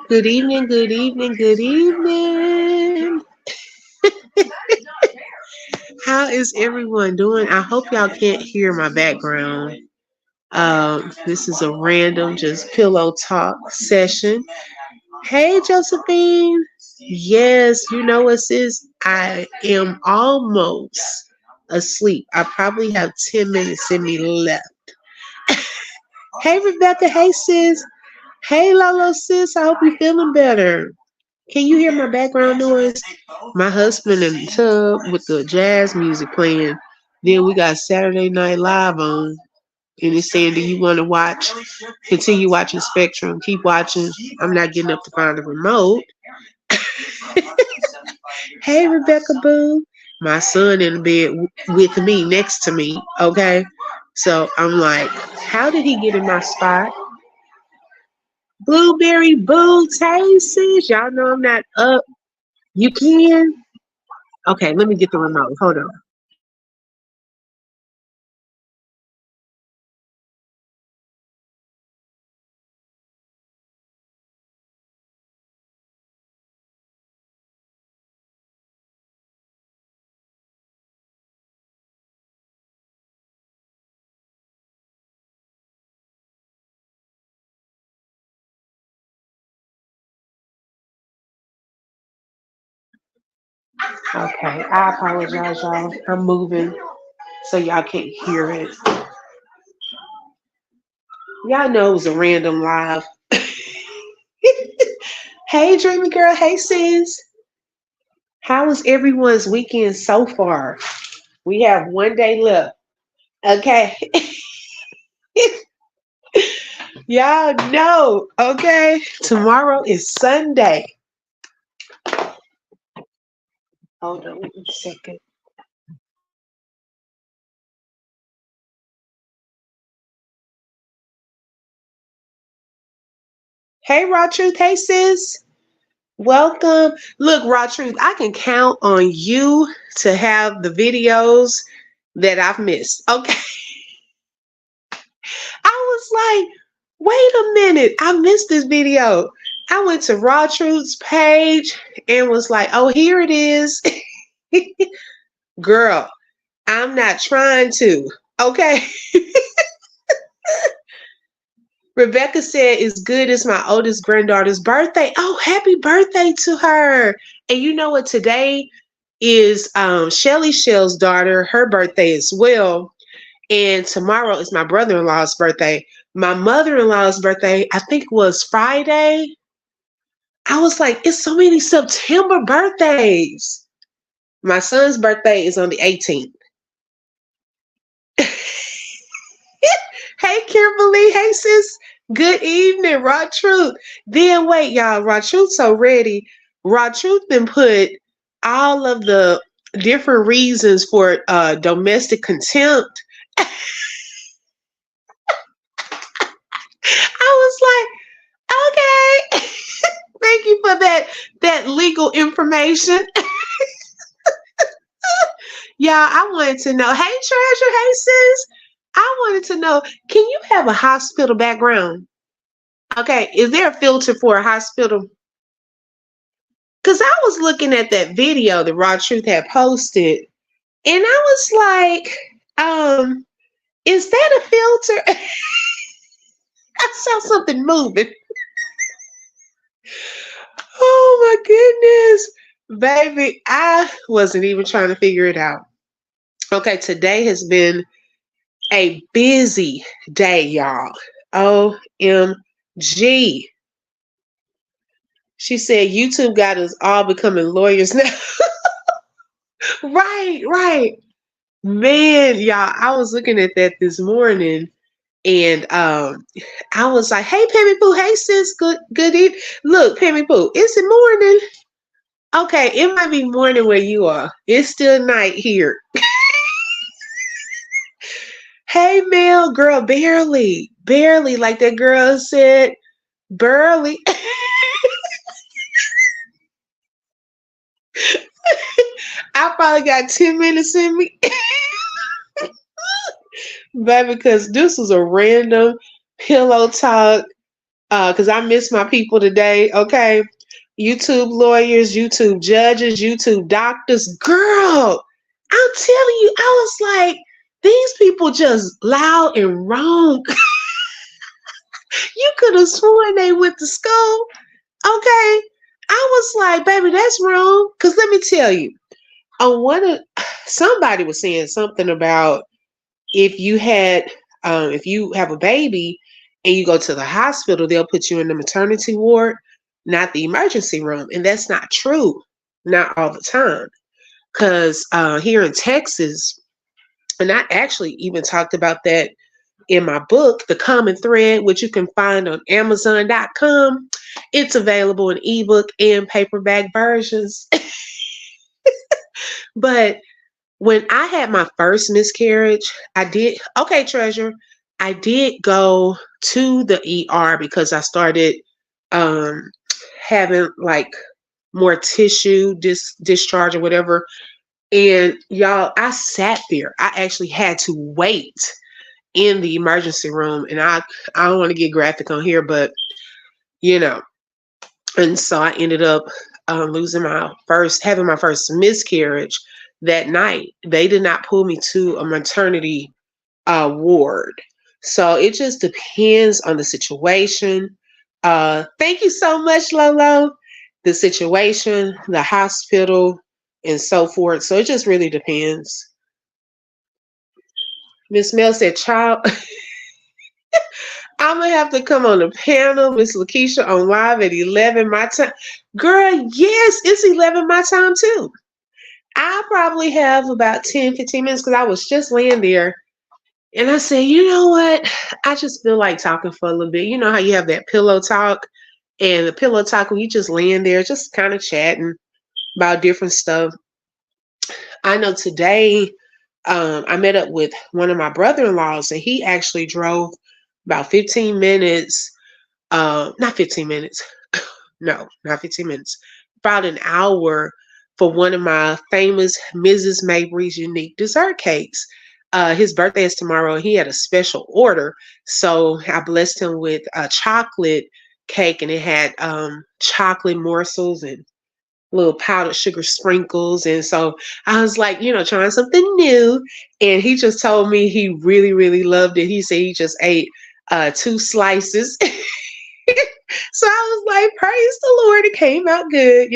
Good evening, good evening, good evening. How is everyone doing? I hope y'all can't hear my background. This is a random, just pillow talk session. Hey, Josephine. Yes, you know what, sis? I am almost asleep. I probably have 10 minutes in me left. Hey, Rebecca. Hey, sis. Hey, Lolo, sis. I hope you're feeling better. Can you hear my background noise? My husband in the tub with the jazz music playing. Then we got Saturday Night Live on. And it's saying, do you want to watch? Continue watching Spectrum. Keep watching. I'm not getting up to find the remote. Hey, Rebecca Boo. My son in the bed with me, next to me. Okay. So I'm like, how did he get in my spot? Blueberry Boo Tastes. Y'all know I'm not up. You can? Okay, let me get the remote. Hold on. Okay, I apologize, y'all. I'm moving so y'all can't hear it. Y'all know it was a random live. Hey, Dreamy Girl. Hey, sis. How was everyone's weekend so far? We have one day left. Okay. Y'all know. Okay. Tomorrow is Sunday. Hold on a second. Hey, Raw Truth. Hey, sis. Welcome. Look, Raw Truth, I can count on you to have the videos that I've missed. Okay. I was like, wait a minute, I missed this video. I went to Raw Truth's page and was like, oh, here it is. Girl, I'm not trying to. Okay. Rebecca said it's good. It's my oldest granddaughter's birthday. Oh, happy birthday to her. And you know what? Today is Shelly Shell's daughter, her birthday as well. And tomorrow is my brother-in-law's birthday. My mother-in-law's birthday, I think, was Friday. I was like, it's so many September birthdays. My son's birthday is on the 18th. Hey, Kimberly. Hey, sis. Good evening, Raw Truth. Then wait, y'all. Raw Truth so ready. Raw Truth then put all of the different reasons for domestic contempt. I was like, okay. Thank you for that legal information. Yeah, I wanted to know. Hey, Treasure. Hey, sis. I wanted to know, can you have a hospital background? Okay, is there a filter for a hospital? Because I was looking at that video that Raw Truth had posted, and I was like, is that a filter? I saw something moving. Oh my goodness. Baby, I wasn't even trying to figure it out. Okay, today has been a busy day, y'all. OMG. She said YouTube got us all becoming lawyers now. Right, right. Man, y'all, I was looking at that this morning and I was like, hey Pammy Poo, hey sis, good evening. Look, Pammy Poo, is it morning? Okay, it might be morning where you are. It's still night here. Hey Mel, girl, barely. Barely, like that girl said, barely. I probably got 10 minutes in me. Baby, because this was a random pillow talk. Because I miss my people today. Okay. YouTube lawyers, YouTube judges, YouTube doctors. Girl, I'm telling you, I was like, these people just loud and wrong. You could have sworn they went to school. Okay. I was like, baby, that's wrong. Because let me tell you, on somebody was saying something about if you had, if you have a baby and you go to the hospital, they'll put you in the maternity ward, not the emergency room. And that's not true. Not all the time. Because here in Texas, and I actually even talked about that in my book, The Common Thread, which you can find on Amazon.com. It's available in ebook and paperback versions. But when I had my first miscarriage, okay, Treasure, I did go to the ER because I started um, having like more tissue discharge or whatever. And y'all, I sat there. I actually had to wait in the emergency room. And I don't want to get graphic on here, but you know, and so I ended up having my first miscarriage that night. They did not pull me to a maternity ward. So it just depends on the situation. Thank you so much, Lolo. The situation, the hospital, and so forth. So it just really depends. Miss Mel said, child, I'm gonna have to come on the panel, Miss Lakeisha, on live at 11 my time. Girl, yes, it's 11 my time too. I probably have about 10, 15 minutes because I was just laying there and I said, you know what? I just feel like talking for a little bit. You know how you have that pillow talk, and the pillow talk when you just laying there, just kind of chatting about different stuff. I know today I met up with one of my brother-in-laws and he actually drove about 15 minutes, not 15 minutes, no, not 15 minutes, about an hour for one of my famous Mrs. Mabry's unique dessert cakes. His birthday is tomorrow and he had a special order. So I blessed him with a chocolate cake and it had chocolate morsels and little powdered sugar sprinkles. And so I was like, trying something new. And he just told me he really, really loved it. He said he just ate 2 slices. So I was like, praise the Lord, it came out good.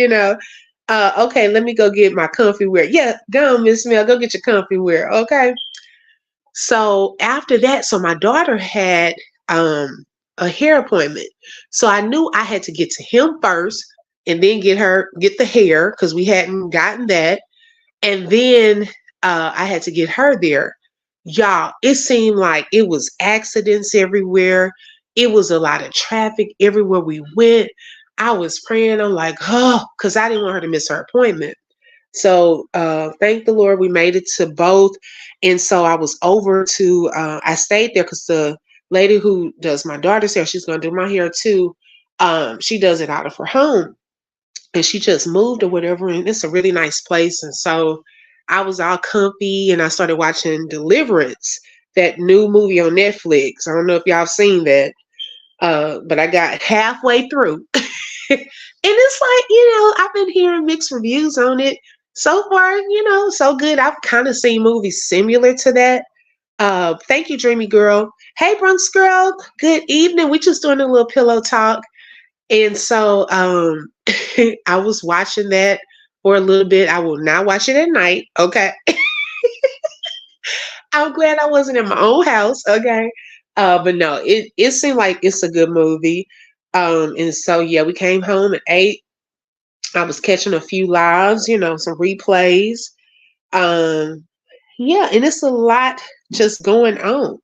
Okay, let me go get my comfy wear. Yeah, go on, Miss Mel, go get your comfy wear. Okay. So after that, so my daughter had a hair appointment. So I knew I had to get to him first and then get the hair because we hadn't gotten that. And then I had to get her there. Y'all, it seemed like it was accidents everywhere. It was a lot of traffic everywhere we went. I was praying. I'm like, oh, because I didn't want her to miss her appointment. So thank the Lord we made it to both. And so I was over to, I stayed there because the lady who does my daughter's hair, she's going to do my hair too. She does it out of her home. And she just moved or whatever. And it's a really nice place. And so I was all comfy and I started watching Deliverance, that new movie on Netflix. I don't know if y'all have seen that, but I got halfway through. And it's like, I've been hearing mixed reviews on it. So far, so good. I've kind of seen movies similar to that. Thank you, Dreamy Girl. Hey, Bronx Girl. Good evening. We just doing a little pillow talk. And so I was watching that for a little bit. I will not watch it at night. Okay. I'm glad I wasn't in my own house. Okay. But no, it seemed like it's a good movie. And so, yeah, we came home at 8. I was catching a few lives, some replays. Yeah, and it's a lot just going on.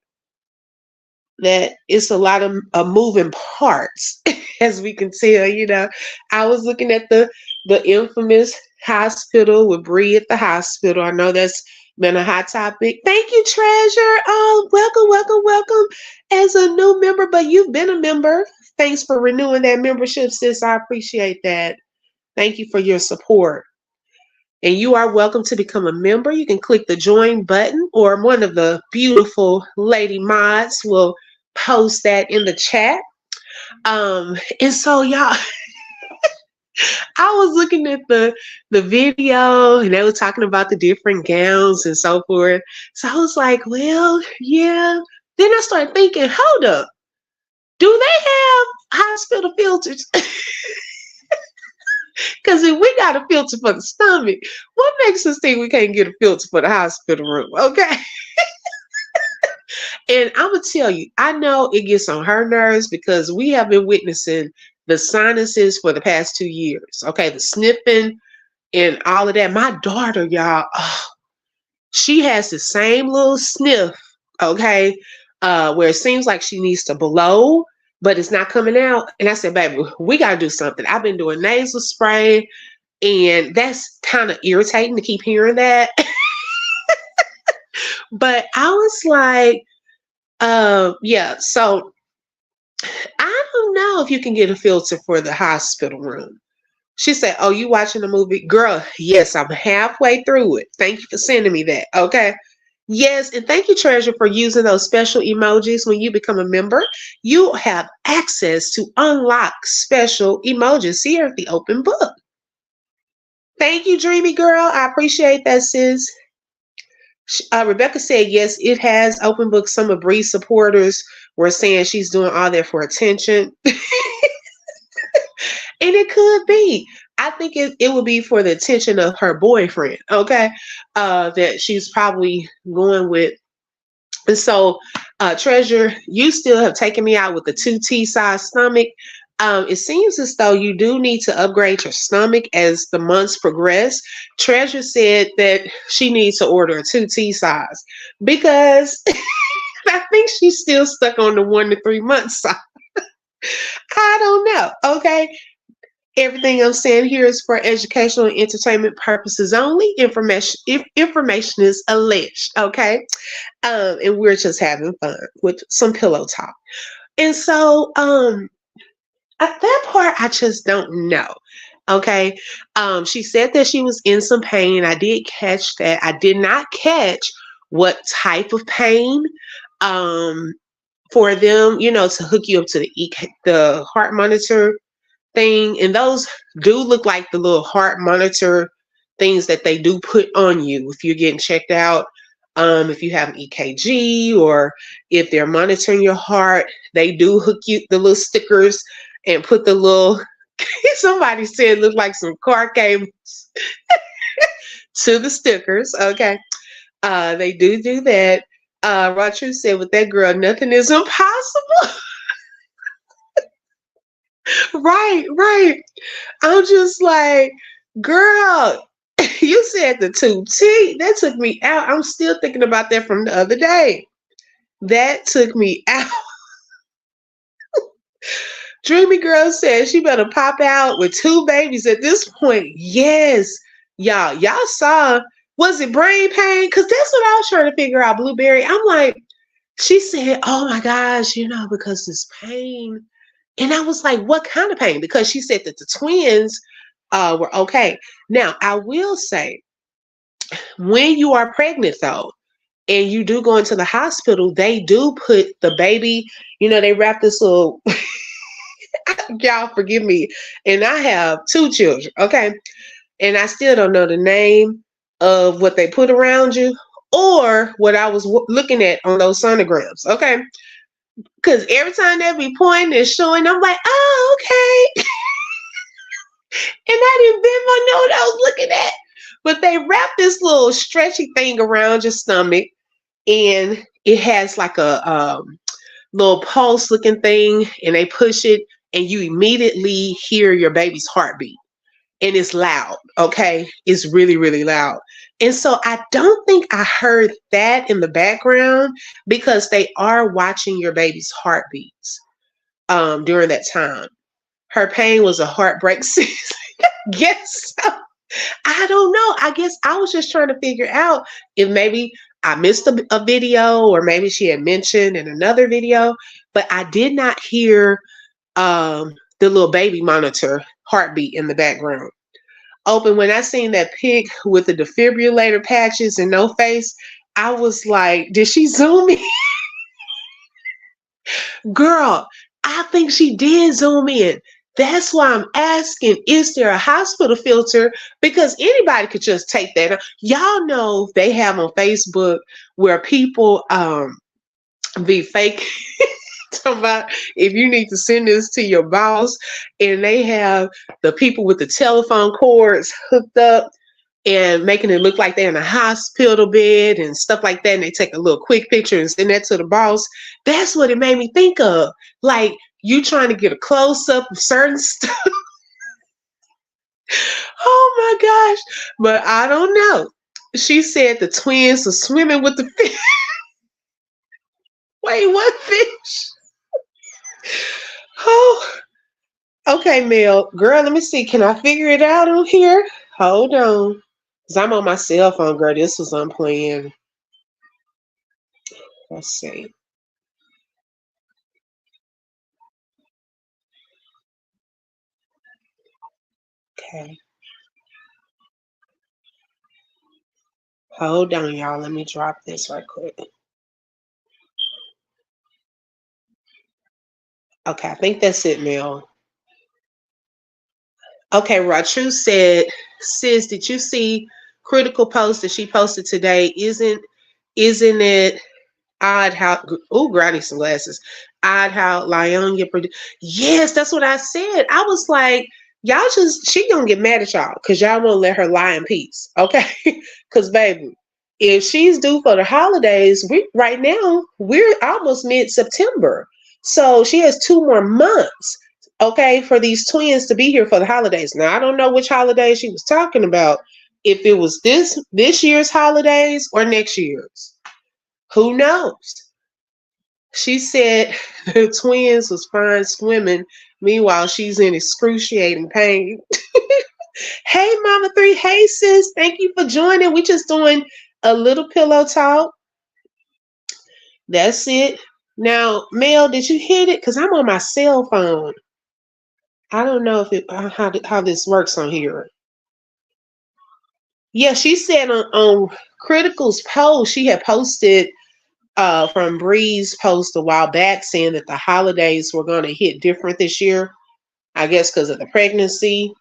That it's a lot of moving parts, as we can tell. I was looking at the infamous hospital with Bree at the hospital. I know that's been a hot topic. Thank you, Treasure. Oh, welcome, welcome, welcome as a new member, but you've been a member. Thanks for renewing that membership, sis. I appreciate that. Thank you for your support. And you are welcome to become a member. You can click the join button, or one of the beautiful lady mods will post that in the chat. And so y'all, I was looking at the video and they were talking about the different gowns and so forth. So I was like, well, yeah. Then I started thinking, hold up, do they have hospital filters? Because if we got a filter for the stomach, what makes us think we can't get a filter for the hospital room? Okay. And I'm going to tell you, I know it gets on her nerves because we have been witnessing the sinuses for the past 2 years. Okay. The sniffing and all of that. My daughter, y'all, she has the same little sniff. Okay. Where it seems like she needs to blow, but it's not coming out. And I said, baby, we got to do something. I've been doing nasal spray, and that's kind of irritating to keep hearing that. But I was like, yeah, so I don't know if you can get a filter for the hospital room. She said, oh, you watching the movie? Girl, yes, I'm halfway through it. Thank you for sending me that. Okay. Yes, and thank you, Treasure, for using those special emojis. When you become a member, you have access to unlock special emojis here at the open book. Thank you, Dreamy Girl. I appreciate that, sis. Rebecca said, yes, it has open book. Some of Bree's supporters were saying she's doing all that for attention. And it could be. I think it would be for the attention of her boyfriend, okay? That she's probably going with. And so, Treasure, you still have taken me out with the 2T size stomach. It seems as though you do need to upgrade your stomach as the months progress. Treasure said that she needs to order a 2T size because I think she's still stuck on the 1 to 3 months size. I don't know. Okay. Everything I'm saying here is for educational and entertainment purposes only. Information is alleged. Okay. And we're just having fun with some pillow talk. And so, at that part, I just don't know. Okay. She said that she was in some pain. I did catch that. I did not catch what type of pain. For them, to hook you up to the heart monitor thing. And those do look like the little heart monitor things that they do put on you if you're getting checked out. If you have an EKG or if they're monitoring your heart, they do hook you the little stickers and put the little, somebody said it looked like some car cables to the stickers. Okay. They do that. Roger said, with that girl, nothing is impossible. Right. I'm just like, girl, you said the 2T. That took me out. I'm still thinking about that from the other day. That took me out. Dreamy Girl said she better pop out with 2 babies at this point. Yes. Y'all saw, was it brain pain? Because that's what I was trying to figure out, Blueberry. I'm like, she said, oh my gosh, because this pain. And I was like, what kind of pain? Because she said that the twins were okay. Now, I will say, when you are pregnant, though, and you do go into the hospital, they do put the baby, they wrap this little, y'all forgive me, and I have 2 children, okay? And I still don't know the name of what they put around you or what I was looking at on those sonograms, okay? Because every time they be pointing and showing, I'm like, oh, okay. And I didn't bend my note I was looking at. But they wrap this little stretchy thing around your stomach, and it has like a little pulse looking thing, and they push it, and you immediately hear your baby's heartbeat. And it's loud, okay? It's really, really loud. And so I don't think I heard that in the background because they are watching your baby's heartbeats during that time. Her pain was a heartbreak season. Yes. I don't know. I guess I was just trying to figure out if maybe I missed a video or maybe she had mentioned in another video, but I did not hear the little baby monitor heartbeat in the background. Open, when I seen that pic with the defibrillator patches and no face, I was like, did she zoom in? Girl, I I think she did zoom in. That's why I'm asking, is there a hospital filter? Because anybody could just take that. Y'all know they have on Facebook where people be fake talking about if you need to send this to your boss, and they have the people with the telephone cords hooked up and making it look like they're in a hospital bed and stuff like that, and they take a little quick picture and send that to the boss. That's what it made me think of. Like you trying to get a close up of certain stuff. Oh my gosh. But I don't know. She said the twins are swimming with the fish. Wait, what fish? Oh, okay, Mel. Girl, let me see. Can I figure it out on here? Hold on. Because I'm on my cell phone, girl. This was unplanned. Let's see. Okay. Hold on, y'all. Let me drop this right quick. Okay, I think that's it, Mel. Okay, Rachu said, sis, did you see critical post that she posted today? Isn't it odd how Granny some glasses. Odd how Lyon get produced. Yes, that's what I said. I was like, y'all just she gonna get mad at y'all because y'all won't let her lie in peace. Okay. Cause baby, if she's due for the holidays, we right now we're almost mid-September. So she has 2 more months, okay, for these twins to be here for the holidays. Now I don't know which holiday she was talking about, if it was this year's holidays or next year's. Who knows? She said the twins was fine swimming. Meanwhile, she's in excruciating pain. Hey, Mama Three. Hey, sis. Thank you for joining. We just doing a little pillow talk. That's it. Now, Mel, did you hit it? Because I'm on my cell phone. I don't know if it how this works on here. Yeah, she said on Critical's post, she had posted from Bree's post a while back saying that the holidays were going to hit different this year. I guess because of the pregnancy.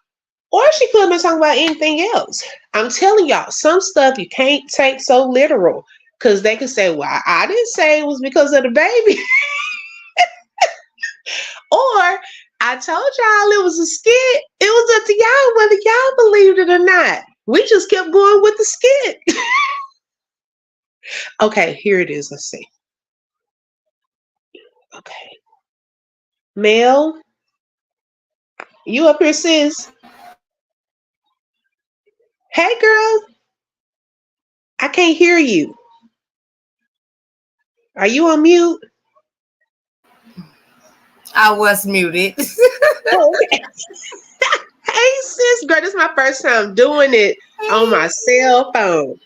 Or she could have been talking about anything else. I'm telling y'all, some stuff you can't take so literal. Because they could say, well, I didn't say it was because of the baby. Or I told y'all it was a skit. It was up to y'all whether y'all believed it or not. We just kept going with the skit. Okay, here it is. Let's see. Okay. Mel, you up here, sis? Hey, girl. I can't hear you. Are you on mute? I was muted. Oh, okay. Hey, sis, girl, this is my first time doing it on my cell phone.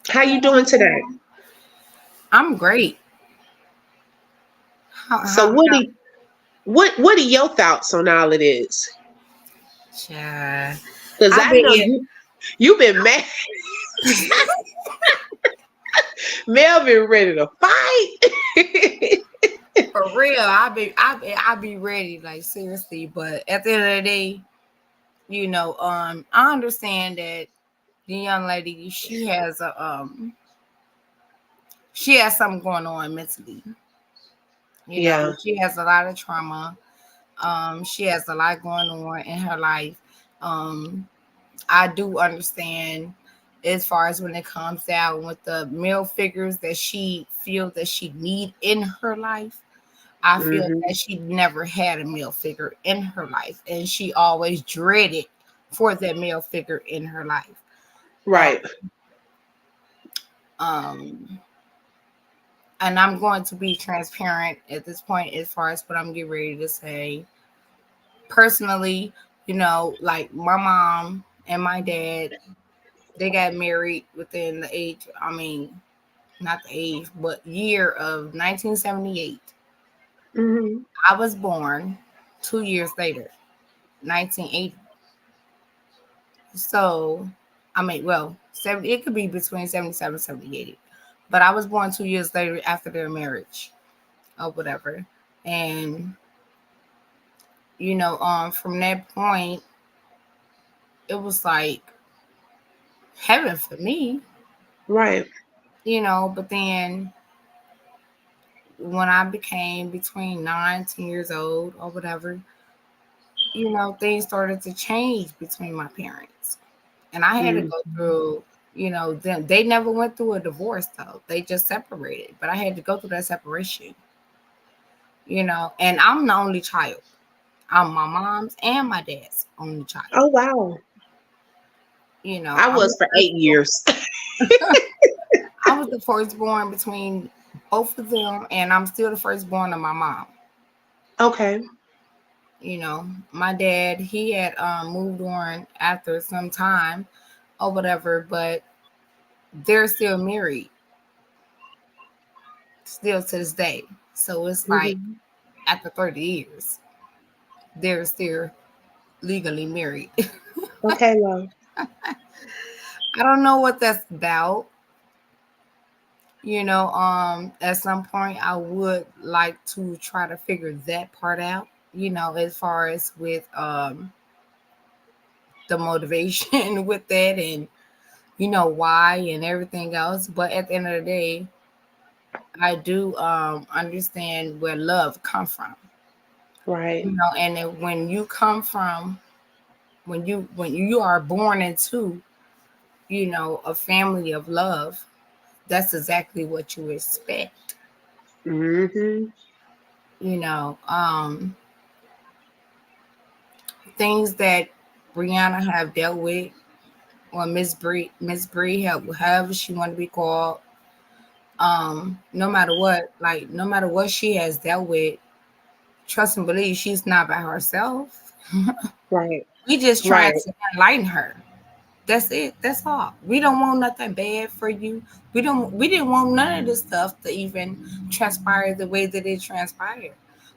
How you doing today? I'm great. So, what are your thoughts on all of this? Child. Because I've I been know you've been mad. Mel been ready to fight. for real. I be ready, like seriously. But at the end of the day, I understand that the young lady she has something going on mentally. Yeah, She has a lot of trauma. She has a lot going on in her life. Um, I do understand as far as when it comes down with the male figures that she feels that she need in her life. I feel hmm that she never had a male figure in her life, and she always dreaded for that male figure in her life. Um, right. um, and I'm going to be transparent at this point as far as what I'm getting ready to say. Personally, like my mom and my dad, they got married within the age, I mean, not the age, but year of 1978. hmm I was born 2 years later, 1980. So, I mean, well, it could be between 77 and 78. but I was born 2 years later after their marriage or whatever. And from that point, it was like heaven for me, Right. But then when I became between 9, 10 years old or whatever, things started to change between my parents. And I had to go Mhm. through, them. They never went through a divorce though. They just separated. But I had to go through that separation, and I'm the only child. I'm my mom's and my dad's only child. Oh wow. I I'm was the for first 8 years. I was the firstborn between both of them, and I'm still the firstborn of my mom. Okay. My dad, he had moved on after some time or whatever, but they're still married, still to this day. So it's like Hmm. after 30 years, they're still legally married. Okay, love. I don't know what that's about. At some point I would like to try to figure that part out, as far as with the motivation with that, and why and everything else. But at the end of the day, I do understand where love come from. Right. And when you come from, when you are born into, a family of love, that's exactly what you expect. Hmm. you know um Things that Brianna have dealt with, or Miss Bree, however she want to be called. No matter what, like no matter what she has dealt with, trust and believe she's not by herself. Right. We just trying Right. to enlighten her. That's it. That's all. We don't want nothing bad for you. We didn't want none of this stuff to even transpire the way that it transpired.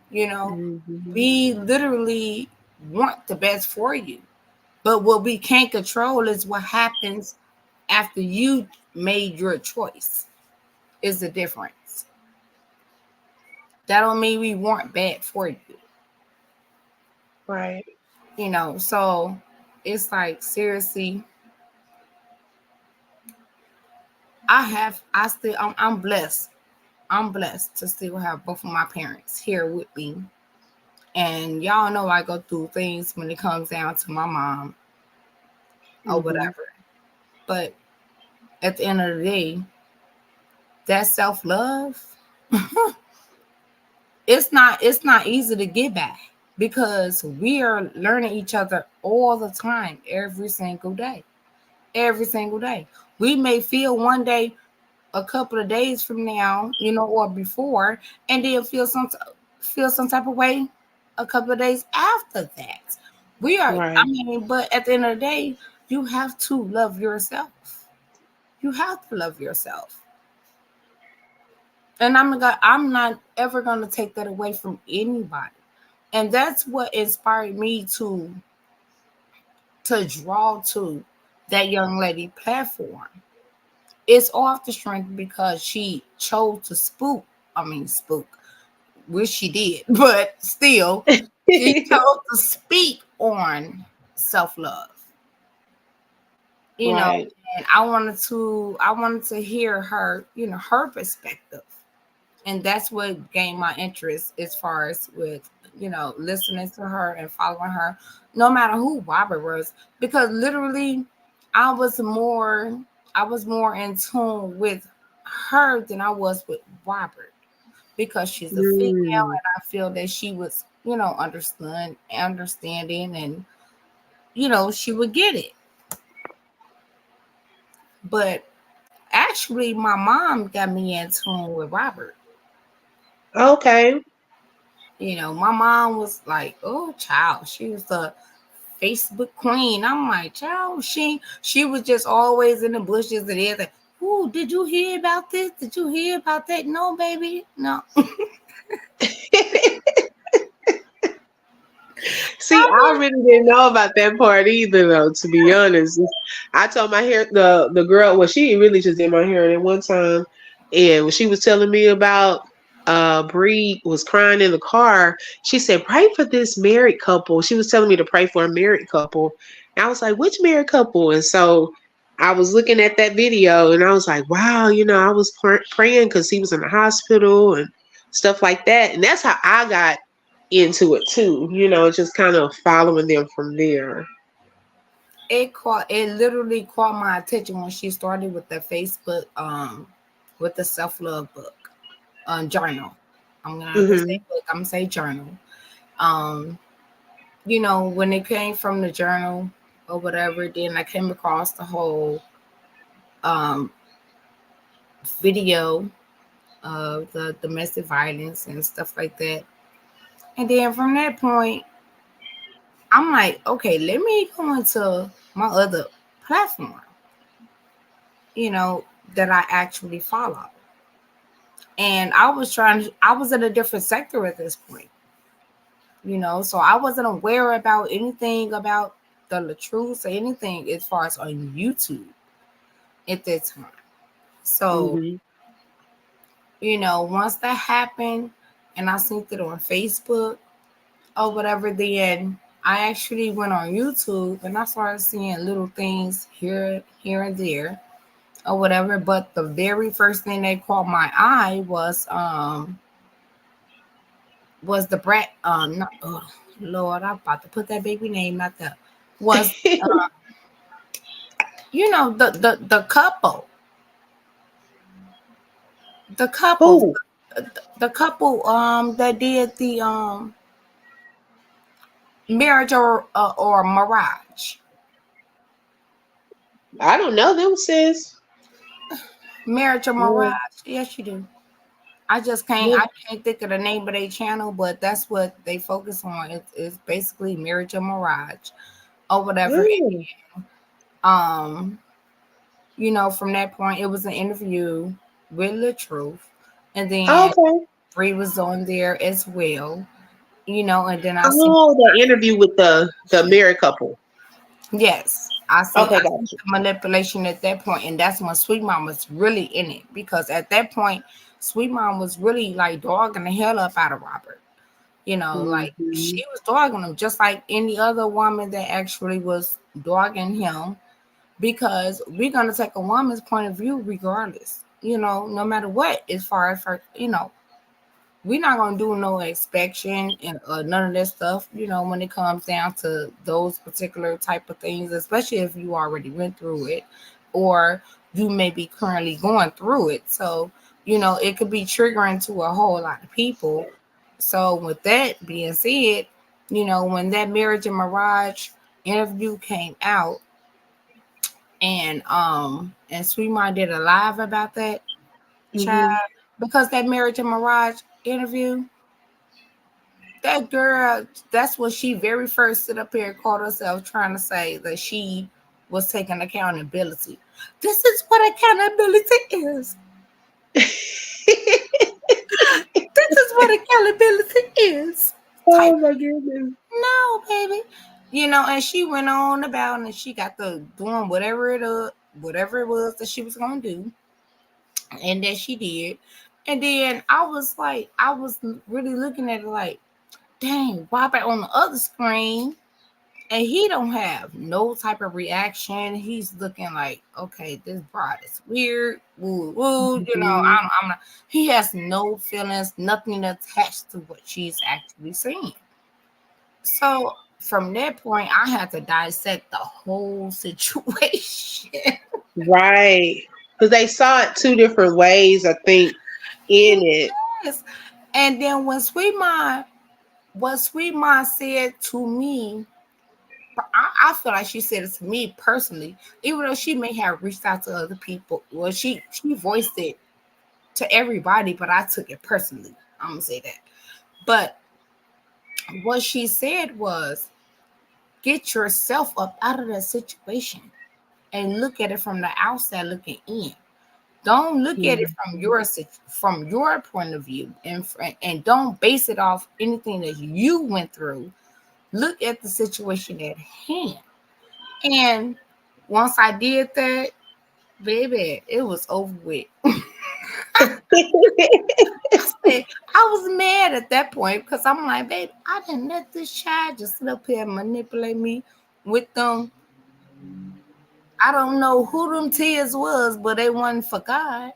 You know, Hmm. we literally want the best for you. But what we can't control is what happens after you made your choice. Is the difference. That don't mean we want bad for you. Right. So it's like seriously, I'm blessed. I'm blessed to still have both of my parents here with me. And y'all know I go through things when it comes down to my mom or Hmm. whatever. But at the end of the day, that self love, it's not easy to get back, because we are learning each other all the time, every single day. Every single day. We may feel one day, a couple of days from now, or before, and then feel some type of way a couple of days after that. I Right. mean, but at the end of the day, you have to love yourself. You have to love yourself. And I'm not ever gonna take that away from anybody. And that's what inspired me to draw to that young lady platform. It's off the strength because she chose to spook. Wish she did, but still, she chose to speak on self love. You know, Right. and I wanted to hear her, her perspective. And that's what gained my interest as far as with, listening to her and following her, no matter who Robert was. Because literally I was more I was more in tune with her than I was with Robert, because she's a female, Mm. and I feel that she was, understanding, and she would get it. But actually my mom got me in tune with Robert. Okay. My mom was like, "Oh, child, she was the Facebook queen." I'm like, "Child, she was just always in the bushes and everything." "Ooh, did you hear about this? Did you hear about that?" "No, baby, no." See, I really didn't know about that part either, though. To be honest, I told my hair the girl. Well, she really just did my hair at one time, And when she was telling me about Bree was crying in the car, she said, pray for this married couple. She was telling me to pray for a married couple. And I was like, which married couple? And so I was looking at that video and I was like, wow, I was praying because he was in the hospital and stuff like that. And that's how I got into it too, just kind of following them from there. It literally caught my attention when she started with the Facebook with the self-love book journal. I'm gonna say Hmm. book, I'm gonna say journal. um when it came from the journal or whatever, then I came across the whole um video of the domestic violence and stuff like that. And then from that point, I'm like, okay, let me go into my other platform, you know, that I actually follow. And I was in a different sector at this point, so I wasn't aware about anything about the Latrus or anything as far as on YouTube at that time. So, Hmm. once that happened and I seen it on Facebook or whatever, then I actually went on YouTube and I started seeing little things here and there or whatever. But the very first thing that caught my eye was the brat. Not, oh Lord, I'm about to put that baby name out there. Was the couple, the couple, Who? the couple that did the marriage or mirage. I don't know them, sis. Marriage or Yeah. mirage. Yes, you do. I can't think of the name of their channel, but that's what they focus on. It's basically marriage or mirage or whatever. Mm. Um, from that point, it was an interview with the truth, and then Okay. Bree was on there as well. And then I see, Oh, the interview with the married couple. yes, Okay, I got see you. the manipulation at that point, and that's when Sweet Mom was really in it because at that point, Sweet Mom was really like dogging the hell up out of Robert. Like Hmm. she was dogging him just like any other woman that actually was dogging him because we're gonna take a woman's point of view regardless, no matter what, as far as her, we're not gonna do no inspection and none of that stuff, when it comes down to those particular type of things, especially if you already went through it or you may be currently going through it. So, it could be triggering to a whole lot of people. So with that being said, when that marriage and mirage interview came out and Sweet Mom did a live about that child, Hmm. because that marriage and mirage interview, that girl, that's when she very first sit up here and called herself trying to say that she was taking accountability. This is what accountability is. This is what accountability is. Type Oh my goodness. no, baby. And she went on about and she got the doing whatever it was that she was gonna do, and that she did. And then I was really looking at it like, dang, Robert on the other screen and he don't have no type of reaction. He's looking like, okay, this broad is weird. Woo, woo. Hmm. I'm not. He has no feelings, nothing attached to what she's actually saying. So from that point, I had to dissect the whole situation. Right. Because they saw it two different ways, I think, in it. Yes. And then what Sweet Ma said to me, I feel like she said it to me personally, even though she may have reached out to other people. Well, she voiced it to everybody, but I took it personally. I'm gonna say that. But what she said was, get yourself up out of that situation and look at it from the outside looking in. Don't look at it from Mhm. your point of view, and don't base it off anything that you went through. Look at the situation at hand. And once I did that, baby, it was over with. said, I was mad at that point because I'm like, babe, I didn't let this child just sit up here and manipulate me with them. I don't know who them tears was, but they wasn't for God.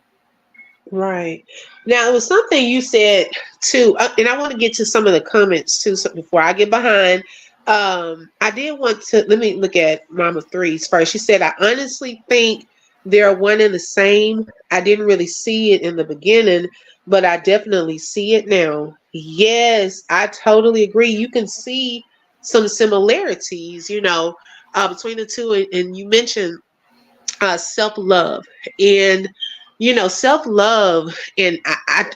Right. Now, it was something you said too, and I want to get to some of the comments too so before I get behind. I did want to let me look at Mama Three's first. She said, I honestly think they're one and the same. I didn't really see it in the beginning, but I definitely see it now. Yes, I totally agree. You can see some similarities, between the two. And you mentioned self love. And self love, and I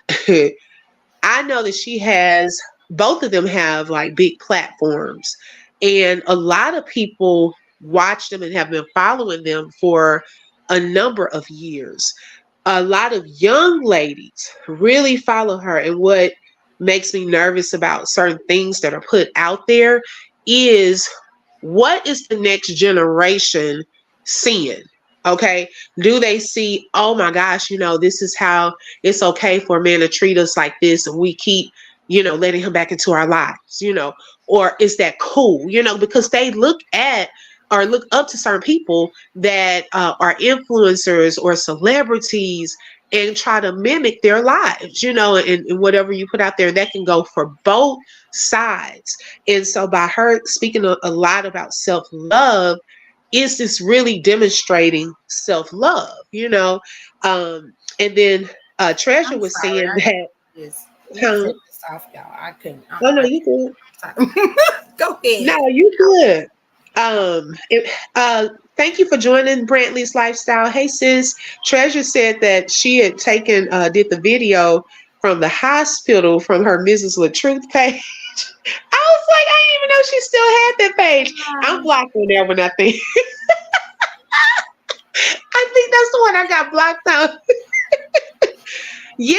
I know that she has, both of them have like big platforms, and a lot of people watch them and have been following them for a number of years. A lot of young ladies really follow her, and what makes me nervous about certain things that are put out there is, what is the next generation seeing? Okay, do they see, oh my gosh, this is how it's okay for a man to treat us like this, and we keep letting him back into our lives, or is that cool, because they look at or look up to certain people that are influencers or celebrities, and try to mimic their lives, and whatever you put out there. That can go for both sides. And so by her speaking a lot about self-love, is this really demonstrating self-love, and then Treasure I'm was sorry. saying I that, just let me huh? take this off, y'all. I couldn't. Oh no, you good. Go No, ahead. you good. Thank you for joining Brantley's Lifestyle. Hey sis, Treasure said that she had did the video from the hospital from her Mrs. LaTruth page. I was like, I didn't even know she still had that page. I'm blocked on there when I think. I think that's the one I got blocked on. Yeah,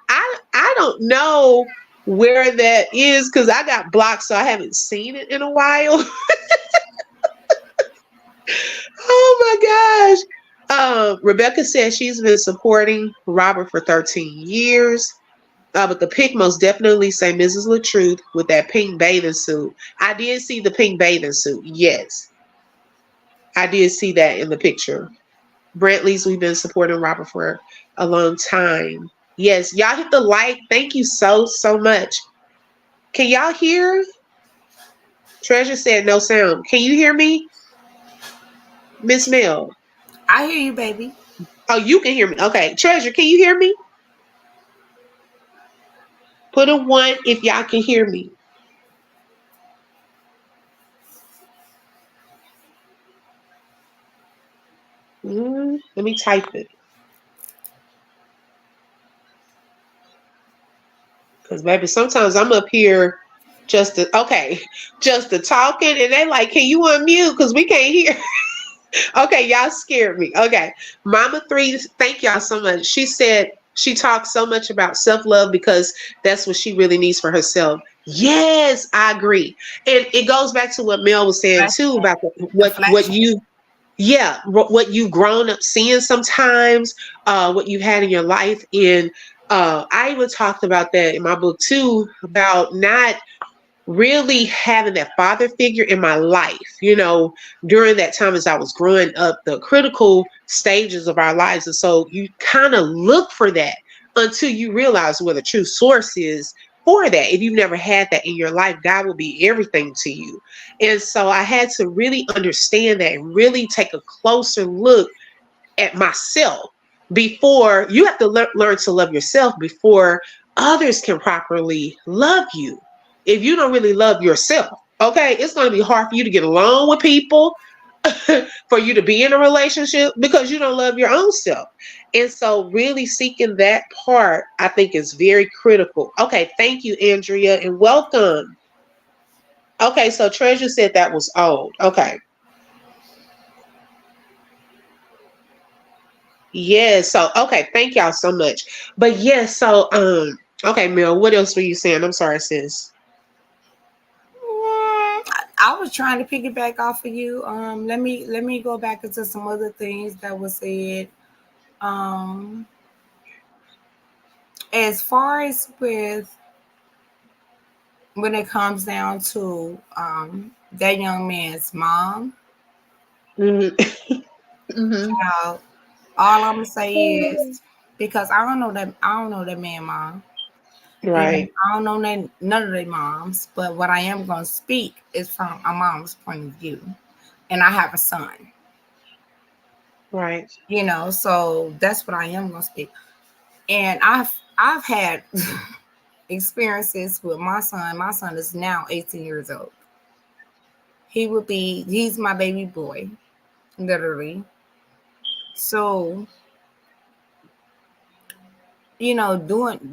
I don't know where that is because I got blocked, so I haven't seen it in a while. Oh my gosh. Rebecca says she's been supporting Robert for 13 years. But the pic most definitely say Mrs. LaTruth with that pink bathing suit. I did see the pink bathing suit. Yes, I did see that in the picture. Brantley's, we've been supporting Robert for a long time. Yes, y'all hit the like. Thank you so much. Can y'all hear? Treasure said no sound. Can you hear me, Miss Mel? I hear you, baby. Oh, you can hear me. Okay. Treasure, can you hear me? Put a one if y'all can hear me. Let me type it. Because, baby, sometimes I'm up here just to talking, and they like, can you unmute? Because we can't hear. Okay, y'all scared me. Okay. Mama Three, thank y'all so much. She said she talks so much about self-love because that's what she really needs for herself. Yes, I agree. And it goes back to what Mel was saying too Flashback. about The what flashback. you, yeah, what you've grown up seeing sometimes, what you had in your life. And I even talked about that in my book too, about not really having that father figure in my life, during that time as I was growing up, the critical stages of our lives. And so you kind of look for that until you realize where the true source is for that. If you've never had that in your life, God will be everything to you. And so I had to really understand that and really take a closer look at myself before you have to learn to love yourself before others can properly love you. If you don't really love yourself, okay, it's going to be hard for you to get along with people, for you to be in a relationship because you don't love your own self. And so really seeking that part, I think, is very critical. Okay, thank you, Andrea, and welcome. Okay, so Treasure said that was old. Okay. Yes. So okay, thank y'all so much. But yes, so okay, Mel, what else were you saying? I'm sorry, sis. I was trying to piggyback off of you. Let me go back into some other things that was said. Um, as far as with when it comes down to that young man's mom, Mm-hmm. Mm-hmm. child, all I'm gonna say is because I don't know that man mom. You know, Right. I don't know none of their moms, but what I am gonna speak is from a mom's point of view, and I have a son. Right. You know, so that's what I am gonna speak. And I've had experiences with my son. My son is now 18 years old. He's my baby boy, literally. So, you know,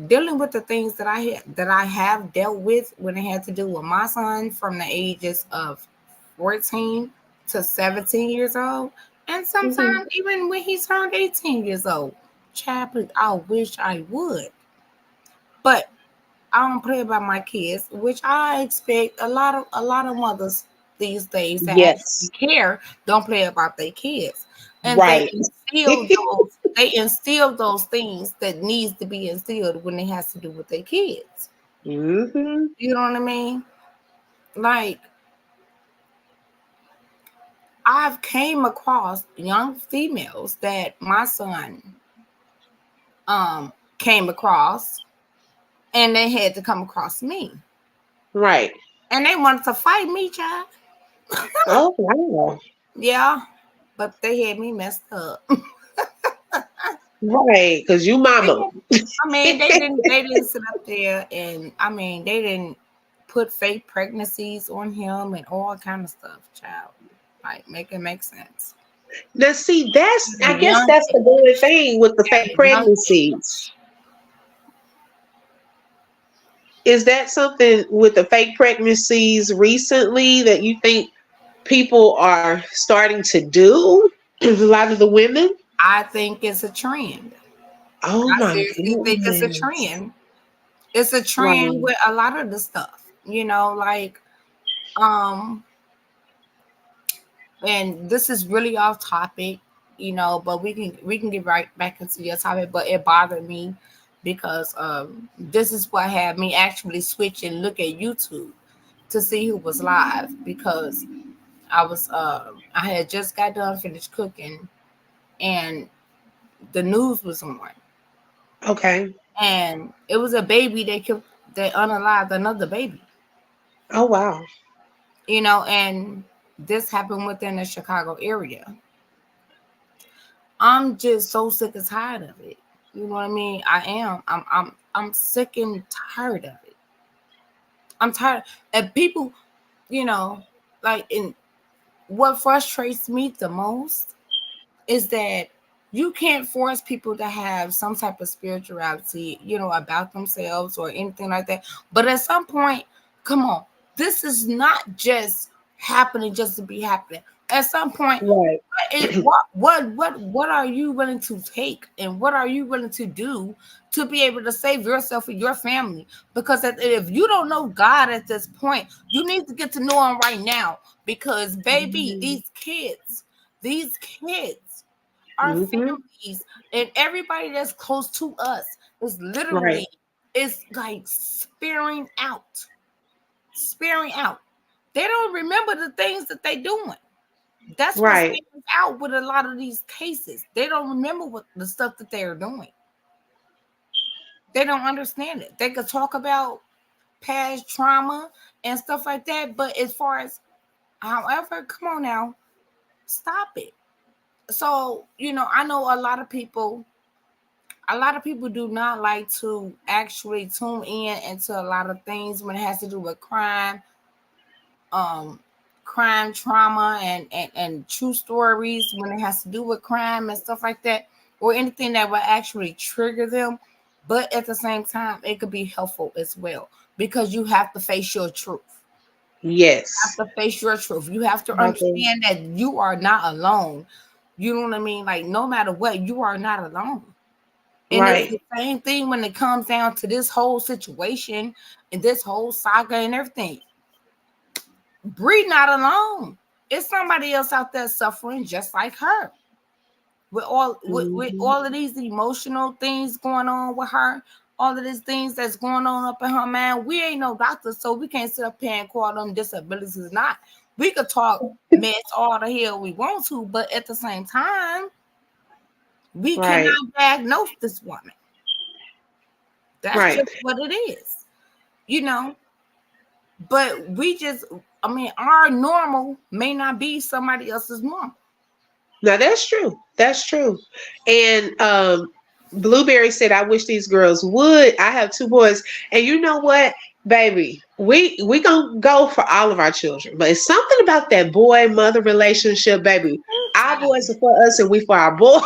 dealing with the things that I have dealt with when it had to do with my son from the ages of 14 to 17 years old, and Mm-hmm. sometimes even when he turned 18 years old. Child, I wish I would. But I don't play about my kids, which I expect a lot of mothers these days that actually Yes. care don't play about their kids, and Right. they instill those things that needs to be instilled when it has to do with their kids. Mm-hmm. You know what I mean? Like I've came across young females that my son came across, and they had to come across me, Right. and they wanted to fight me, child. Oh wow. Yeah, but they had me messed up. Right. Because you mama. I mean, they didn't sit up there and I mean they didn't put fake pregnancies on him and all kind of stuff, child. Like make it make sense. Now see, that's At I a guess young that's the going thing with the at fake a young pregnancies. age. Is that something with the fake pregnancies recently that you think people are starting to do? A lot of the women? I think it's a trend. Oh I my seriously think it's a goodness. trend. It's a trend Right. with a lot of the stuff, you know, like um and this is really off topic, you know, but we can get right back into your topic. But it bothered me because this is what had me actually switch and look at YouTube to see who was live because I had just got done finished cooking and the news was on Okay. and it was a baby they unalived another baby, Oh wow. you know, and this happened within the Chicago area. I'm just so sick and tired of it. You know what I mean? I am. I'm sick and tired of it. I'm tired. And people, you know, like in what frustrates me the most is that you can't force people to have some type of spirituality, you know, about themselves or anything like that. But at some point, come on, this is not just happening just to be happening. At some point, Right. what are you willing to take and what are you willing to do to be able to save yourself and your family? Because if you don't know God at this point, you need to get to know him right now. Because baby, these kids our Mm-hmm. families and everybody that's close to us is Right. literally is like sparing out. They don't remember the things that they doing. That's what Right. stands out with a lot of these cases. They don't remember what the stuff that they are doing. They don't understand it. They could talk about past trauma and stuff like that, but as far as however, come on now, stop it. So, you know, I know a lot of people do not like to actually tune in into a lot of things when it has to do with um crime trauma and true stories when it has to do with crime and stuff like that, or anything that will actually trigger them. But at the same time, it could be helpful as well because you have to face your truth. Yes. You have to face your truth. You have to Okay. understand that you are not alone. You know what I mean? Like no matter what, you are not alone. And it's Right. the same thing when it comes down to this whole situation and this whole saga and everything. Bree not alone. It's somebody else out there suffering just like her. With all with Mm-hmm. all of these emotional things going on with her. all of these things that's going on up in her mind. We ain't no doctor, so we can't sit up here and call them disabilities. Not. We could talk mess all the hell we want to, but at the same time, we Right. cannot diagnose this woman. That's Right. just what it is, you know. But we just, I mean, our normal may not be somebody else's normal. Now that's true. That's true. And Blueberry said, "I wish these girls would. I have two boys, and you know what, baby, we gonna go for all of our children, but it's something about that boy mother relationship, baby. Our boys are for us, and we for our boys."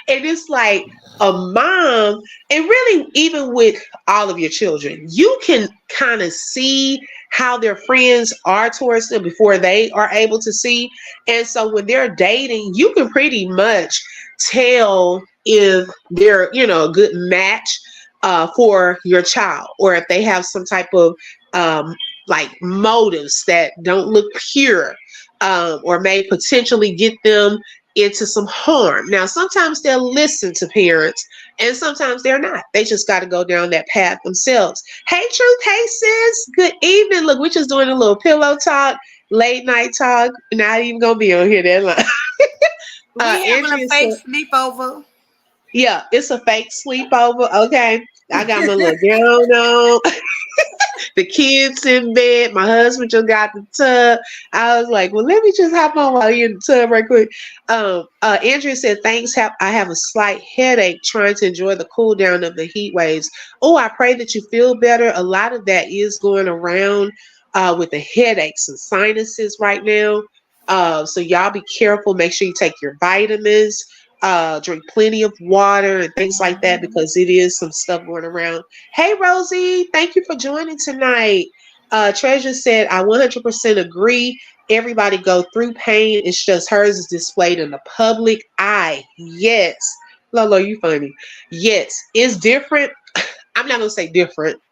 And it's like a mom, and really, even with all of your children, you can kind of see how their friends are towards them before they are able to see. And so when they're dating, you can pretty much tell if they're, a good match for your child, or if they have some type of like motives that don't look pure, or may potentially get them into some harm. Now, sometimes they'll listen to parents, and sometimes they're not. They just got to go down that path themselves. Hey, Truth. Hey, sis. Good evening. Look, we're just doing a little pillow talk, late night talk. Not even going to be on here that long. We having a Andrea fake said, sleepover. yeah, it's a fake sleepover. Okay. I got my little gown on. The kids in bed. My husband just got the tub. I was like, well, let me just hop on while you're in the tub right quick. Andrea said, thanks. I have a slight headache trying to enjoy the cool down of the heat waves. Oh, I pray that you feel better. A lot of that is going around with the headaches and sinuses right now. So y'all be careful. Make sure you take your vitamins. Drink plenty of water and things like that, because it is some stuff going around. Hey, Rosie, thank you for joining tonight. Treasure said, I 100% agree. Everybody go through pain. It's just hers is displayed in the public eye. Yes. Lolo, you funny. Yes, it's different. I'm not going to say different.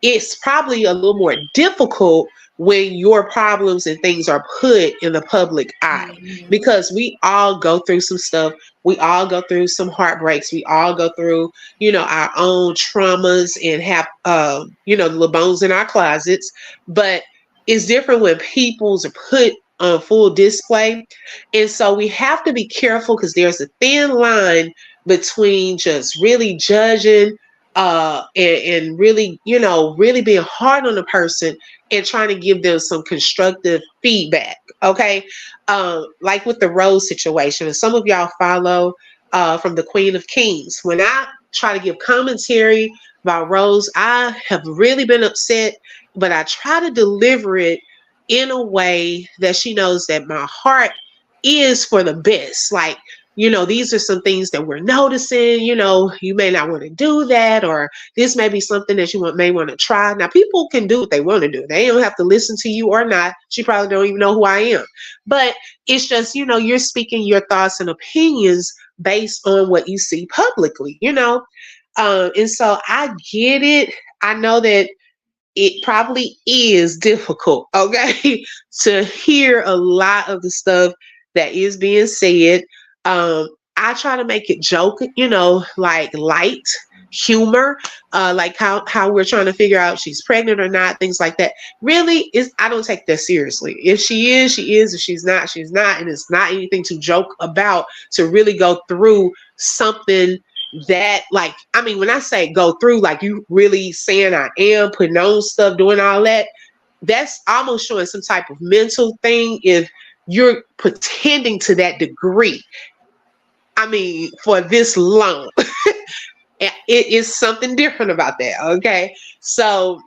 It's probably a little more difficult when your problems and things are put in the public eye, because we all go through some stuff. We all go through some heartbreaks. We all go through, our own traumas, and have, the little bones in our closets. But it's different when people's are put on full display. And so we have to be careful, because there's a thin line between just really judging and really, really being hard on the person and trying to give them some constructive feedback. Okay. Like with the Rose situation, and some of y'all follow from the Queen of Kings. When I try to give commentary about Rose, I have really been upset, but I try to deliver it in a way that she knows that my heart is for the best. Like, these are some things that we're noticing. You may not want to do that, or this may be something that may want to try. Now, people can do what they want to do. They don't have to listen to you or not. She probably don't even know who I am. But it's just, you're speaking your thoughts and opinions based on what you see publicly, and so I get it. I know that it probably is difficult, okay, to hear a lot of the stuff that is being said. I try to make it joke, like light humor, like how we're trying to figure out if she's pregnant or not, things like that. Really, I don't take that seriously. If she is, she is. If she's not, she's not. And it's not anything to joke about, to really go through something that, like, I mean, when I say go through, like, you really saying I am putting on stuff, doing all that, that's almost showing some type of mental thing if you're pretending to that degree. I mean, for this long. It is something different about that. Okay. So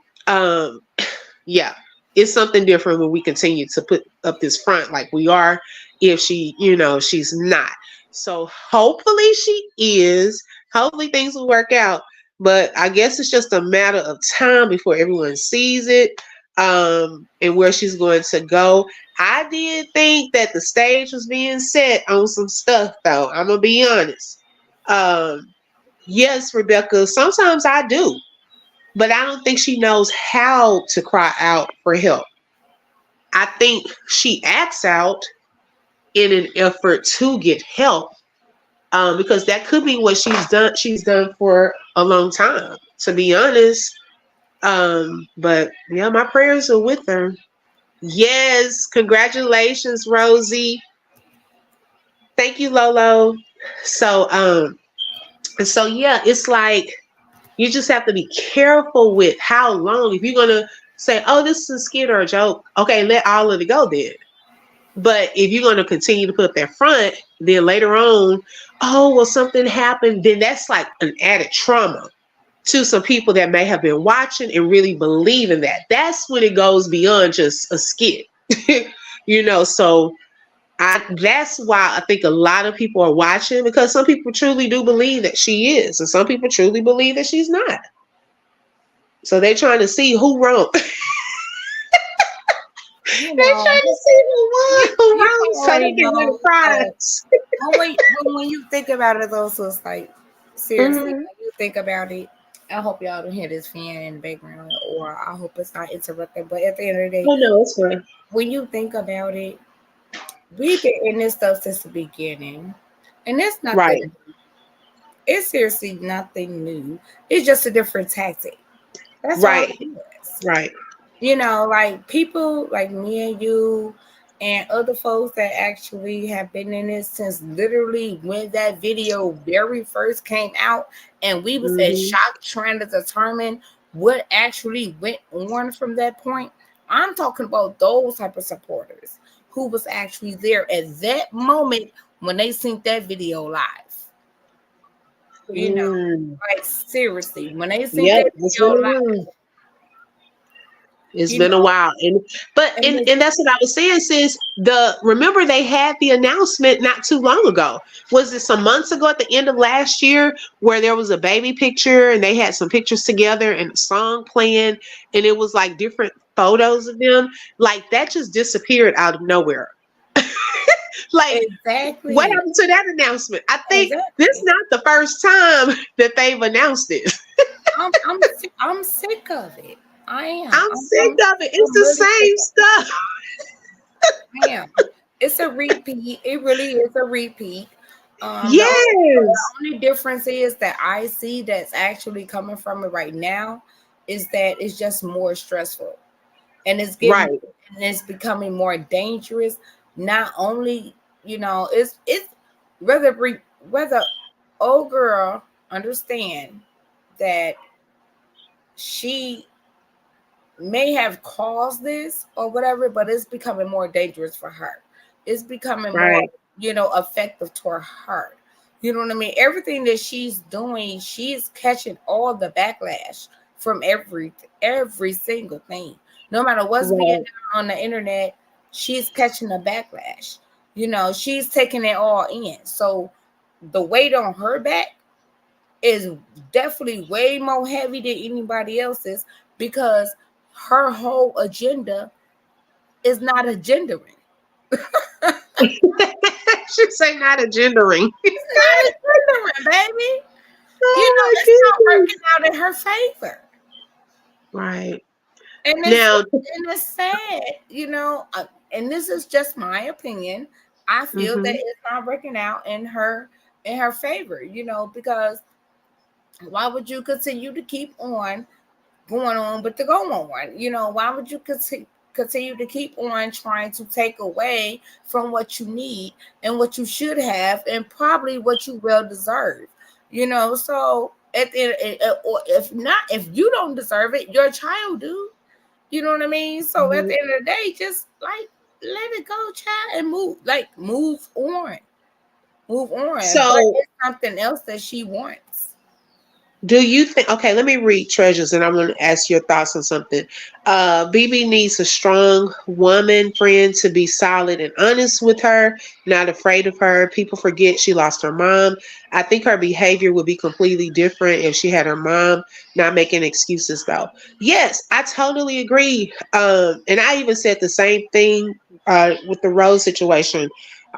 yeah, it's something different when we continue to put up this front like we are, if she's not. So hopefully she is. Hopefully things will work out. But I guess it's just a matter of time before everyone sees it, and where she's going to go. I did think that the stage was being set on some stuff, though. I'm gonna be honest. Yes, Rebecca, sometimes I do, but I don't think she knows how to cry out for help. I think she acts out in an effort to get help, because that could be what she's done for a long time. to be honest. But yeah, my prayers are with her. Yes, congratulations, Rosie. Thank you, Lolo. So so yeah, it's like you just have to be careful with how long. If you're gonna say, "Oh, this is a skit or a joke," okay, let all of it go then. But if you're gonna continue to put that front, then later on, oh well, something happened. Then that's like an added trauma to some people that may have been watching and really believe in that. That's when it goes beyond just a skit. So that's why I think a lot of people are watching, because some people truly do believe that she is, and some people truly believe that she's not. So they're trying to see who wrong. They're You trying know, to see who won, who you wrong, so they already can win a know. So prize. when you think about it, also it's like seriously, Mm-hmm. when you think about it, I hope y'all don't hear this fan in the background, or I hope it's not interrupted. But at the end of the day, Oh no, it's fine. when you think about it, we've been in this stuff since the beginning, and it's nothing. Right, It's seriously nothing new. It's just a different tactic. That's all right, it is. right. Like people like me and you and other folks that actually have been in this since literally when that video very first came out, and we was as Mm-hmm. shocked trying to determine what actually went on from that point. I'm talking about those type of supporters who was actually there at that moment when they seen that video live. You know, Mm. like seriously, when they seen Yep, that it's video been a live, while. It's you been a know, while, and but and and it's and that's what I was saying. Since remember they had the announcement not too long ago. Was it some months ago at the end of last year where there was a baby picture and they had some pictures together and a song playing, and it was like different photos of them. Like that just disappeared out of nowhere. Like what exactly. happened to that announcement? I think this is Exactly. not the first time that they've announced it. I'm sick of it. I am. I'm sick of it. It's I'm the really sick same of it. stuff. I am. It's a repeat. It really is a repeat. The Yes. only difference is that I see that's actually coming from it right now is that it's just more stressful, and Right. and it's becoming more dangerous. Not only it's whether old girl understand that she may have caused this or whatever, but it's becoming more dangerous for her. It's becoming more, Right. effective toward her. You know what I mean? Everything that she's doing, she's catching all the backlash from every single thing. No matter what's being Right. done on the internet, she's catching the backlash. She's taking it all in. So the weight on her back is definitely way more heavy than anybody else's, because her whole agenda is not agendering. Should say not a gendering. It's not agendering, baby. Oh my It's not goodness. working out in her favor. Right. And Now, it's sad, and this is just my opinion. I feel that hmm it's not working out in her favor, because why would you continue to keep on going on but to go on? Why would you continue to keep on trying to take away from what you need and what you should have and probably what you well deserve? So at or if not, if you don't deserve it, your child do. You know what I mean? So at the end of the day, just like let it go, child, and move on. But so it's something else that she wants. do you think, okay, let me read Treasures and I'm going to ask your thoughts on something. BB needs a strong woman friend to be solid and honest with her, not afraid of her. People forget she lost her mom. I think her behavior would be completely different if she had her mom, not making excuses though. Yes, I totally agree. And I even said the same thing with the Rose situation.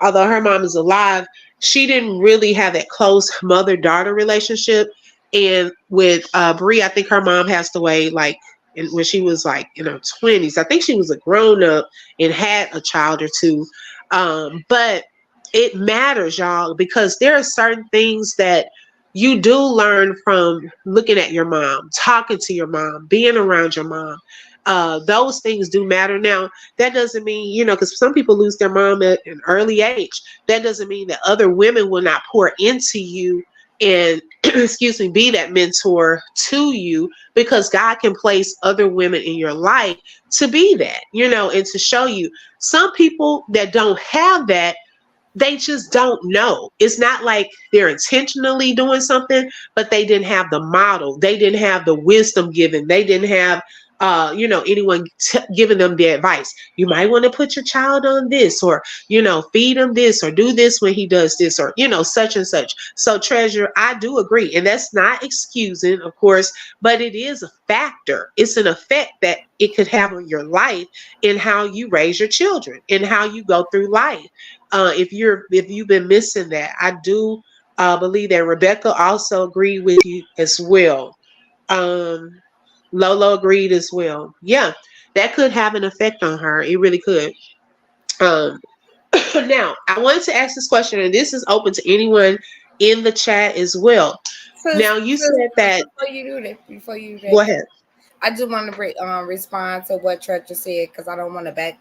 Although her mom is alive, she didn't really have that close mother-daughter relationship. And with Brie, I think her mom passed away when she was like in her 20s. I think she was a grown up and had a child or two. But it matters, y'all, because there are certain things that you do learn from looking at your mom, talking to your mom, being around your mom. Those things do matter. Now, that doesn't mean, because some people lose their mom at an early age. That doesn't mean that other women will not pour into you and, excuse me, be that mentor to you, because God can place other women in your life to be that, and to show you. Some people that don't have that, they just don't know. It's not like they're intentionally doing something, but they didn't have the model. They didn't have the wisdom given. They didn't have, anyone giving them the advice. You might want to put your child on this, or, feed him this, or do this when he does this, or, such and such. So, Treasure, I do agree. And that's not excusing, of course, but it is a factor. It's an effect that it could have on your life in how you raise your children and how you go through life. If you've been missing that, I do believe that Rebecca also agreed with you as well. Um, Lolo agreed as well. Yeah, that could have an effect on her. It really could. Um, now, I wanted to ask this question, and this is open to anyone in the chat as well. Sis, Now, you sis, said that. before you do Go that, ahead. I just want to respond to what Treasure said because I don't want to back.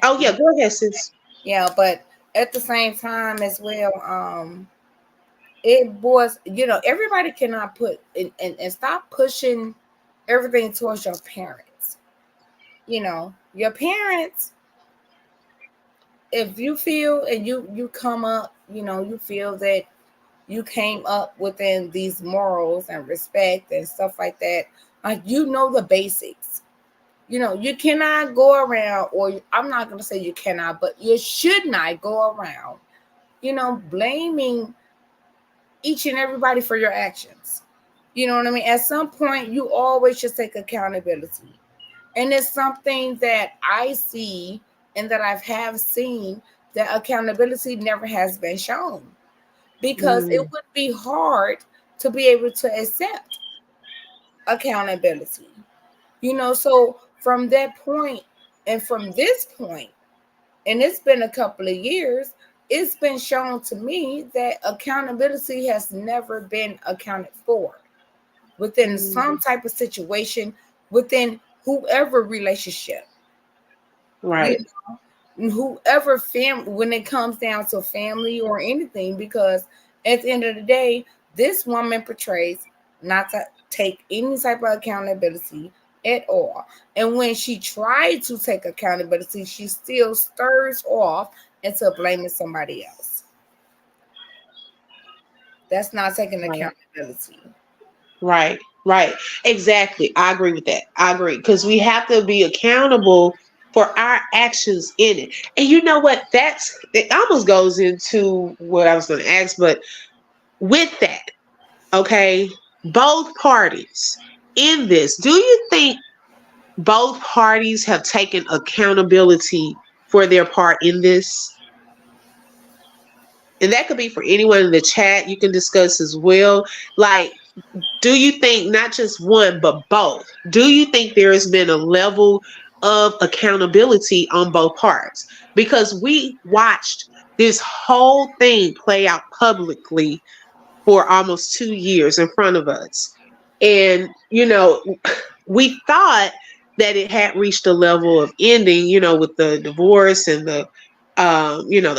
Oh yeah, go ahead, sis. Yeah, but at the same time as well, it was, everybody cannot put and stop pushing everything towards your parents. Your parents, if you feel and you come up, you feel that you came up within these morals and respect and stuff like that, like the basics. You cannot go around, or I'm not going to say you cannot, but you should not go around, blaming each and everybody for your actions. You know what I mean? At some point, you always should take accountability. And it's something that I see and that I have seen, that accountability never has been shown, because it Mm, would be hard to be able to accept accountability. So from that point, and from this point, and it's been a couple of years, it's been shown to me that accountability has never been accounted for within some mm, type of situation, within whoever relationship, you right. whoever when it comes down to family or anything, because at the end of the day, this woman portrays not to take any type of accountability at all. And when she tried to take accountability, she still stirs off into blaming somebody else. That's not taking Right. accountability. Right, right. Exactly. I agree with that. I agree. Because we have to be accountable for our actions in it. And you know what? It almost goes into what I was going to ask, but with that, okay, both parties in this, do you think both parties have taken accountability for their part in this? And that could be for anyone in the chat. You can discuss as well. Like, do you think not just one, but both? Do you think there has been a level of accountability on both parts? Because we watched this whole thing play out publicly for almost 2 years in front of us. And, we thought that it had reached a level of ending, with the divorce and the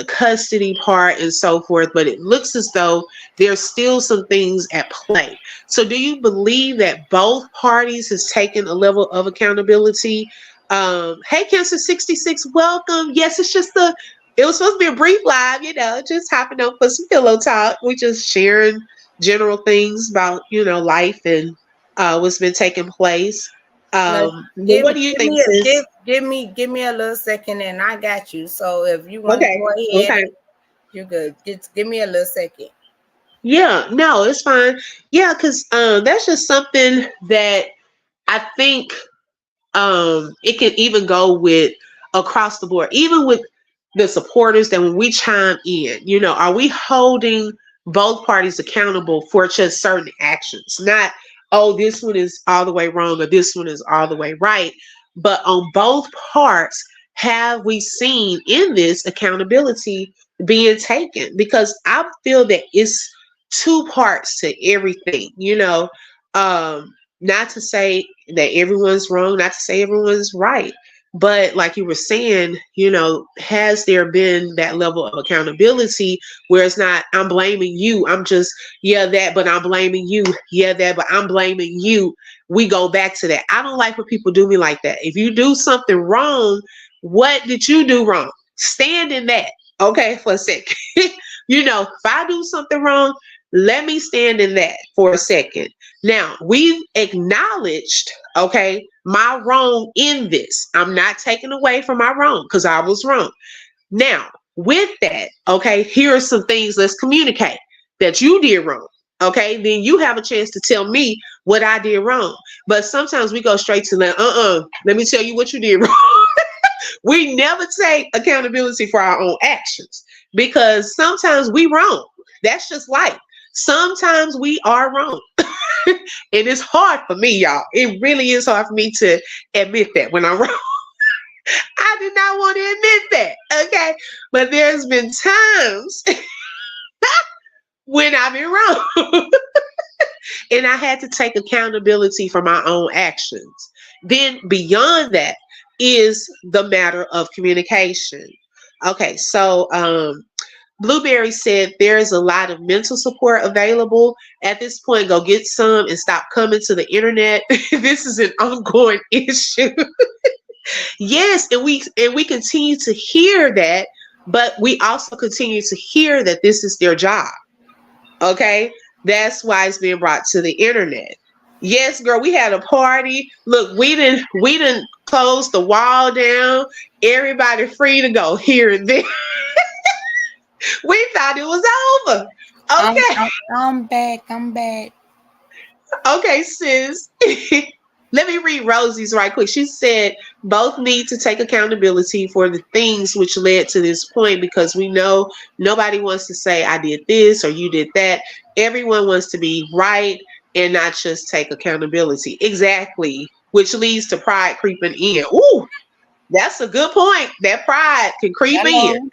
custody part and so forth. But it looks as though there's still some things at play. So do you believe that both parties has taken a level of accountability? Hey, Cancer 66, welcome. Yes, it was supposed to be a brief live, just hopping on for some pillow talk. We just sharing general things about, life and what's been taking place. Now, But what do you give think, me a sis? give me a little second, and I got you. So if you want to Okay. go ahead, Okay. you're good. Just give me a little second. Yeah, no, it's fine. Yeah, because that's just something that I think it can even go with across the board, even with the supporters, that when we chime in, are we holding both parties accountable for just certain actions? Not, oh, this one is all the way wrong or this one is all the way right. But on both parts, have we seen in this accountability being taken? Because I feel that it's two parts to everything, not to say that everyone's wrong, not to say everyone's right, but like you were saying, has there been that level of accountability where it's not, I'm blaming you, I'm just, yeah, that, but I'm blaming you, yeah, that, but I'm blaming you. We go back to that. I don't like when people do me like that. If you do something wrong, what did you do wrong? Stand in that, okay, for a second. If I do something wrong, let me stand in that for a second. Now, we've acknowledged, okay, my wrong in this. I'm not taking away from my wrong because I was wrong. Now, with that, okay, here are some things, let's communicate that you did wrong. Okay, then you have a chance to tell me what I did wrong. But sometimes we go straight to that, let me tell you what you did wrong. We never take accountability for our own actions because sometimes we wrong. That's just life. Sometimes we are wrong. And it's hard for me, y'all. It really is hard for me to admit that when I'm wrong. I did not want to admit that. Okay. But there's been times when I've been wrong. And I had to take accountability for my own actions. Then beyond that is the matter of communication. Okay, so Blueberry said there is a lot of mental support available. At this point, go get some and stop coming to the internet. This is an ongoing issue. Yes, and we continue to hear that, but we also continue to hear that this is their job. Okay, that's why it's being brought to the internet. Yes, girl, we had a party. Look, we didn't close the wall down. Everybody free to go here and there. We thought it was over. Okay. I'm back. I'm back. Okay, sis. Let me read Rosie's right quick. She said both need to take accountability for the things which led to this point because we know nobody wants to say I did this or you did that. Everyone wants to be right and not just take accountability. Exactly. Which leads to pride creeping in. Ooh, that's a good point. That pride can creep Hello. in.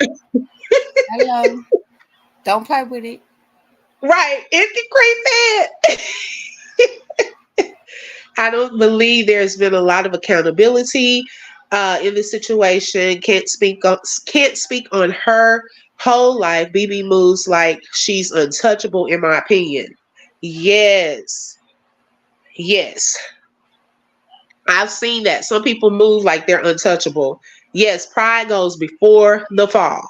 Hello. Don't play with it. Right. It can creep in. I don't believe there's been a lot of accountability in this situation. Can't speak on her whole life. BB moves like she's untouchable, in my opinion. Yes. Yes. I've seen that. Some people move like they're untouchable. Yes, pride goes before the fall.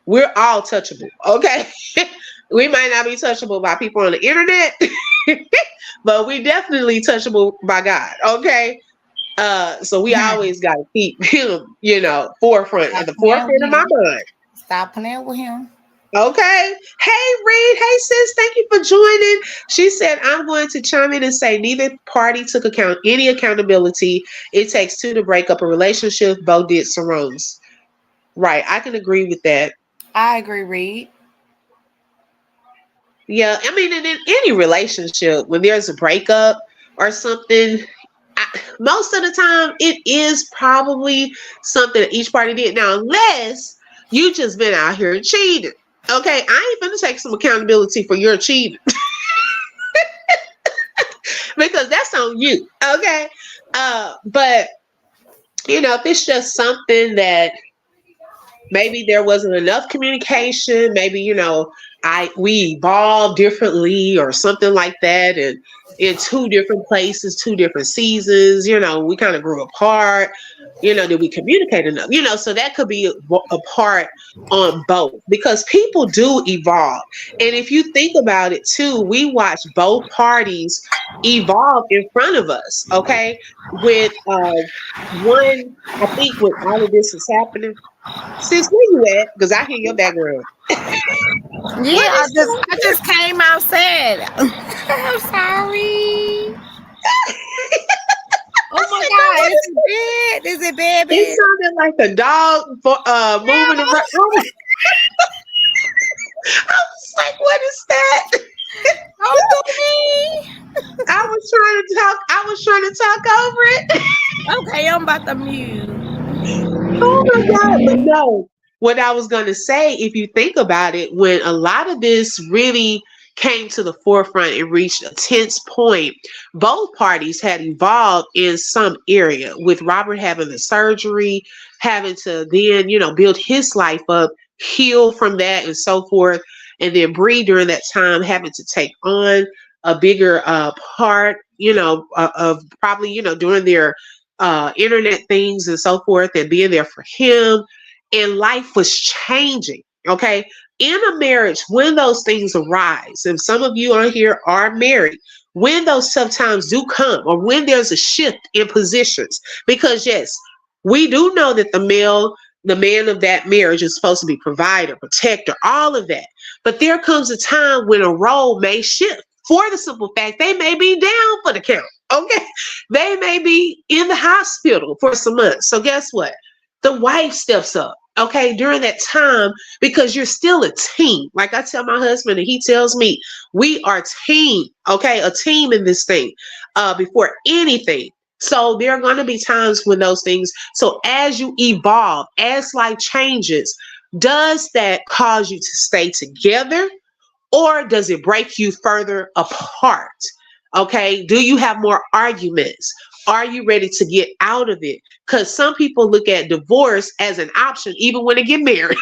We're all touchable, okay? We might not be touchable by people on the internet, but we definitely touchable by God, okay? So we always got to keep him, forefront, at the forefront of my mind. Stop playing with him. Okay. Hey, Reed. Hey, sis. Thank you for joining. She said, I'm going to chime in and say neither party took any accountability. It takes two to break up a relationship. Both did some wrongs. Right. I can agree with that. I agree, Reed. Yeah. I mean, in any relationship, when there's a breakup or something, most of the time, it is probably something that each party did. Now, unless you just been out here cheating. Okay, I ain't gonna take some accountability for your cheating. Because that's on you. Okay. But if it's just something that maybe there wasn't enough communication, maybe, we evolved differently or something like that, and in two different places, two different seasons, we kind of grew apart. Did we communicate enough? So that could be a part on both because people do evolve. And if you think about it too, we watch both parties evolve in front of us. Okay. With one, I think when all of this is happening, sis, where you at? Because I hear your background. Yeah, I just came outside. I'm sorry. Oh my God, is it bad? Is it bad? It sounded like a dog moving around. I was like, what is that? Don't do me. I was trying to talk over it. Okay, I'm about to mute. Oh my God. But no, what I was going to say, if you think about it, when a lot of this really came to the forefront and reached a tense point. Both parties had evolved in some area, with Robert having the surgery, having to then, build his life up, heal from that, and so forth. And then Bree, during that time, having to take on a bigger part, of probably, doing their internet things and so forth, and being there for him. And life was changing. Okay. In a marriage, when those things arise, and some of you on here are married, when those tough times do come, or when there's a shift in positions, because yes, we do know that the man of that marriage is supposed to be provider, protector, all of that. But there comes a time when a role may shift, for the simple fact they may be down for the count. Okay. They may be in the hospital for some months. So guess what? The wife steps up. Okay, during that time, because you're still a team. Like I tell my husband, and he tells me, we are team. Okay, a team in this thing. Before anything. So there are going to be times when those things. So as you evolve, as life changes, does that cause you to stay together, or does it break you further apart? Okay. Do you have more arguments? Are you ready to get out of it? Because some people look at divorce as an option, even when they get married.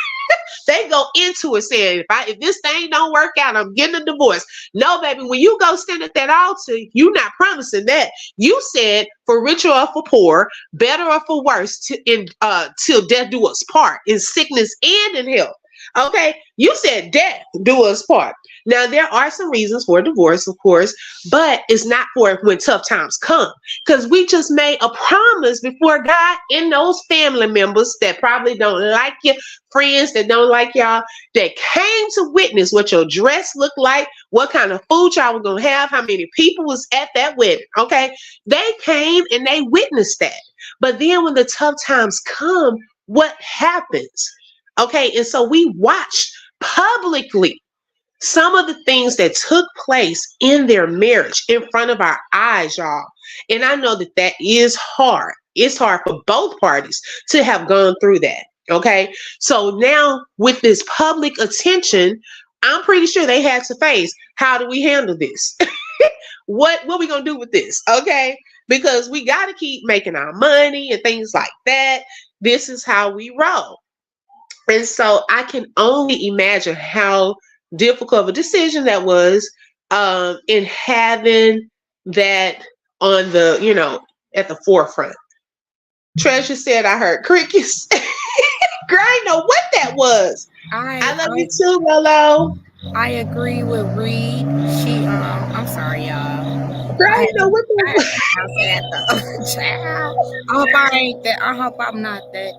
They go into it saying, if this thing don't work out, I'm getting a divorce. No, baby, when you go stand at that altar, you're not promising that. You said, for richer or for poor, better or for worse, till death do us part, in sickness and in health. Okay, you said death do us part. Now there are some reasons for divorce, of course, but it's not for when tough times come, because we just made a promise before God and those family members that probably don't like you, friends that don't like y'all, that came to witness what your dress looked like, what kind of food y'all were gonna have, how many people was at that wedding. Okay, they came and they witnessed that. But then when the tough times come, what happens? Okay, and so we watched publicly some of the things that took place in their marriage in front of our eyes, y'all. And I know that that is hard. It's hard for both parties to have gone through that. Okay, so now with this public attention, I'm pretty sure they had to face, how do we handle this? What are we gonna do with this? Okay, because we got to keep making our money and things like that. This is how we roll. And so I can only imagine how difficult of a decision that was, in having that on the, at the forefront. Treasure said, I heard crickets. Girl, I know what that was. I love you too, Lolo. I agree with Reed. I'm sorry, y'all. Girl, I know what that I was. had the child. I hope I ain't that. I hope I'm not that.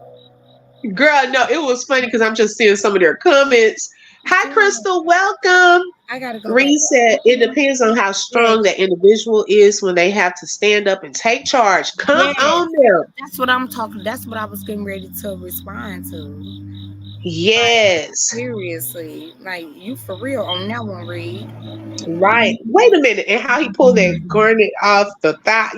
Girl, no, it was funny because I'm just seeing some of their comments. Hi, Crystal. Welcome. I gotta go. Reed said it depends on how strong that individual is when they have to stand up and take charge. Come on there. That's what I'm talking. That's what I was getting ready to respond to. Yes. Like, seriously, like you for real on that one, Reed. Right. Wait a minute. And how he pulled that garnet off the thigh.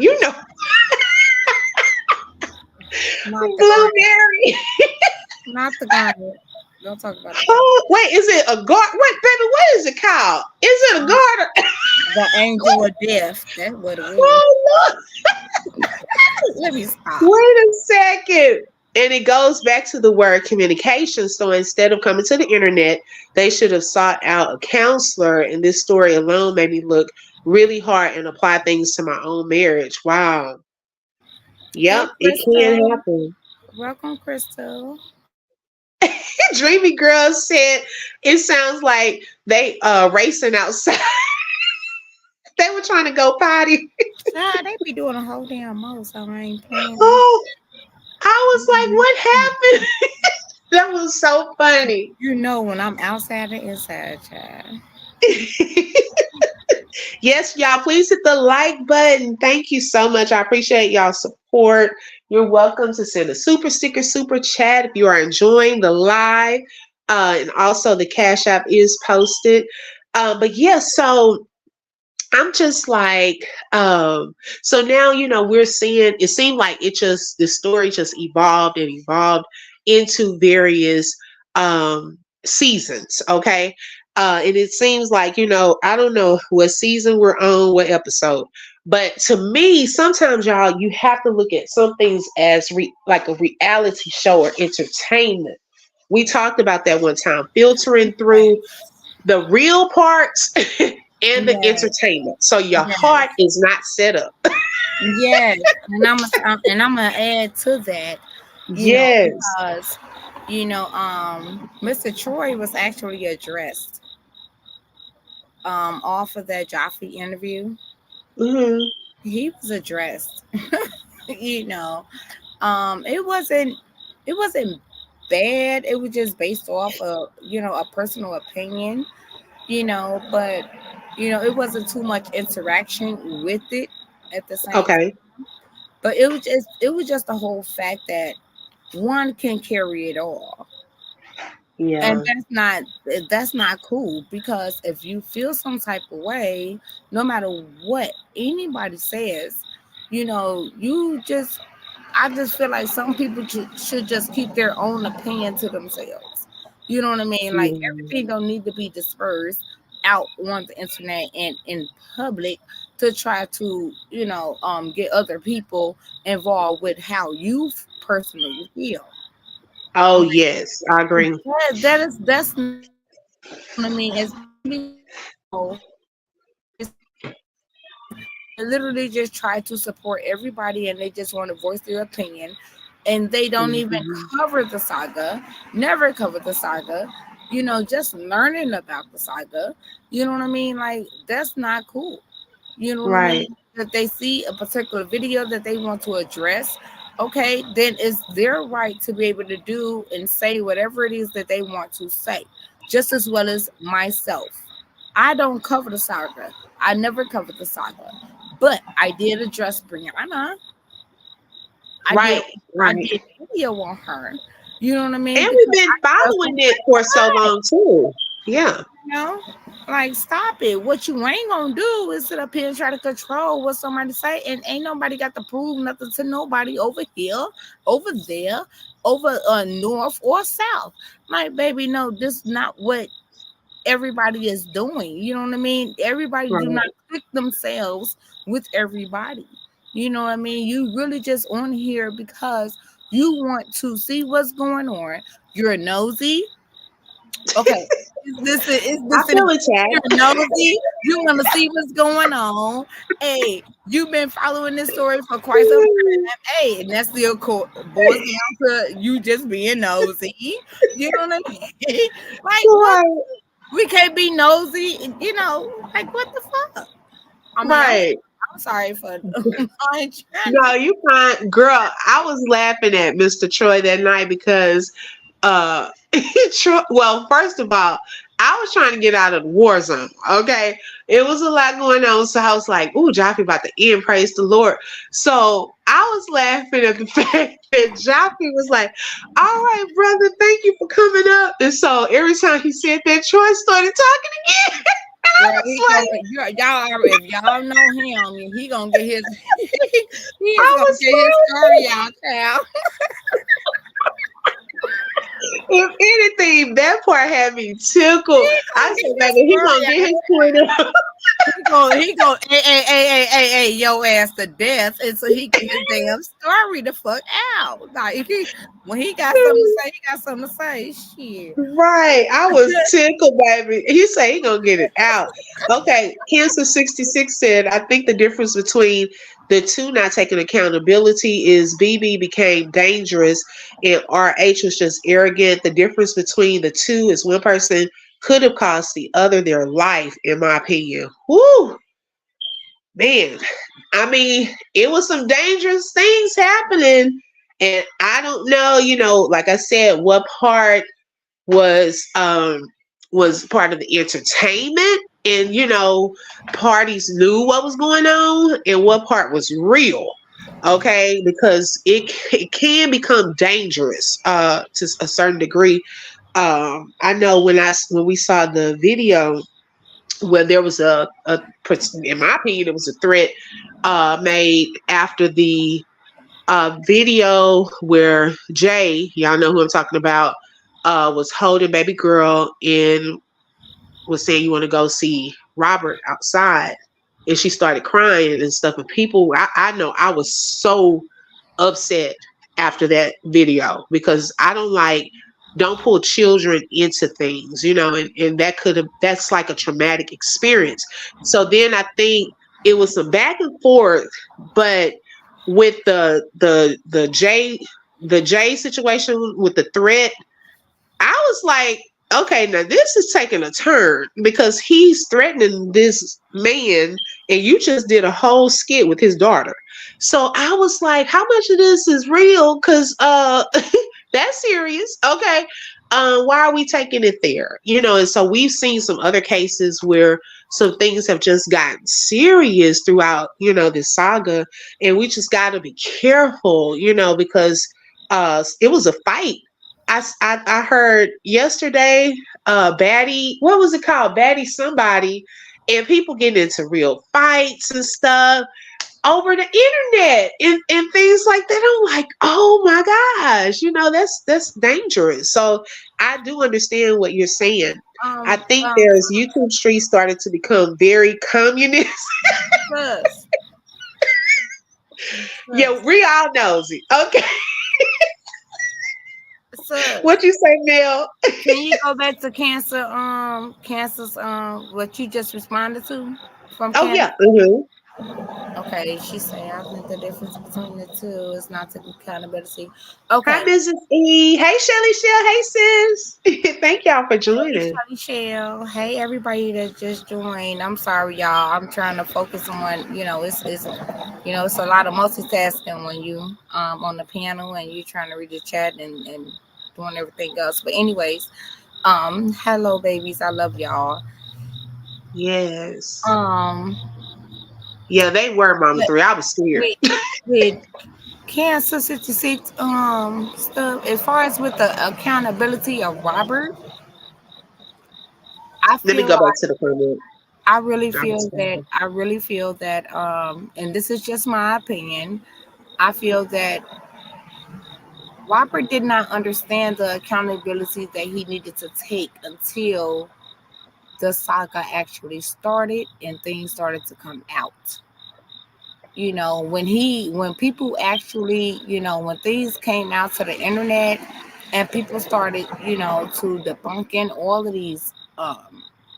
Blueberry. Not the garnet. Don't talk about that. Oh, wait, is it a guard? Wait, baby, what is it called? Is it a garter? The angel of death. That's what it is. Oh, look. Let me stop. Wait a second. And it goes back to the word communication. So instead of coming to the internet, they should have sought out a counselor. And this story alone made me look really hard and apply things to my own marriage. Wow. Yep, hey, it can happen. Welcome, Crystal. Dreamy Girl said it sounds like they racing outside. They were trying to go potty. They be doing a whole damn mo, so I ain't playing. Oh, I was like, what happened? That was so funny. You know when I'm outside and inside, child. Yes, y'all, please hit the like button. Thank you so much. I appreciate y'all's support. You're welcome to send a super sticker, super chat if you are enjoying the live. And also the Cash App is posted. But yeah, so I'm just like, so now, we're seeing, it seemed like the story just evolved and evolved into various seasons. Okay. And it seems like, I don't know what season we're on, what episode. But to me, sometimes, y'all, you have to look at some things as like a reality show or entertainment. We talked about that one time, filtering through Yes. the real parts and the Yes. entertainment. So your heart Yes. is not set up. Yes. And I'm gonna add to that, Yes. because Mr. Troy was actually addressed off of that Joffrey interview. Hmm. He was addressed. you know. It wasn't bad. It was just based off of, a personal opinion, but it wasn't too much interaction with it at the same time. Okay. But it was just the whole fact that one can carry it all. And Yeah. that's not cool, because if you feel some type of way, no matter what anybody says, you just I just feel like some people should just keep their own opinion to themselves. You know what I mean? Like, Yeah. everything don't need to be dispersed out on the internet and in public to try to, get other people involved with how you personally feel. Oh, yes. I agree. That's not what I mean. As many people, they literally just try to support everybody, and they just want to voice their opinion, and they don't even Hmm. cover the saga, never cover the saga, just learning about the saga. You know what I mean? Like, that's not cool. You know what I Right. mean? That they see a particular video that they want to address, okay, then it's their right to be able to do and say whatever it is that they want to say, just as well as myself. I don't cover the saga. I never covered the saga, but I did address Brianna. I did. Right. I Right. did video on her. You know what I mean? And we've Because been I just following it for so long too. Yeah. know, like, stop it. What you ain't gonna do is sit up here and try to control what somebody say, and ain't nobody got to prove nothing to nobody over here, over there, over north or south. Like, baby, no, this is not what everybody is doing. You know what I mean? Everybody do not Right. click themselves with everybody. You know what I mean? You really just on here because you want to see what's going on. You're nosy. Okay. Is this I an feel you're attacked. nosy? You want to see what's going on? Hey, you've been following this story for quite some time. Hey, and that still boils down to you just being nosy. You know what I mean? Like, what? Right. We can't be nosy. Like, what the fuck? I mean, Right. I'm sorry for I ain't trying to No, be. you fine. Girl, I was laughing at Mr. Troy that night because uh well, first of all, I was trying to get out of the war zone. Okay. It was a lot going on. So I was like, ooh, Joffrey about to end, praise the Lord. So I was laughing at the fact that Joffrey was like, all right, brother, thank you for coming up. And so every time he said that, Troy started talking again. And I Girl, he was gonna like, if y'all know him, he gonna get his he is I gonna was get his story out, child. if anything, that part had me tickled. He I gonna get said, his baby, he story gonna get out. his point up. He go, hey, yo ass to death, and so he get his damn story the fuck out. Like, when he got something to say, he got something to say. Shit. Right. I was tickled, baby. He said he gonna get it out. Okay. Cancer 66 said, I think the difference between the two not taking accountability is BB became dangerous and RH was just arrogant. The difference between the two is one person could have cost the other their life, in my opinion. Woo, man. I mean, it was some dangerous things happening. And I don't know, like I said, what part was part of the entertainment, and parties knew what was going on and what part was real. Okay, because it can become dangerous to a certain degree. I know when we saw the video where there was a in my opinion it was a threat made after the video where Jay, y'all know who I'm talking about, was holding baby girl, and was saying you want to go see Robert outside, and she started crying and stuff. And people, I know I was so upset after that video because I don't like don't pull children into things, and that's like a traumatic experience. So then I think it was some back and forth, but with the Jay situation with the threat, I was like, okay, now this is taking a turn because he's threatening this man, and you just did a whole skit with his daughter. So I was like, how much of this is real? Because that's serious. Okay. Why are we taking it there? And so we've seen some other cases where some things have just gotten serious throughout, this saga. And we just got to be careful, because it was a fight. I heard yesterday, Batty, what was it called? Batty somebody, and people getting into real fights and stuff over the internet and things like that. I'm like, oh my gosh, that's dangerous. So I do understand what you're saying. I Um, think um, there's YouTube Street started to become very communist. sus, Yeah, sus, we all knows it. Okay. sus. What you say, Mel? Can you go back to cancer's what you just responded to from Oh cancer? yeah. Hmm. Okay, she say I think the difference between the two is not to accountability. Hi, Okay. Mrs. E. Hey, Shelly Shell. Hey, sis. Thank y'all for Hey, joining. Shelly Shell. Hey, everybody that just joined. I'm sorry, y'all. I'm trying to focus on, it's a lot of multitasking when you on the panel and you trying to read the chat and doing everything else. But anyways, hello, babies. I love y'all. Yes. Um, Yeah, they were Mama but 3. I was scared. with with Cancer 66 stuff, as far as with the accountability of Robert, I Let me feel go back to the comment. I really I was feel that fine. and this is just my opinion. I feel that Robert did not understand the accountability that he needed to take until the saga actually started and things started to come out. When people actually, when things came out to the internet and people started, to debunking all of these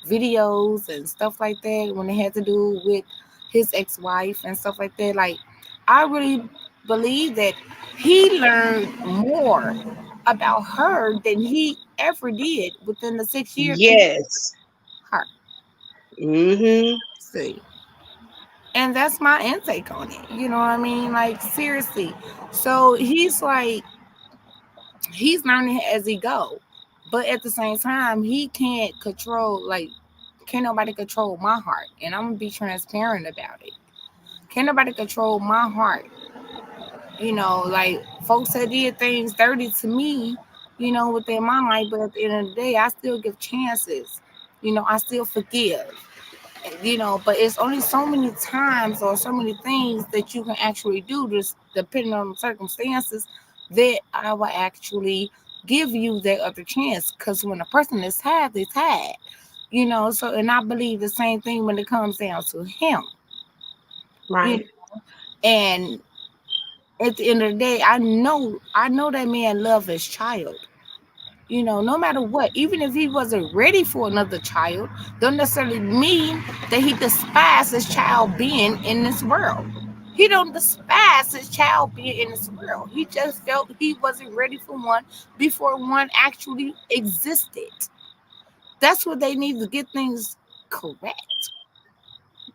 videos and stuff like that, when it had to do with his ex-wife and stuff like that, like, I really believe that he learned more about her than he ever did within the 6 years that he Yes. her. Mm-hmm. See, and that's my intake on it. You know what I mean? Like, seriously. So he's learning as he go, but at the same time, he can't control, like, can't nobody control my heart, and I'm gonna be transparent about it. Can't nobody control my heart. Like, folks that did things dirty to me, within my life, but at the end of the day, I still give chances. I still forgive. But it's only so many times or so many things that you can actually do, just depending on the circumstances, that I will actually give you that other chance. Because when a person is had, it's had. So, and I believe the same thing when it comes down to him. You know, Right. and at the end of the day, I know that man loved his child. No matter what, even if he wasn't ready for another child, don't necessarily mean that he despised his child being in this world. He don't despise his child being in this world. He just felt he wasn't ready for one before one actually existed. That's what they need to get things correct.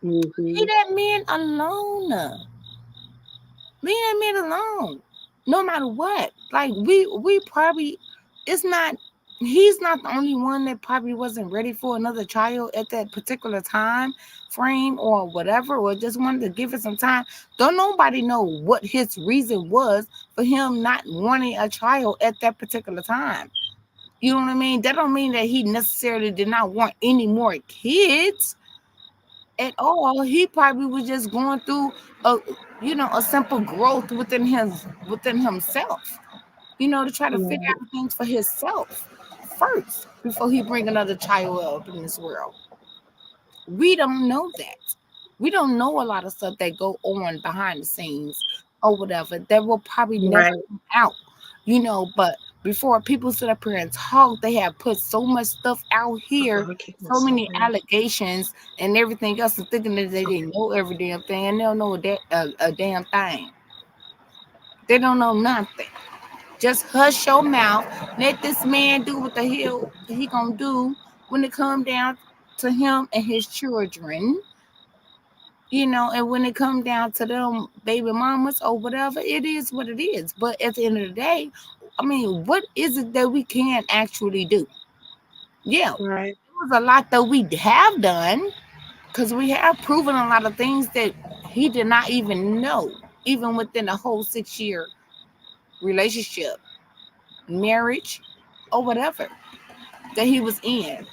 Leave Mm-hmm. that man alone. Leave that man alone. No matter what. Like, we probably, it's not he's not the only one that probably wasn't ready for another child at that particular time frame or whatever, or just wanted to give it some time. Don't nobody know what his reason was for him not wanting a child at that particular time. You know what I mean? That don't mean that he necessarily did not want any more kids at all. He probably was just going through a a simple growth within himself, to try to figure Right. out things for himself. first before he bring another child up in this world. We don't know that. We don't know a lot of stuff that go on behind the scenes or whatever that will probably never Right. come out, but before people sit up here and talk, they have put so much stuff out here, I keep so myself many in. allegations and everything else, and thinking that they didn't know every damn thing, and they don't know a damn thing. They don't know nothing. Just hush your mouth. Let this man do what the hell he gonna do when it come down to him and his children. And when it come down to them baby mamas or whatever, it is what it is. But at the end of the day, I mean, what is it that we can actually do? Yeah, Right. there was a lot that we have done because we have proven a lot of things that he did not even know, even within a whole 6 year relationship, marriage, or whatever that he was in.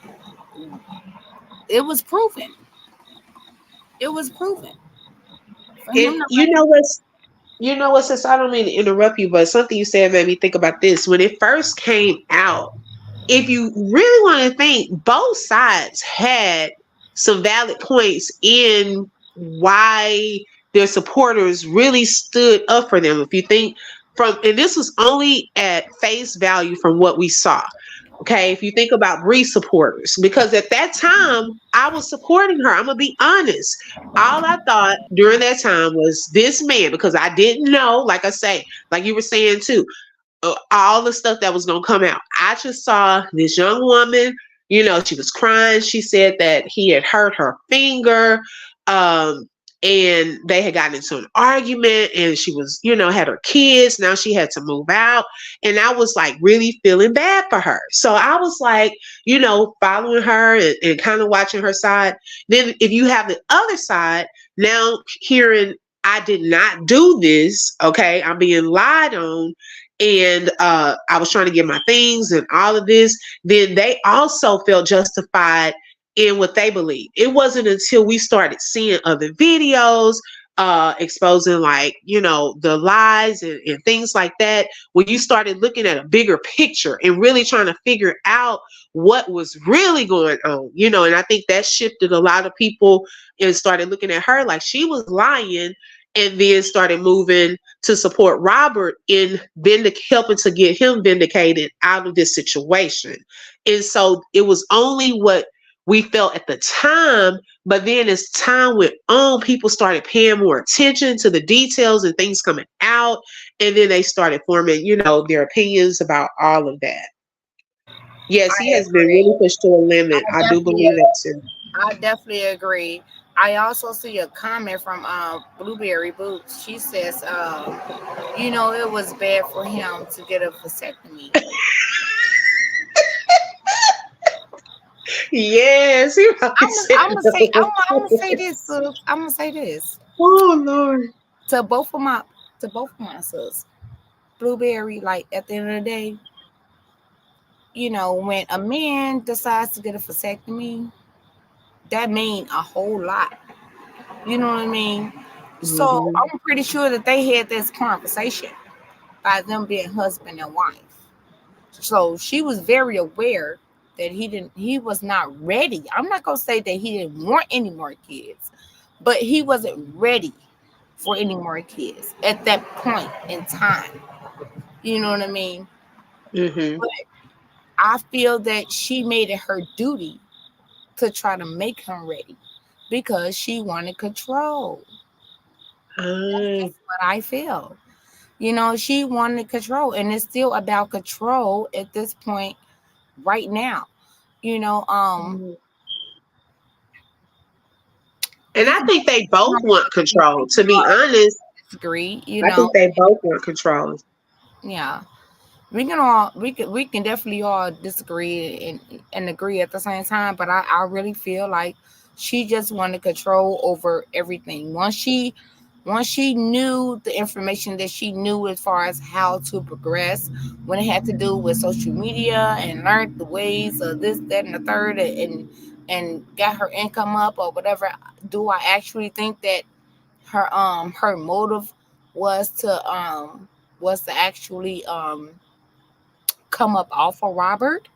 It was proven. It was proven for him And to you know what, sis, I don't mean to interrupt you, but something you said made me think about this. When it first came out, if you really want to think, both sides had some valid points in why their supporters really stood up for them. If you think and this was only at face value from what we saw. Okay, if you think about Bree supporters, because at that time I was supporting her. I'm gonna be honest. All I thought during that time was this man, because I didn't know, like I say, like you were saying too, all the stuff that was going to come out. I just saw this young woman, she was crying. She said that he had hurt her finger. And they had gotten into an argument, and she was, had her kids. Now she had to move out. And I was like really feeling bad for her. So I was like, following her and kind of watching her side. Then if you have the other side, now hearing I did not do this, okay, I'm being lied on, and I was trying to get my things and all of this, then they also felt justified in what they believe. It wasn't until we started seeing other videos exposing, like, the lies and things like that, when you started looking at a bigger picture and really trying to figure out what was really going on, and I think that shifted a lot of people and started looking at her like she was lying, and then started moving to support Robert in helping to get him vindicated out of this situation. And so it was only what we felt at the time, but then as time went on, people started paying more attention to the details and things coming out, and then they started forming, their opinions about all of that. Yes, he I has been agree. really pushed to a limit. I I do definitely believe that too. I definitely agree. I also see a comment from Blueberry Boots. She says, it was bad for him to get a vasectomy. Yes, he probably said I'm gonna say this, those. sis. I'm gonna say this Oh Lord. to both of my sis. Blueberry, like at the end of the day, when a man decides to get a vasectomy, that mean a whole lot. You know what I mean? So Mhm. I'm pretty sure that they had this conversation by them being husband and wife. So she was very aware that he was not ready. I'm not gonna say that he didn't want any more kids, but he wasn't ready for any more kids at that point in time. You know what I mean? Mhm. But I feel that she made it her duty to try to make him ready because she wanted control. That's Ah. just what I feel. She wanted control, and it's still about control at this point right now. You know, um, Mhm. And we I can think they both want we control. To can be all honest, disagree. I think they both want control. Yeah, we can definitely all disagree and agree at the same time. But I really feel like she just wanted control over everything. Once she knew the information that she knew as far as how to progress when it had to do with social media and learned the ways of this, that, and the third, and got her income up or whatever. Do I actually think that her motive was to actually come up off of Robert?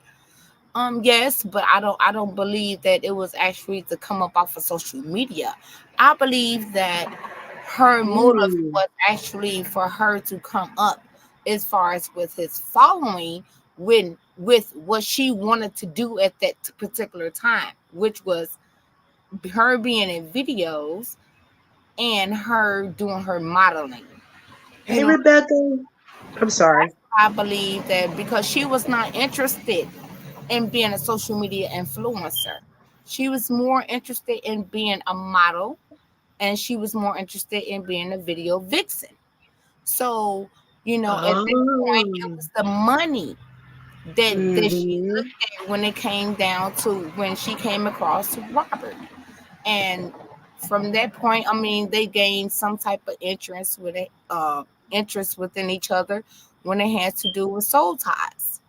Yes, but I don't believe that it was actually to come up off of social media. I believe that her motive Mm. was actually for her to come up as far as with his following, when with what she wanted to do at that particular time, which was her being in videos and her doing her modeling. You Hey, know, Rebecca. I'm sorry. I believe that because she was not interested in being a social media influencer. She was more interested in being a model, and she was more interested in being a video vixen. So, at this point, it Oh. was the money that she Mm-hmm. looked at when it came down to when she came across Robert. And from that point, I mean, they gained some type of interest within each other when it had to do with soul ties.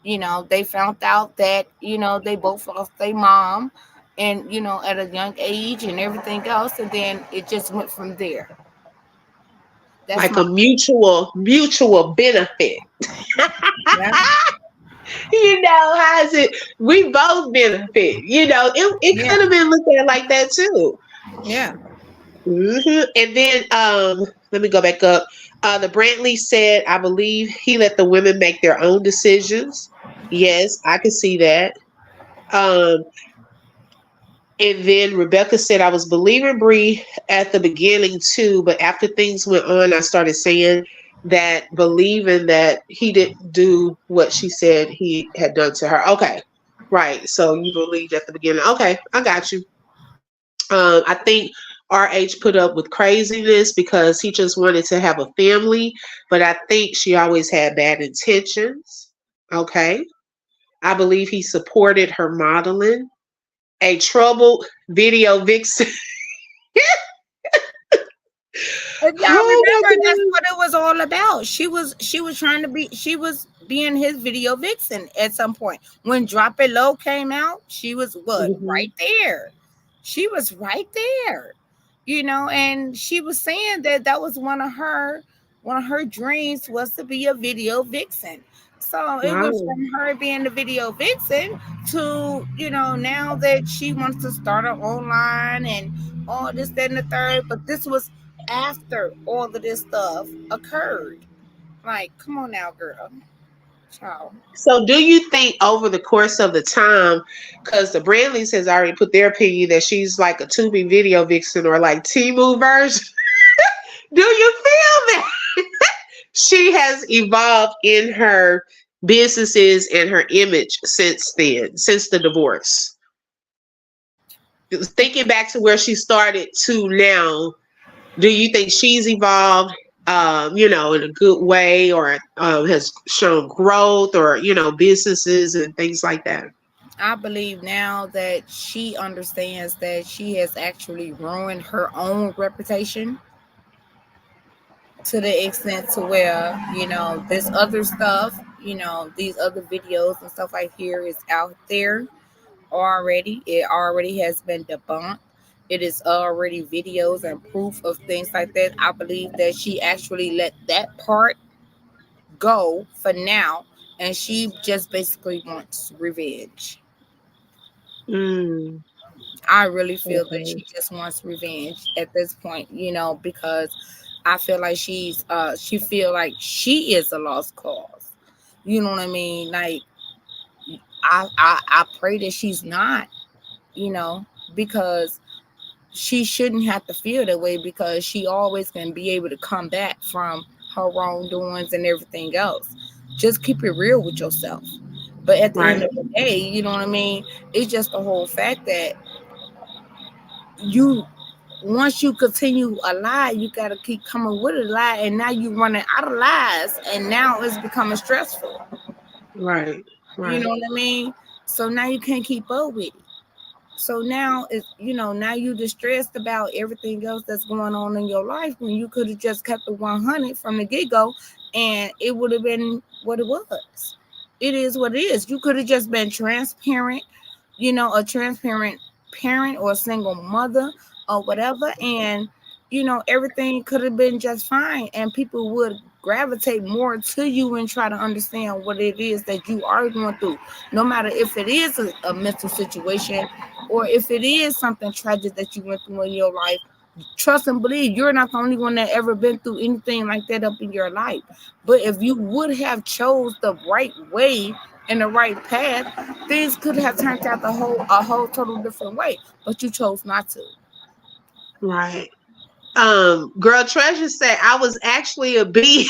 They found out that they both lost their mom, and at a young age and everything else, and then it just went from there. That's Like my a mutual benefit. yeah, How is it? We both benefit. It yeah, could have been looked at like that too. yeah. And then let me go back up. The Brantley said, I believe he let the women make their own decisions. Yes, I can see that. Um, and then Rebecca said, I was believing Bree at the beginning too, but after things went on, I started saying that believing that he didn't do what she said he had done to her. Okay, right. So you believed at the beginning. Okay, I got you. I think RH put up with craziness because he just wanted to have a family, but I think she always had bad intentions. Okay. I believe he supported her modeling. A troubled video vixen. If y'all Oh my remember, that's God. what it was all about. She was trying to be she was being his video vixen at some point. When Drop It Low came out, she was what? Hmm. Right there. She was right there. And she was saying that that was one of her dreams was to be a video vixen. So it was Wow. from her being the video vixen to, now that she wants to start her own line and all this, that, and the third. But this was after all of this stuff occurred. Like, come on now, girl. Child. So, do you think over the course of the time, because the Brandleys has already put their opinion that she's like a Tubi video vixen or like Timu version, do you feel that she has evolved in her businesses and her image since then, since the divorce? Thinking back to where she started to now, do you think she's evolved, in a good way, or has shown growth, or businesses and things like that? I believe now that she understands that she has actually ruined her own reputation to the extent to where, this other stuff, these other videos and stuff like here is out there already. It already has been debunked. It is already videos and proof of things like that. I believe that she actually let that part go for now, and she just basically wants revenge. Mm, I really feel that okay. she just wants revenge at this point, because I feel like she feel like she is a lost cause. You know what I mean? Like I pray that she's not, you know, because she shouldn't have to feel that way, because she always can be able to come back from her wrongdoings and everything else. Just keep it real with yourself. But at the end Right. of the day, you know what I mean? It's just the whole fact that you once you continue a lie, you gotta keep coming with a lie, and now you running out of lies, and now it's becoming stressful. Right. You know Right. what I mean? So now you can't keep up with it. So now it's now you distressed about everything else that's going on in your life when you could have just kept the 100 from the get go, and it would have been what it was. It is what it is. You could have just been transparent, a transparent parent or a single mother or whatever, and everything could have been just fine, and people would gravitate more to you and try to understand what it is that you are going through, no matter if it is a mental situation or if it is something tragic that you went through in your life. Trust and believe you're not the only one that ever been through anything like that up in your life. But if you would have chose the right way and the right path, things could have turned out a whole total different way. But you chose not to. Right. Girl Treasure said I was actually a B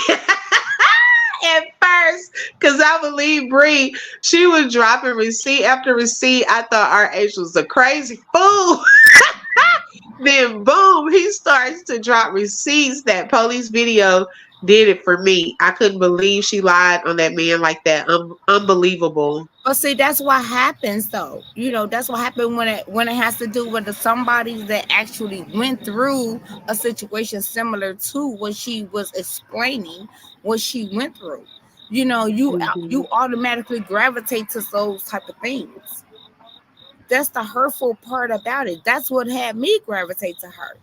at first because I believe Bree, she was dropping receipt after receipt. I thought RH was a crazy fool. Then boom, he starts to drop receipts. That police video did it for me. I couldn't believe she lied on that man like that. Unbelievable. But see, that's what happens, though. That's what happened when it has to do with somebody that actually went through a situation similar to what she was explaining, what she went through. You Mhm. automatically gravitate to those type of things. That's the hurtful part about it. That's what had me gravitate to her.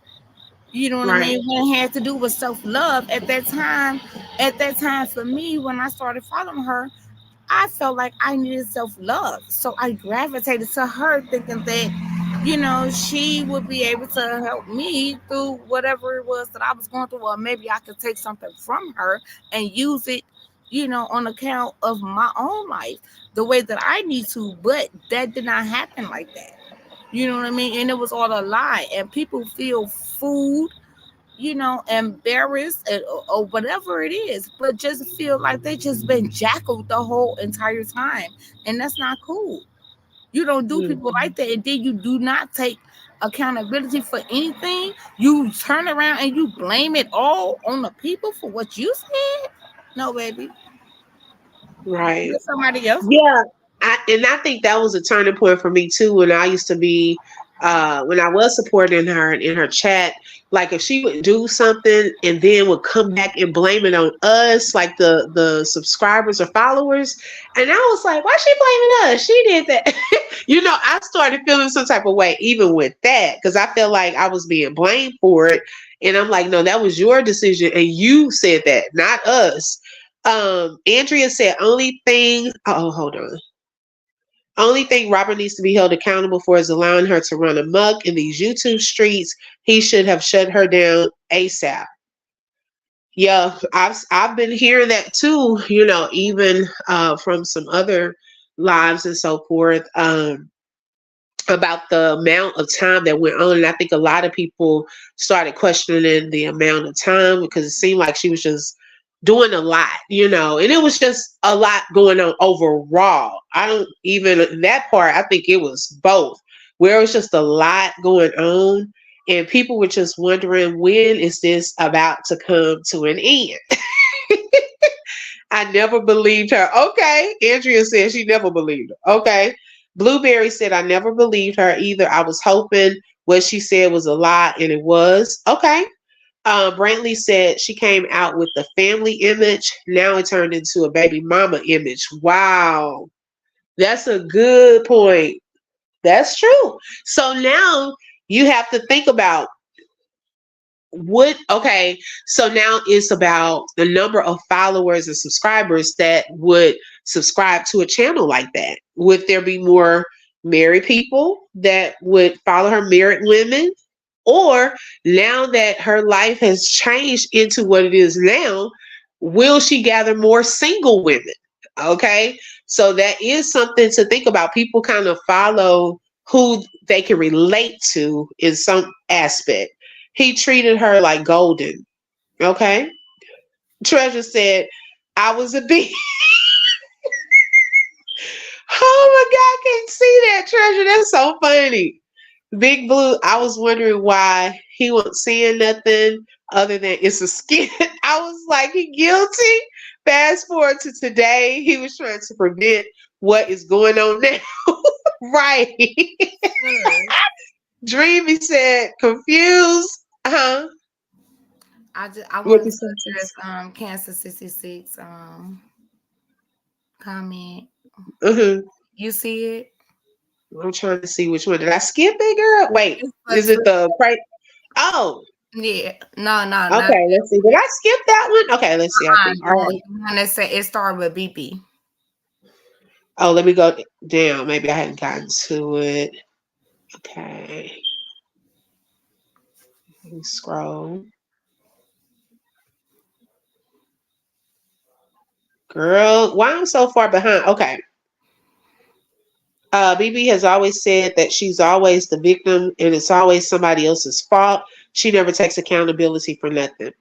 You know what I Right. mean? When it had to do with self love at that time. At that time, for me, when I started following her, I felt like I needed self love. So I gravitated to her thinking that, she would be able to help me through whatever it was that I was going through. Or maybe I could take something from her and use it, on account of my own life the way that I need to. But that did not happen like that. You know what I mean? And it was all a lie. And people feel fooled, embarrassed or whatever it is, but just feel like they just been jackaled the whole entire time. And that's not cool. You don't do people Mhm. like that. And then you do not take accountability for anything. You turn around and you blame it all on the people for what you said. No, baby. Right. Let somebody else do Yeah, I think that was a turning point for me too. When I used to be, when I was supporting her in her chat, like if she would do something and then would come back and blame it on us, like the subscribers or followers, and I was like, why she blaming us? She did that. I started feeling some type of way even with that because I felt like I was being blamed for it, and I'm like, no, that was your decision, and you said that, not us. Andrea said, only thing, oh, hold on. Only thing Robert needs to be held accountable for is allowing her to run amok in these YouTube streets. He should have shut her down ASAP. Yeah, I've been hearing that too, even from some other lives and so forth. About the amount of time that went on. And I think a lot of people started questioning the amount of time because it seemed like she was just doing a lot, and it was just a lot going on overall. I don't even, that part, I think it was both, where it was just a lot going on. And people were just wondering, when is this about to come to an end? I never believed her. Okay. Andrea said she never believed her. Okay. Blueberry said, I never believed her either. I was hoping what she said was a lie, and it was. Okay. Brantley said she came out with the family image. Now it turned into a baby mama image. Wow. That's a good point. That's true. So now you have to think about okay, so now it's about the number of followers and subscribers that would subscribe to a channel like that. Would there be more married people that would follow her, married women? Or now that her life has changed into what it is now, will she gather more single women? Okay, so that is something to think about. People kind of follow who they can relate to in some aspect. He treated her like golden. Okay. Treasure said, I was a bee. Oh my God, I can see that, Treasure. That's so funny. Big Blue, I was wondering why he wasn't saying nothing other than it's a skit. I was like, he guilty. Fast forward to today, he was trying to prevent what is going on now. Right. it. Dreamy said, confused. Huh? I What wanted the to address Cancer 66 comment. uh You see it? I'm trying to see which one. Did I skip it, girl? Wait, It's is for it the right? Oh. Yeah. No, no, not Okay, let's see. Did I skip that one? Okay, let's see. I think. All right. the one that said it started with BP. Oh, let me go down. Maybe I hadn't gotten to it. Okay. Let me scroll. Girl, why I'm so far behind? Okay. BB has always said that she's always the victim and it's always somebody else's fault. She never takes accountability for nothing.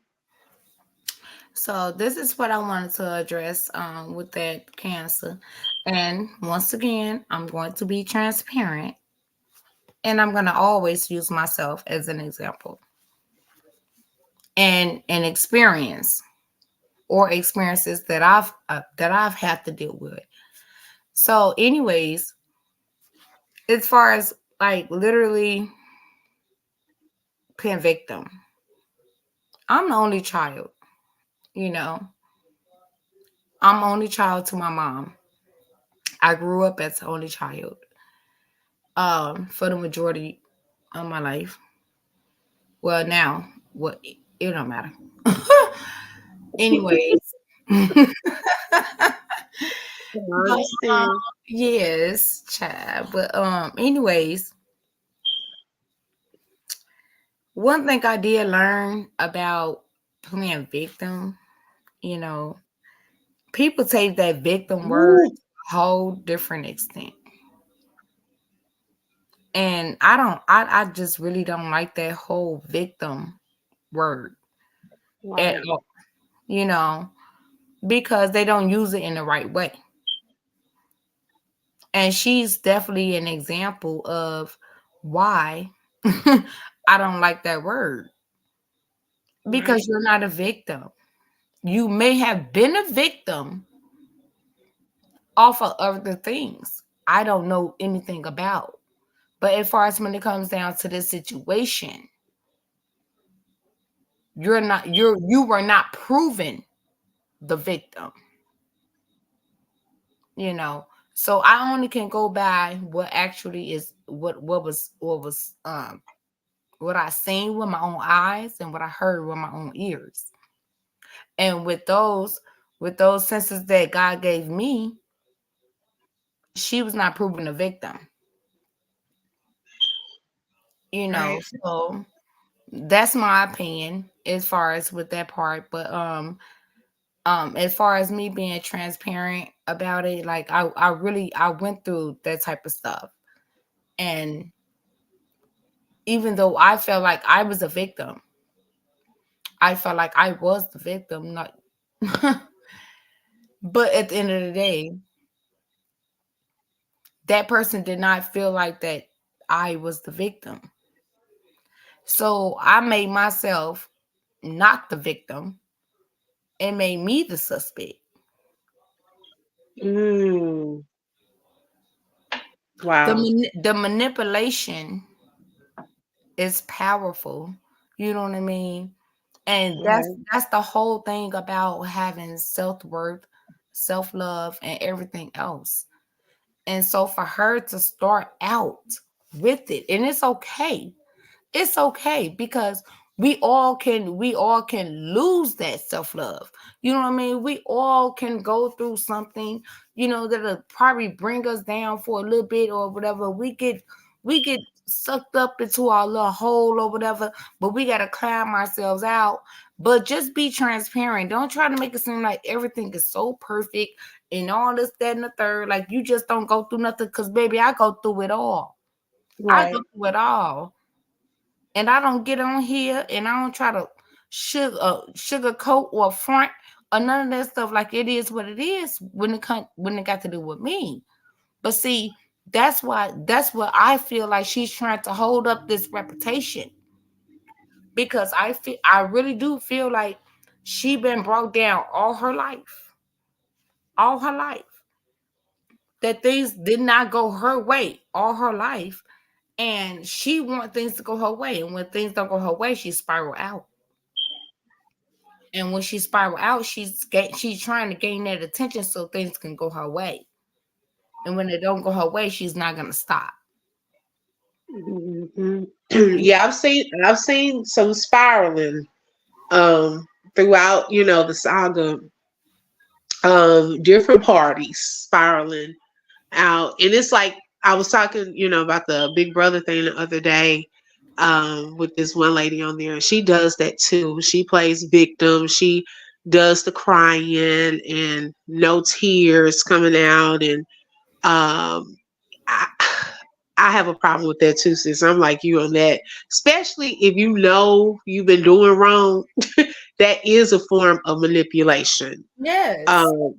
So this is what I wanted to address with that cancer. And once again, I'm going to be transparent and I'm going to always use myself as an example and an experience or experiences that I've had to deal with. So anyways, as far as like literally being victim, I'm the only child, you know. I'm only child to my mom. I grew up as the only child for the majority of my life. Well, now, what it don't matter. Anyways, but I understand. yes, child. But anyways, one thing I did learn about playing victim, you know, people take that victim word Ooh, to a whole different extent. And I just really don't like that whole victim word at right, all, you know, because they don't use it in the right way. And she's definitely an example of why I don't like that word right, because you're not a victim. You may have been a victim off of other things I don't know anything about. But as far as when it comes down to this situation, you were not proven the victim, you know. So I only can go by what actually is what I seen with my own eyes and what I heard with my own ears. And with those senses that God gave me, she was not proven a victim, you know. right. So that's my opinion as far as with that part. But as far as me being transparent about it, like I really I went through that type of stuff. And even though I felt like I was a victim, I felt like I was the victim, not but at the end of the day, that person did not feel like that I was the victim. So I made myself not the victim and made me the suspect. Mm, wow. The manipulation is powerful. You know what I mean? And Right, that's the whole thing about having self-worth, self-love, and everything else. And so for her to start out with it, and it's okay because we all can lose that self-love. You know what I mean? We all can go through something, you know, that'll probably bring us down for a little bit or whatever. We get sucked up into our little hole or whatever, but we gotta climb ourselves out. But just be transparent. Don't try to make it seem like everything is so perfect and all this, that, and the third. Like you just don't go through nothing. Cause baby, I go through it all. I go right, through it all. And I don't get on here and I don't try to sugarcoat or front or none of that stuff. Like it is what it is when it got to do with me. But see, that's what I feel like she's trying to hold up this reputation because I really do feel like she been brought down all her life. That things did not go her way all her life, and she want things to go her way. And when things don't go her way, she spiral out. And when she spiral out, she's trying to gain that attention so things can go her way. And when they don't go her way, she's not gonna stop. Mhm. And Yeah, I've seen some spiraling um throughout, the saga, different parties spiraling out. And it's like I was talking, about the Big Brother thing the other day, with this one lady on there, and she does that too. She plays victim. She does the crying and no tears coming out, and um, I, I have a problem with that too, sis. I'm like you on that, especially if you know you've been doing wrong. That is a form of manipulation. yes,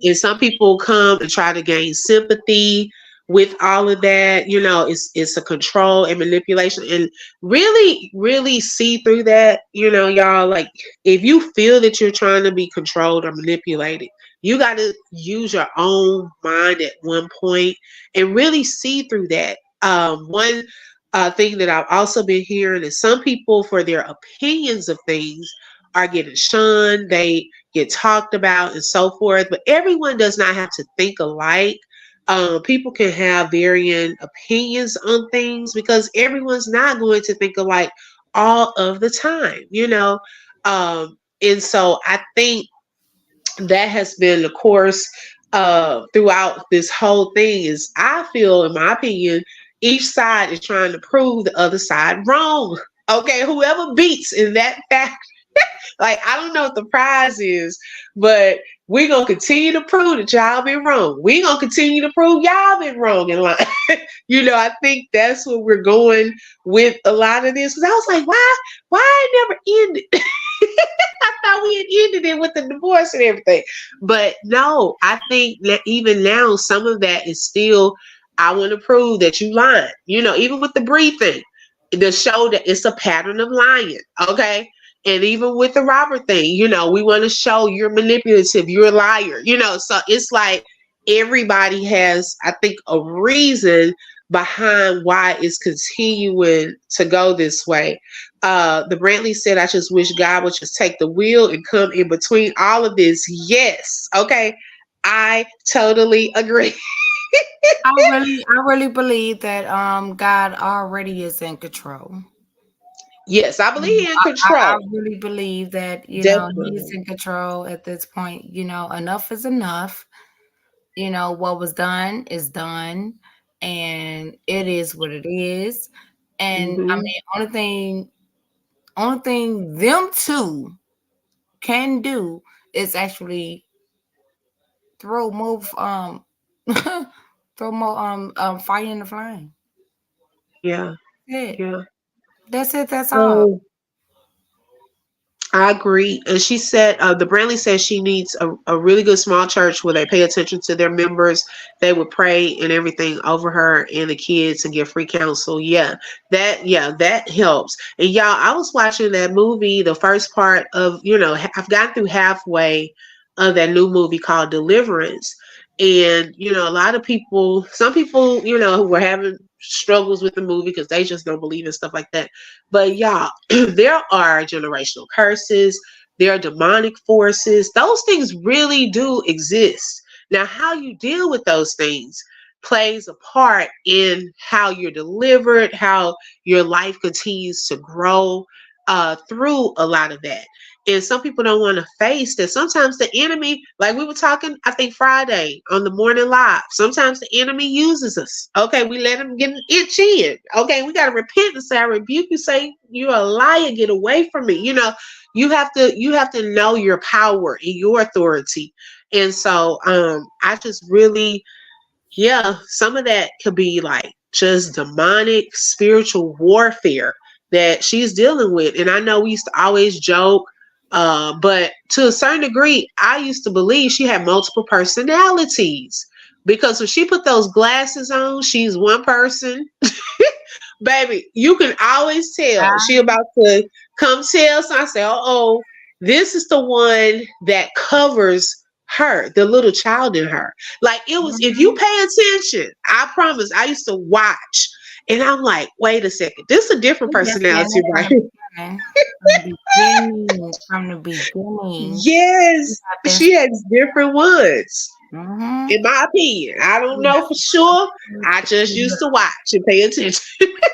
And some people come and try to gain sympathy with all of that. It's a control and manipulation, and really, really see through that. Y'all, like, if you feel that you're trying to be controlled or manipulated, you got to use your own mind at one point and really see through that. One thing that I've also been hearing is some people, for their opinions of things, are getting shunned. They get talked about and so forth. But everyone does not have to think alike. People can have varying opinions on things because everyone's not going to think alike all of the time. And so I think that has been the course throughout this whole thing. Is, I feel, in my opinion, each side is trying to prove the other side wrong. Okay, whoever beats in that fact, like, I don't know what the prize is, but we're gonna continue to prove that y'all been wrong. We're gonna continue to prove y'all been wrong in line. I think that's what we're going with a lot of this. Because I was like, why it never ended? I thought we had ended it with the divorce and everything. But no, I think that even now, some of that is still, I want to prove that you lying. Even with the Bree thing, to show that it's a pattern of lying. Okay. And even with the Robert thing, we want to show you're manipulative, you're a liar. So it's like everybody has, I think, a reason behind why it's continuing to go this way. The Brantley said, I just wish God would just take the wheel and come in between all of this. Yes. Okay. I totally agree. I really believe that God already is in control. Yes, I believe he in I control. really believe that, he's Definitely. in control at this point. Enough is enough. What was done is done, and it is what it is. And I Hmm. mean, only thing them two can do is actually throw more throw more fire in the flame. Yeah. That's it. Yeah. That's it. That's all. So I agree. And she said, the Brantley says she needs a really good small church where they pay attention to their members. They would pray and everything over her and the kids and give free counsel. Yeah, that helps. And y'all, I was watching that movie, the first part of, I've gotten through halfway of that new movie called Deliverance. And, a lot of people, some people, who were having struggles with the movie because they just don't believe in stuff like that. But y'all, there are generational curses, there are demonic forces. Those things really do exist. Now, how you deal with those things plays a part in how you're delivered, how your life continues to grow through a lot of that. And some people don't want to face that. Sometimes the enemy, like we were talking, I think Friday on the morning live, sometimes the enemy uses us. Okay, we let him get an itch in. Okay, we got to repent and say, I rebuke you, say you're a liar, get away from me. You have to know your power and your authority. And so I just really, yeah, some of that could be like just demonic spiritual warfare that she's dealing with. And I know we used to always joke, but to a certain degree, I used to believe she had multiple personalities because when she put those glasses on, she's one person. Baby, you can always tell she about to come tell. So I say, oh, this is the one that covers her, the little child in her. Like, it was, if you Mhm. pay attention, I promise, I used to watch and I'm like, wait a second, this is a different Yes, man, personality, from right? the beginning. From the beginning. From the beginning. You Yes, have been she has different ones. Mm-hmm. In my opinion, I don't know for sure. I just used to watch and pay attention.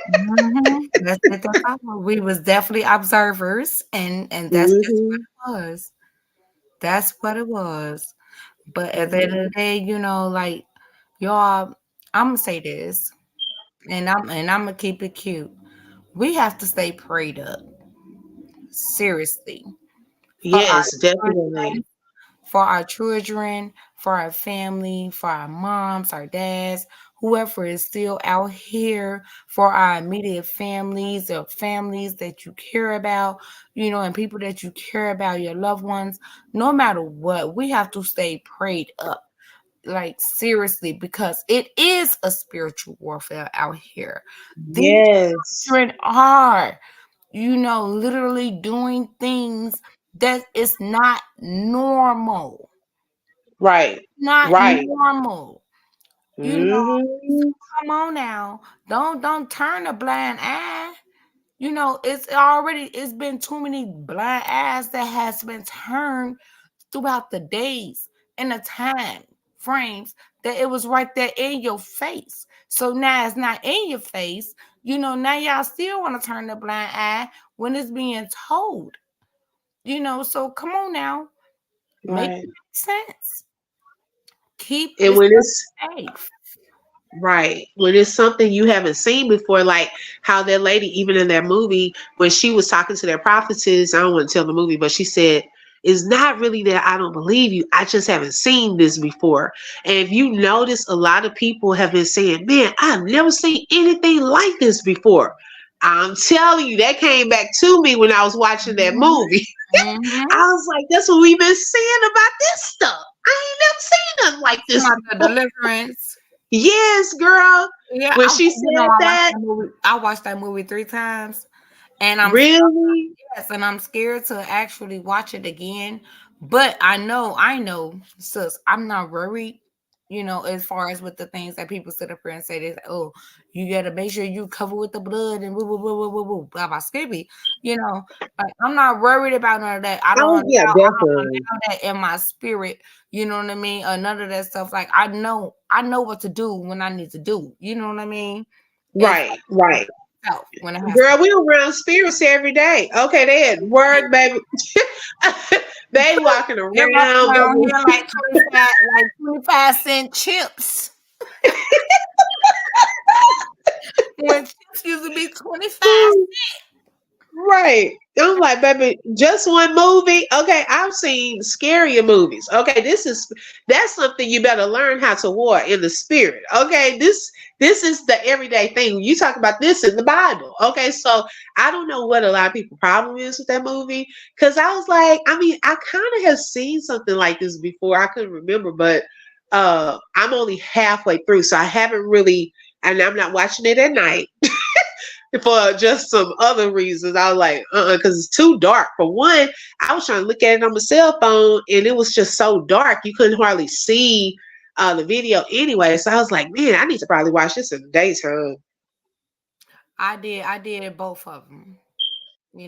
Mm-hmm. That's it. That's all. We was definitely observers, and that's just Hmm. what it was. That's what it was. But at the end of the day, like y'all, I'm gonna say this, and I'm gonna keep it cute. We have to stay prayed up, seriously, for our Yes, definitely. children, for our children, for our family, for our moms, our dads, whoever is still out here, for our immediate families or families that you care about, and people that you care about, your loved ones. No matter what, we have to stay prayed up. Like seriously, because it is a spiritual warfare out here. These Yes. children are, literally doing things that is not normal. Right. Not Right. normal. So Hmm. come on now. Don't turn a blind eye. It's been too many blind eyes that has been turned throughout the days and the time frames that it was right there in your face. So now it's not in your face. Now y'all still want to turn the blind eye when it's being told. So come on now. Make Right. it make sense. Keep And it when it's safe. right. When it's something you haven't seen before, like how that lady, even in that movie, when she was talking to their prophetess, I don't want to tell the movie, but she said, it's not really that I don't believe you. I just haven't seen this before. And if you notice, a lot of people have been saying, man, I've never seen anything like this before. I'm telling you, that came back to me when I was watching that Mhm, movie. I mhm. was like, that's what we've been saying about this stuff. I ain't never seen nothing like Talking this about the before. deliverance. Yes, girl. Yeah, When she said I watched that, that movie. I watched that movie 3 times, and really? yes, and I'm scared to actually watch it again. But I know, sis, I'm not worried. As far as with the things that people sit up here and say, they say, "Oh, you gotta make sure you cover with the blood and woo woo woo woo woo woo." Blah blah skippy. Like I'm not worried about none of that. Oh, yeah, I don't definitely. allow that in my spirit. You know what I mean? Or none of that stuff. Like I know what to do when I need to do. You know what I mean? As Right, right. myself when it has to. Girl, we around spirits every day. Okay, they had word, baby. They walking They're walking around, around here baby. like 25-cent chips. When chips used to be 25. Right. I'm like, baby, just one movie. Okay, I've seen scarier movies. Okay, that's something you better learn how to war in the spirit. Okay, this is the everyday thing. You talk about this in the Bible. Okay, so I don't know what a lot of people problem is with that movie. Cause I was like, I mean, I kind of have seen something like this before. I couldn't remember, but I'm only halfway through, so I haven't really and I'm not watching it at night for just some other reasons. I was like, because it's too dark. For one, I was trying to look at it on my cell phone, and it was just so dark you couldn't hardly see the video anyway. So I was like, man, I need to probably watch this in the daytime. I did both of them.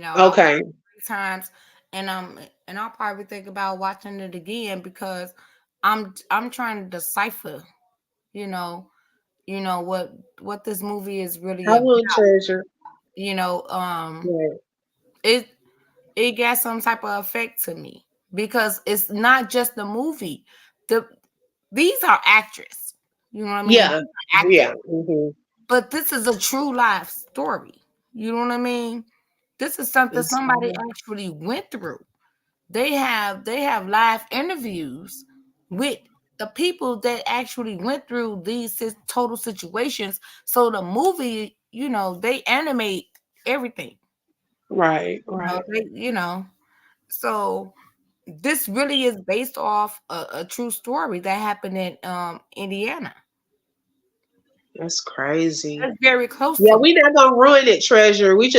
I watched Okay. it 3 times, and I'll probably think about watching it again because I'm trying to decipher, you know, what this movie is really I about. will treasure. You know, Right. it it got some type of effect to me because it's not just the movie. The These are actors. You know what I mean? Yeah. These are actors. Yeah. Hmm. But this is a true life story. You know what I mean? This is something It's somebody actually went through. They have live interviews with the people that actually went through these total situations. So the movie, they animate everything. right. You know, Right. so this really is based off a true story that happened in Indiana. That's crazy. That's very close Yeah, to me. we not gonna ruin it, treasure. We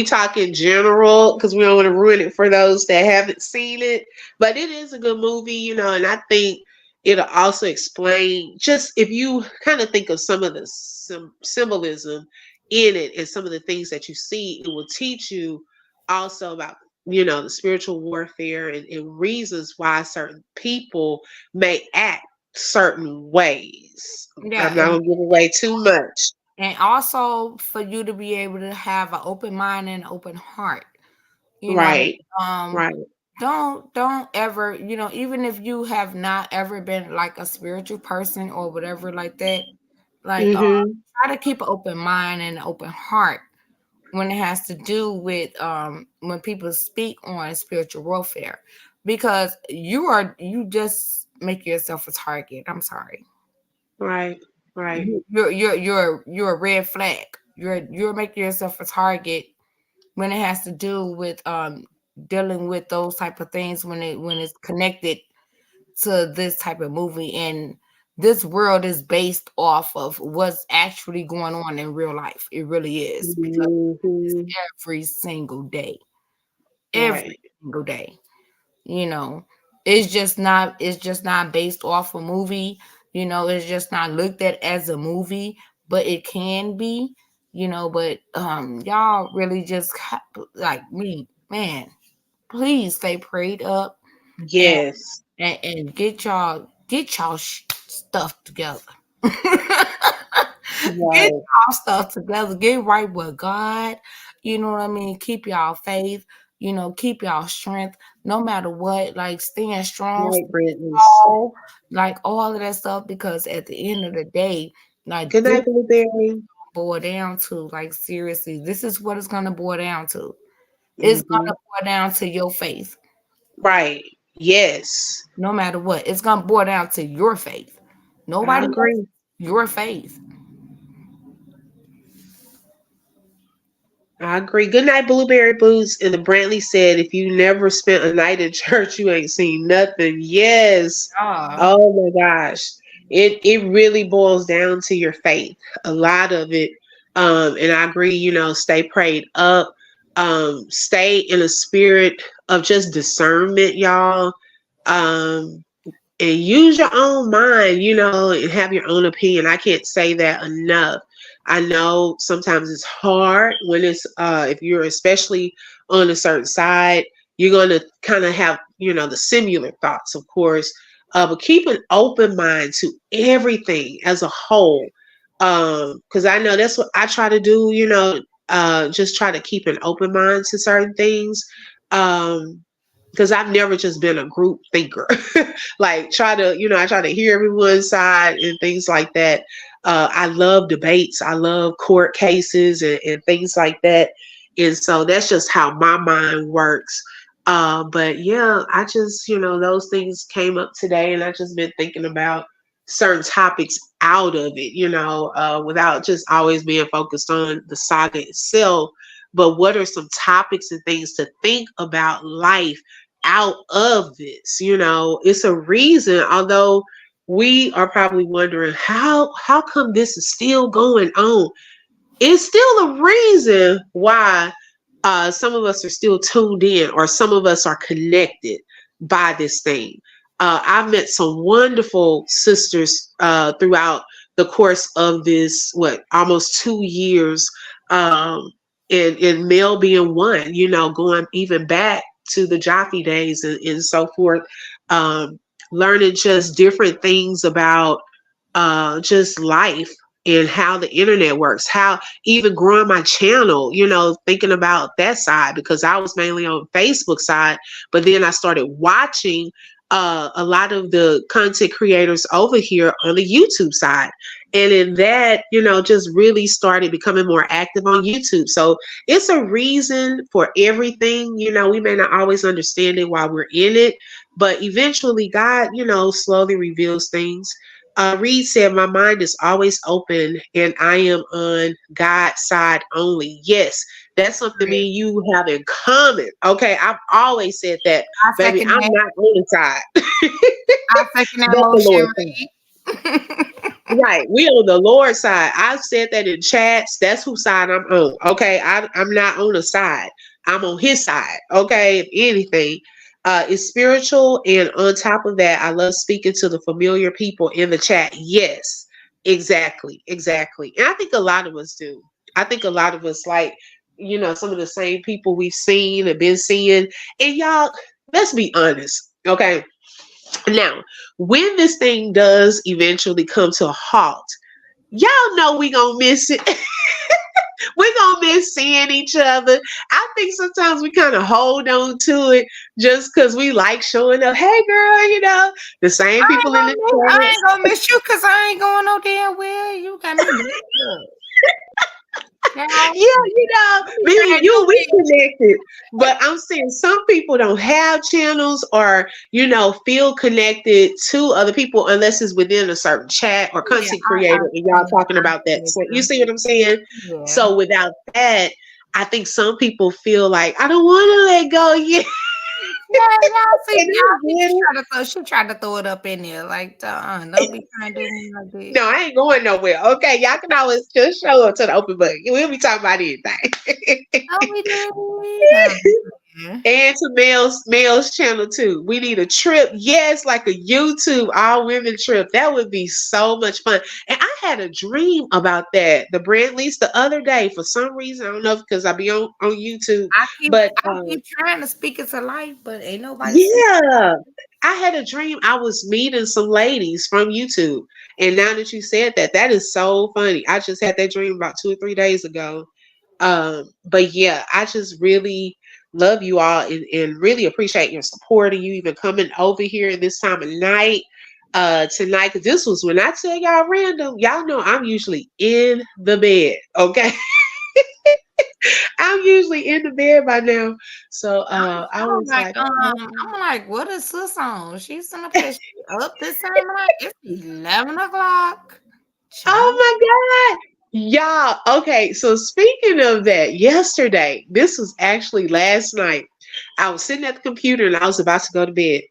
talk in general because we don't want to ruin it for those that haven't seen it. But it is a good movie, and I think it'll also explain just if you kind of think of some of the symbolism in it and some of the things that you see, it will teach you also about the spiritual warfare and reasons why certain people may act certain ways. Yeah, I'm not gonna give away too much. and also for you to be able to have an open mind and an open heart. You know, Right, um, right. don't ever, even if you have not ever been like a spiritual person or whatever like that, like Mm-hmm. try to keep an open mind and an open heart when it has to do with when people speak on spiritual warfare, because you just make yourself a target. I'm sorry. Right, right. You're a red flag. You're making yourself a target when it has to do with dealing with those type of things when it's connected to this type of movie. And this world is based off of what's actually going on in real life. It really is, because it's Mm-hmm. every single day. Every Right, single day. You know, it's just not based off a movie. It's just not looked at as a movie, but it can be. But y'all really just like me, man. Please stay prayed up, and yes. get y'all stuff together. Get Right, y'all stuff together. Get right with God. You know what I mean? Keep y'all faith. Keep y'all strength. No matter what, like staying strong, right, Brittany. tall, like all of that stuff. Because at the end of the day, like Good this night, Blueberry. boil down to, like, seriously, this is what it's gonna boil down to. It's Mm-hmm. gonna boil down to your faith. Right. Yes. No matter what, it's gonna boil down to your faith. I Nobody else. agree. Your faith. I agree. Good night, Blueberry Boots. And the Brantley said, if you never spent a night in church, you ain't seen nothing. Yes. Ah, Oh my gosh. It really boils down to your faith. A lot of it. And I agree, stay prayed up. Stay in a spirit of just discernment, y'all. Um, and use your own mind, and have your own opinion. I can't say that enough. I know sometimes it's hard when it's if you're especially on a certain side, you're gonna kind of have, the similar thoughts, of course. But keep an open mind to everything as a whole. Because I know that's what I try to do, just try to keep an open mind to certain things. Um, because I've never just been a group thinker. Like I try to hear everyone's side and things like that. I love debates. I love court cases and things like that. And so that's just how my mind works. But yeah, I just, those things came up today and I just been thinking about certain topics out of it, without just always being focused on the saga itself. But what are some topics and things to think about life out of this? It's a reason, although we are probably wondering how come this is still going on. It's still a reason why some of us are still tuned in, or some of us are connected by this thing. I've met some wonderful sisters throughout the course of this, almost 2 years, and Mel being one, going even back to the Jaffe days and so forth, um, learning just different things about just life and how the internet works, how even growing my channel, thinking about that side, because I was mainly on Facebook side, but then I started watching a lot of the content creators over here on the YouTube side. And in that, just really started becoming more active on YouTube. So it's a reason for everything. We may not always understand it while we're in it, but eventually God, slowly reveals things. Reed said, my mind is always open and I am on God's side only. Yes, that's something me great. and you have in common. Okay, I've always said that, I baby, second I'm that. not on the side, I second that but the motion, Lord's side. Reed. Right. We on the Lord's side. I've said that in chats. That's whose side I'm on. Okay. I'm not on the side. I'm on his side. Okay. If anything, it's spiritual. And on top of that, I love speaking to the familiar people in the chat. Yes. Exactly. Exactly. And I think a lot of us do. I think a lot of us like, some of the same people we've seen and been seeing. And y'all, let's be honest. Okay. Now, when this thing does eventually come to a halt, y'all know we gonna miss it. We gonna miss seeing each other. I think sometimes we kind of hold on to it just because we like showing up. Hey, girl, the same people in the I chat. ain't gonna miss you because I ain't going no damn where. You got me messed up. Now, Yeah, let me me and find you, your we man. connected. But I'm saying some people don't have channels or, feel connected to other people unless it's within a certain chat or Yeah, content creator and y'all talking I about that. feel So you you. see what I'm saying? Yeah. So without that, I think some people feel like I don't want to let go yet. Yeah, And I get it. she tried to throw it up in there. Like, don't be trying to do me like that. No, I ain't going nowhere. Okay, y'all can always just show up to the open book. We'll be talking about anything. Don't be doing no. Yeah. And to Mel's channel too. We need a trip. Yes, like a YouTube all women trip. That would be so much fun. And I had a dream about that. The brand lease the other day for some reason. I don't know if because I be on YouTube. But I keep trying to speak it to life, but ain't nobody speak. yeah. I had a dream I was meeting some ladies from YouTube. And now that you said that, that is so funny. I just had that dream about 2 or 3 days ago. But yeah, I just really love you all and really appreciate your support and you even coming over here this time of night. Tonight, because this was when I tell y'all random, y'all know I'm usually in the bed. Okay. I'm usually in the bed by now. So I I'm was like, like, okay. what is sis on? She's in up there. She up this time of night. It's 11 o'clock. Child. Oh my God. Y'all, okay, so speaking of that, yesterday, this was actually last night. I was sitting at the computer and I was about to go to bed.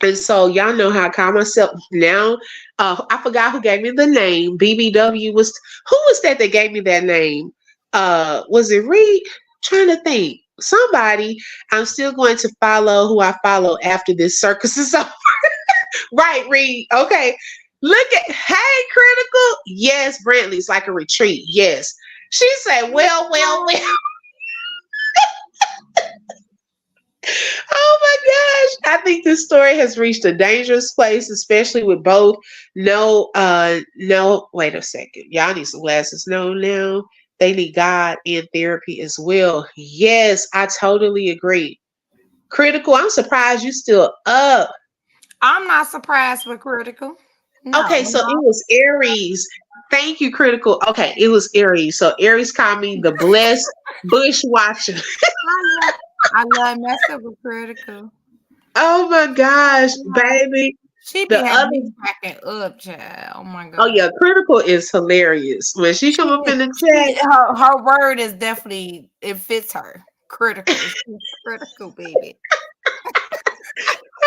And so y'all know how I call myself now. I forgot who gave me the name. BBW was who was that gave me that name? Was it Reed? Trying to think. Somebody. I'm still going to follow who I follow after this circus is over. Right, Reed. Okay. Look at hey, critical. Yes, Brantley's like a retreat. Yes. She said, well. Oh my gosh. I think this story has reached a dangerous place, especially with both no, wait a second. Y'all need some glasses. No, now they need God and therapy as well. Yes, I totally agree. Critical, I'm surprised you still up. I'm not surprised with critical. Okay, No, so it no. was Aries. Thank you, Critical. Okay, it was Aries. So Aries called me the blessed bushwatcher. I love messing with critical. Oh my gosh, baby. She be The having other me cracking up, child. Oh my Oh god. yeah, Critical is hilarious. When she come up in the chat, Her word is definitely it fits her. Critical. She's critical, baby.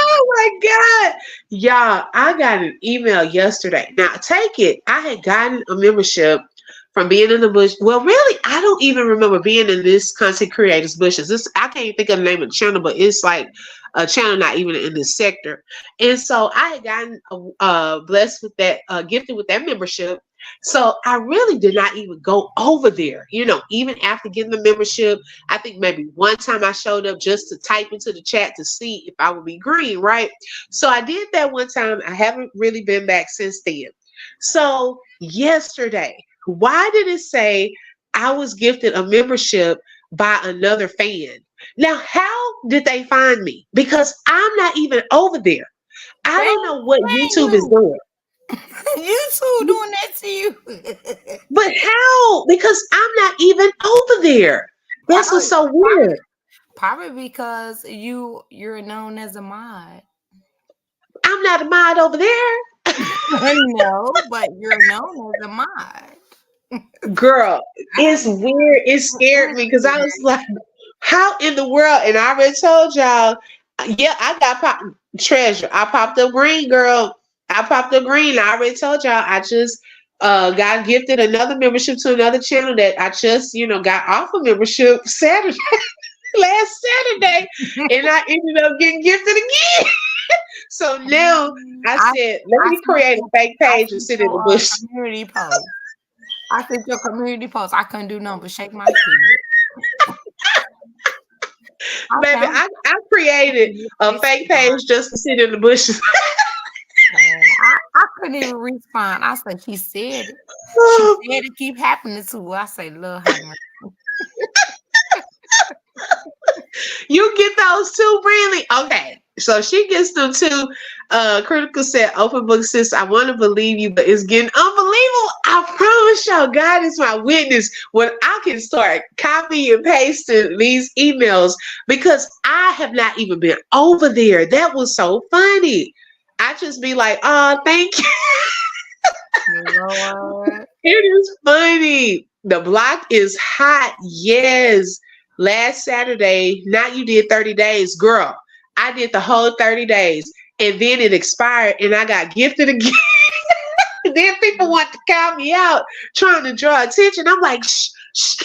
oh my God. Y'all, I got an email yesterday. Now take it. I had gotten a membership from being in the bush. Well, really, I don't even remember being in this content creators bushes. This I can't even think of the name of the channel, but it's like a channel not even in this sector. And so I had gotten blessed with that, gifted with that membership. So I really did not even go over there. Even after getting the membership, I think maybe one time I showed up just to type into the chat to see if I would be green, right? So I did that one time. I haven't really been back since then. So yesterday, why did it say I was gifted a membership by another fan? Now, how did they find me? Because I'm not even over there. I They don't know what ain't YouTube is you. doing. You two doing that to you. But how? Because I'm not even over there. That's what's probably, so probably, weird. probably because you're known as a mod. I'm not a mod over there. No, but you're known as a mod. Girl, I it's don't weird. It scared me because I was like, how in the world? And I already told y'all, yeah, I got treasure. I popped up green, girl. I popped up green. I already told y'all I just got gifted another membership to another channel that I just, got off a membership Saturday, last Saturday, and I ended up getting gifted again. So now I I said, let I me sent create a your fake I page and sent sit in the your bush. community post. I sent your community post. I couldn't do nothing but shake my head. I Baby, found I created it. a fake page just to sit in the bushes. I couldn't even respond. I said, she said it. She said it keep happening to her. I say, Lord have mercy. You get those too, Brantley? Okay. So she gets them too. Critical said, open book sis, I want to believe you, but it's getting unbelievable. I promise y'all, God is my witness. When I can start copying and pasting these emails because I have not even been over there. That was so funny. I just be like, oh, thank you. Lord. It is funny. The block is hot. Yes. Last Saturday, not you did 30 days. Girl, I did the whole 30 days. And then it expired and I got gifted again. Then people want to call me out trying to draw attention. I'm like, shh, shh,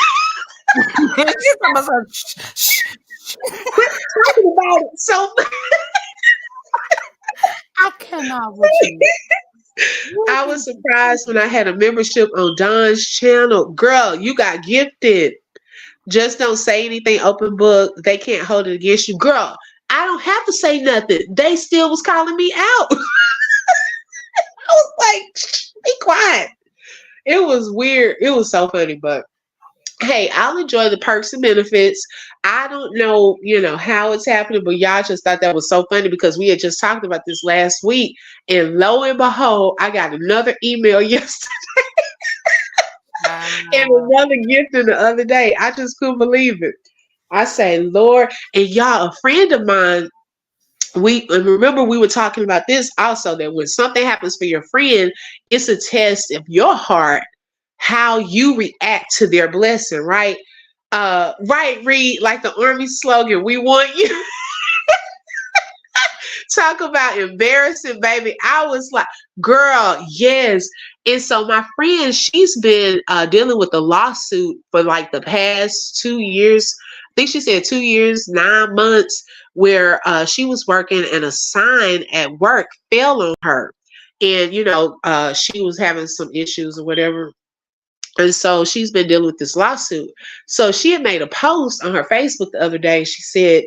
She's almost like, shh, shh. quit talking about it. So I cannot with you. I was surprised when I had a membership on Don's channel. Girl, you got gifted. Just don't say anything open book. They can't hold it against you. Girl, I don't have to say nothing. They still was calling me out. I was like, shh, be quiet. It was weird. It was so funny, but hey, I'll enjoy the perks and benefits. I don't know, how it's happening, but y'all just thought that was so funny because we had just talked about this last week. And lo and behold, I got another email yesterday and another gift the other day. I just couldn't believe it. I say, Lord, and y'all, a friend of mine, and remember we were talking about this also, that when something happens for your friend, it's a test of your heart, how you react to their blessing, right? Right, Reed, like the Army slogan, we want you. Talk about embarrassing, baby. I was like, girl, yes. And so my friend, she's been dealing with a lawsuit for like the past 2 years. I think she said 2 years, 9 months, where she was working and a sign at work fell on her. And, she was having some issues or whatever. And so she's been dealing with this lawsuit. So she had made a post on her Facebook the other day. She said,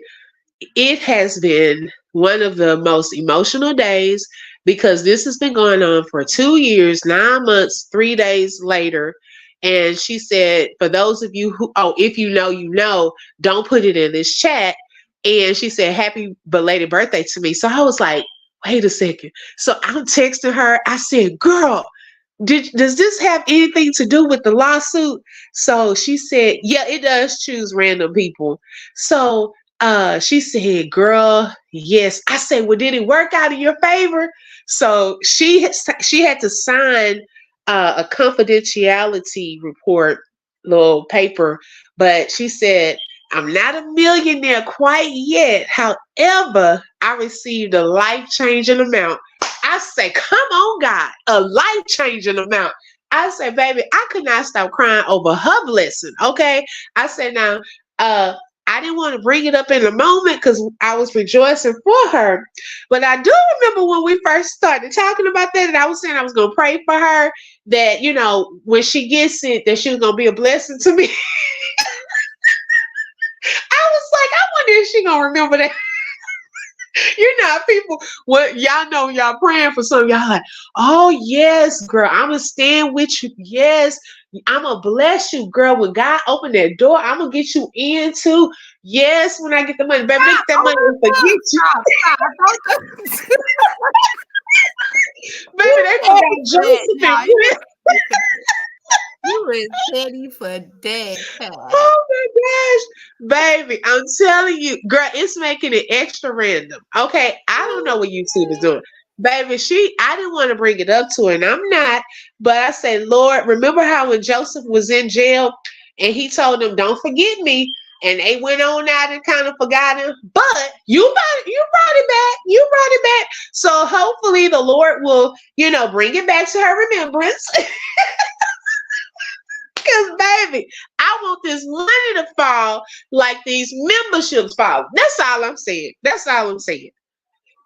it has been one of the most emotional days because this has been going on for 2 years, 9 months, 3 days later. And she said, for those of you who, if you know, don't put it in this chat. And she said, happy belated birthday to me. So I was like, wait a second. So I'm texting her. I said, girl, does this have anything to do with the lawsuit? So she said, yeah, it does choose random people. So she said, girl, yes. I said, well, did it work out in your favor? So she had to sign a confidentiality report, little paper, but she said, I'm not a millionaire quite yet. However, I received a life-changing amount. I say, come on, God, a life-changing amount. I say, baby, I could not stop crying over her blessing. Okay. I said, now, I didn't want to bring it up in the moment because I was rejoicing for her. But I do remember when we first started talking about that, and I was saying I was going to pray for her that, when she gets it, that she was going to be a blessing to me. I was like, I wonder if she going to remember that. People, what y'all know, y'all praying for something. Y'all like, oh, yes, girl, I'm going to stand with you. Yes, I'm going to bless you, girl. When God opened that door, I'm going to get you in too. Yes, when I get the money. Baby, they get that money and forget you. Baby, they forgot Joseph and you is ready for that. Oh my gosh, baby, I'm telling you, girl, it's making it extra random. Okay, I don't know what YouTube is doing. Baby, I didn't want to bring it up to her, and I'm not, but I said, Lord, remember how when Joseph was in jail and he told them, don't forget me, and they went on out and kind of forgot him, but you brought it back. You brought it back. So hopefully the Lord will, bring it back to her remembrance. Because, baby, I want this money to fall like these memberships fall. That's all I'm saying. That's all I'm saying.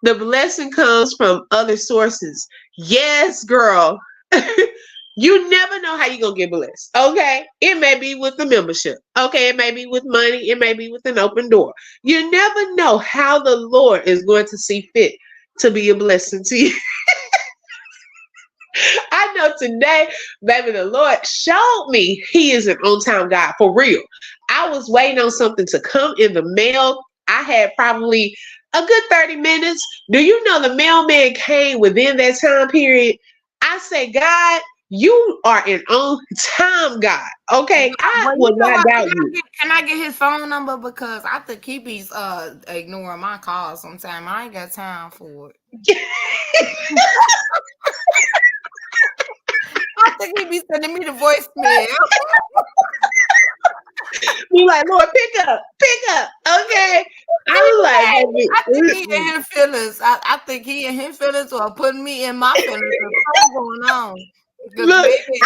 The blessing comes from other sources. Yes, girl. You never know how you're gonna get blessed. Okay. It may be with the membership. Okay, it may be with money, it may be with an open door. You never know how the Lord is going to see fit to be a blessing to you. I know today, baby, the Lord showed me He is an on time God for real. I was waiting on something to come in the mail. I had probably a good 30 minutes. Do you know the mailman came within that time period? I said, God, you are an on time God. Okay. I Well, you will know not what? doubt you. Can I get his phone number because I think he be ignoring my calls sometimes. I ain't got time for it. I think he be sending me the voicemail. Be like, Lord, pick up, pick up. Okay. I'm like, baby, I think he mm-mm. in his feelings. I think he in his feelings or putting me in my feelings. There's something going on. Because Look, baby,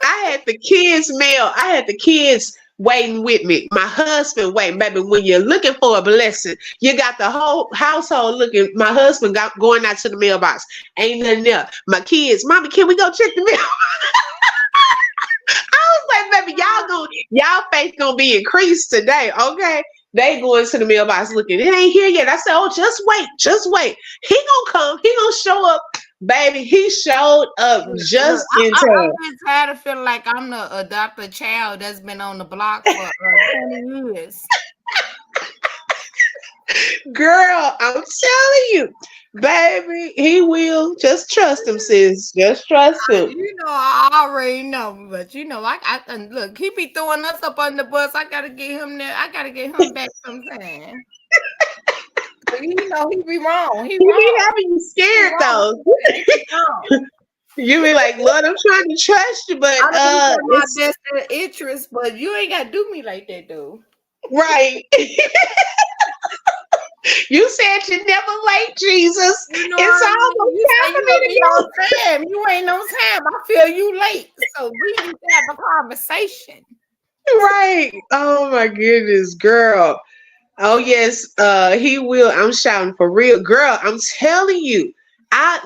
I had the kids mail. I had the kids waiting with me. My husband waiting, baby. When you're looking for a blessing, you got the whole household looking. My husband got going out to the mailbox. Ain't nothing there. My kids, mommy, can we go check the mail? I was like, baby, y'all faith gonna be increased today, okay? They going to the mailbox looking. It ain't here yet. I said, oh, just wait, just wait. He gonna come. He gonna show up, baby. He showed up look, just in I'm time. just tired of feeling like I'm the adopted child that's been on the block for 20 years. Girl, I'm telling you, baby, he will. Just trust him, sis. Just trust him. I already know, but I and look, he be throwing us up on the bus. I gotta get him there. I gotta get him back sometime. He be wrong. He He be wrong. having you He scared wrong. though. He be wrong. You be like, Lord, I'm trying to trust you, but I know you got my it's best interest, but you ain't gotta do me like that, though. right. You said you're never late, Jesus. You know It's what I mean? almost You time say for you me gonna to be on go. time. You ain't on time. I feel you late. So we need to have a conversation. Right. Oh my goodness, girl. Oh yes, he will. I'm shouting for real, girl. I'm telling you, I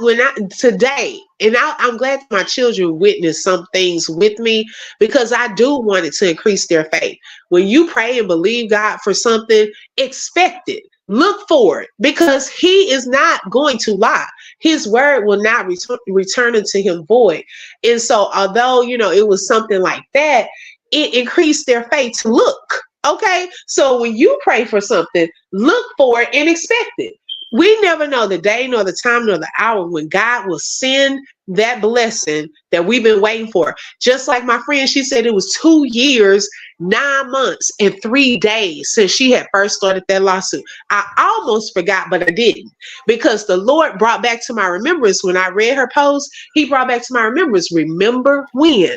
today, and I'm glad that my children witnessed some things with me because I do want it to increase their faith. When you pray and believe God for something, expect it. Look for it because He is not going to lie. His word will not return unto Him void. And so, although it was something like that, it increased their faith to look. Okay, so when you pray for something, look for it and expect it. We never know the day, nor the time, nor the hour when God will send that blessing that we've been waiting for. Just like my friend, she said it was 2 years, 9 months, and 3 days since she had first started that lawsuit. I almost forgot, but I didn't because the Lord brought back to my remembrance when I read her post. He brought back to my remembrance, remember when?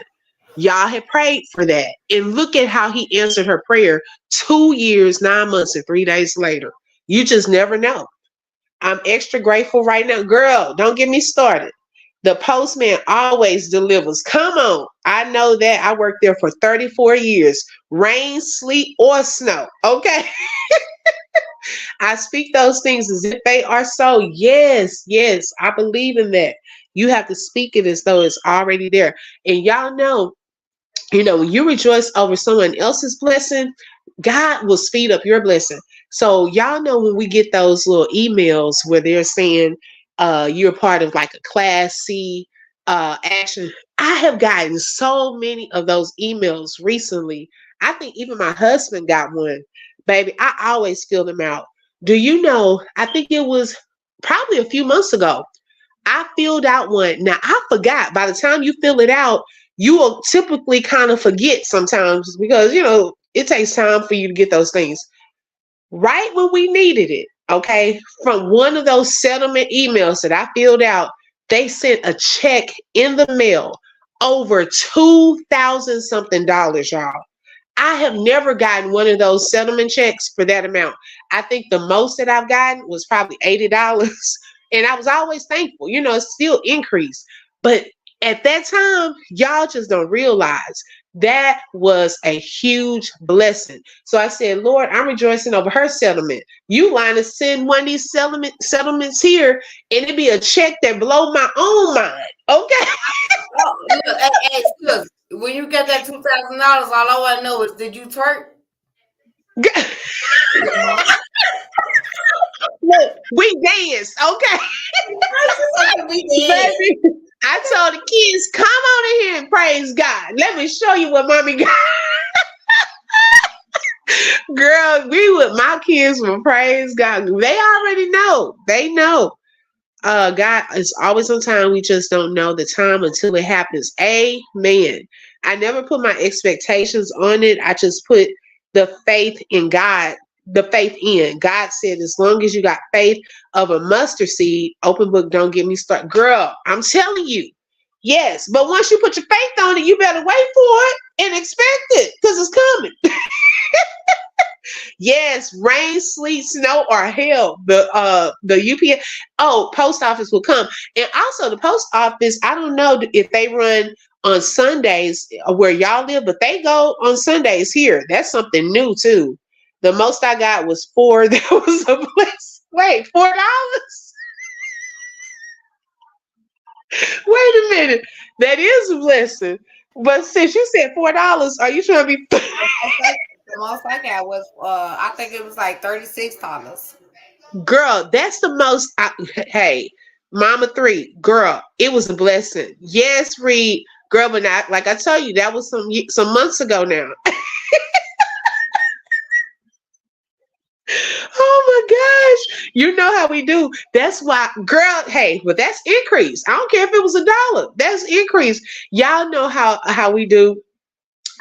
Y'all had prayed for that. And look at how he answered her prayer 2 years, 9 months, and 3 days later. You just never know. I'm extra grateful right now. Girl, don't get me started. The postman always delivers. Come on. I know that. I worked there for 34 years. Rain, sleet, or snow. Okay. I speak those things as if they are so. Yes, yes. I believe in that. You have to speak it as though it's already there. And y'all know, when you rejoice over someone else's blessing, God will speed up your blessing. So y'all know when we get those little emails where they're saying you're part of like a class C action. I have gotten so many of those emails recently. I think even my husband got one. Baby, I always fill them out. Do you know, I think it was probably a few months ago. I filled out one. Now I forgot. By the time you fill it out, you will typically kind of forget sometimes because it takes time for you to get those things. Right when we needed it, okay, from one of those settlement emails that I filled out, they sent a check in the mail over 2,000 something dollars, y'all. I have never gotten one of those settlement checks for that amount. I think the most that I've gotten was probably $80. And I was always thankful, it's still increased. But at that time, y'all just don't realize. That was a huge blessing. So I said, Lord, I'm rejoicing over her settlement. You line to send one of these settlements here, and it'd be a check that blow my own mind. Okay. Oh, look, hey, look, when you get that $2,000, all I want to know is, did you twerk? Look, we danced, okay. Baby, I told the kids, come on in here and praise God. Let me show you what mommy got. Girl, my kids will praise God. They already know. They know. God is always on time. We just don't know the time until it happens. Amen. I never put my expectations on it. I just put the faith in God. The faith in God said, as long as you got faith of a mustard seed, open book, don't get me started. Girl, I'm telling you. Yes, but once you put your faith on it, you better wait for it and expect it because it's coming. Yes, rain, sleet, snow, or hail. The UPS, post office will come, and also the post office. I don't know if they run on Sundays where y'all live, but they go on Sundays here. That's something new too. The most I got was four. That was a blessing. Wait, $4? Wait a minute. That is a blessing. But since you said $4, are you trying to be? The most I got was, I think it was like $36. Girl, that's the most. Hey, Mama Three, girl, it was a blessing. Yes, Reed, girl, but not like I told you, that was some months ago now. Oh my gosh, you know how we do. That's why, girl. Hey, but that's increase. I don't care if it was $1. That's increase. Y'all know how we do.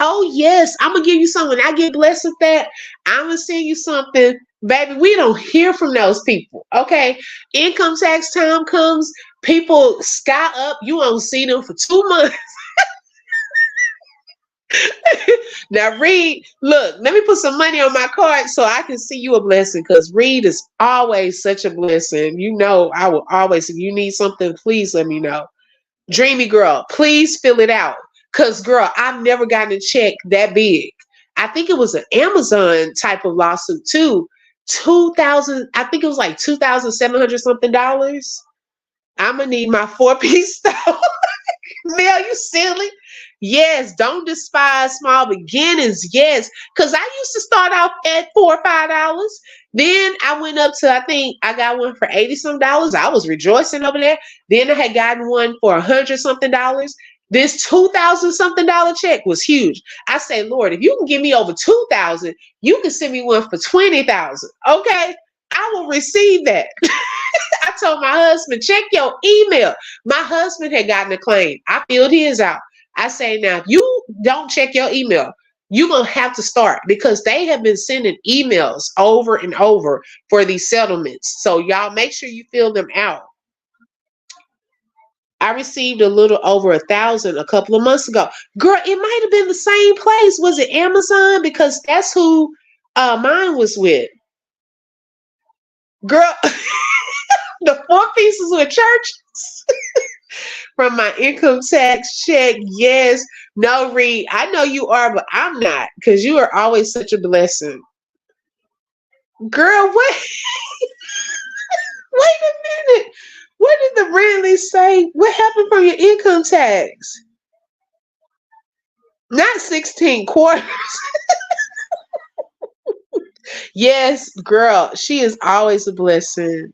Oh yes, I'm gonna give you something. I get blessed with that. I'm gonna send you something, baby. We don't hear from those people. Okay, income tax time comes, people sky up. You won't see them for 2 months. Now, Reed, look, let me put some money on my card so I can see you a blessing. Because Reed is always such a blessing. You know, I will always. If you need something, please let me know. Dreamy girl, please fill it out. Cause girl, I've never gotten a check that big. I think it was an Amazon type of lawsuit too. 2,000, I think it was like 2,700 something dollars. I'm gonna need my 4-piece stove. Mel, you silly. Yes, don't despise small beginnings. Yes, because I used to start off at $4 or $5. Then I went up to, I think I got one for 80 some dollars. I was rejoicing over there. Then I had gotten one for 100 something dollars. This 2,000 something dollar check was huge. I say, Lord, if you can give me over 2,000, you can send me one for 20,000. Okay, I will receive that. I told my husband, check your email. My husband had gotten a claim. I filled his out. I say, now, if you don't check your email, you're going to have to start because they have been sending emails over and over for these settlements. So y'all make sure you fill them out. I received a little over 1,000 a couple of months ago. Girl, it might have been the same place. Was it Amazon? Because that's who mine was with. Girl, the 4 pieces with churches from my income tax check. Yes. No, Reed, I know you are, but I'm not because you are always such a blessing. Girl, what? Wait a minute. What did the Randley say? What happened from your income tax? Not 16 quarters. Yes, girl, she is always a blessing.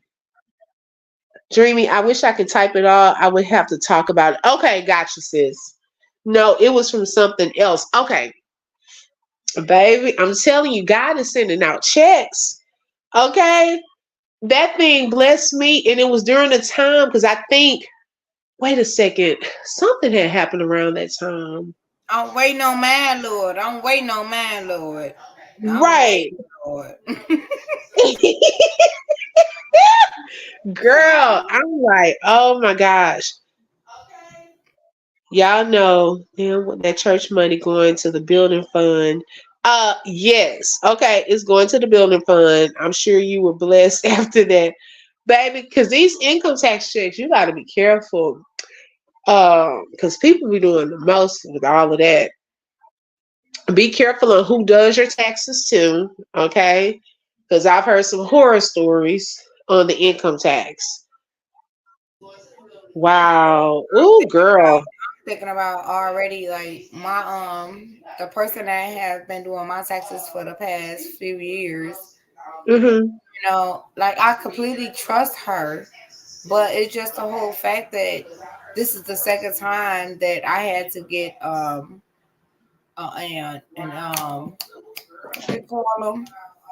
Dreamy, I wish I could type it all. I would have to talk about it. Okay, gotcha, sis. No, it was from something else. Okay, baby, I'm telling you, God is sending out checks. Okay, that thing blessed me, and it was during the time because I think, wait a second, something had happened around that time. I'm waiting on man, Lord. I'm waiting on man, Lord. I'm Right. waiting, Lord. Girl, I'm like, oh my gosh. Y'all know that church money going to the building fund. Yes. Okay, it's going to the building fund. I'm sure you were blessed after that. Baby, because these income tax checks, you gotta be careful. Because people be doing the most with all of that. Be careful of who does your taxes too, okay? Because I've heard some horror stories on the income tax. Wow. Ooh, girl. Thinking about already like my the person that has been doing my taxes for the past few years, Hmm. like I completely trust her, but it's just the whole fact that this is the second time that I had to get and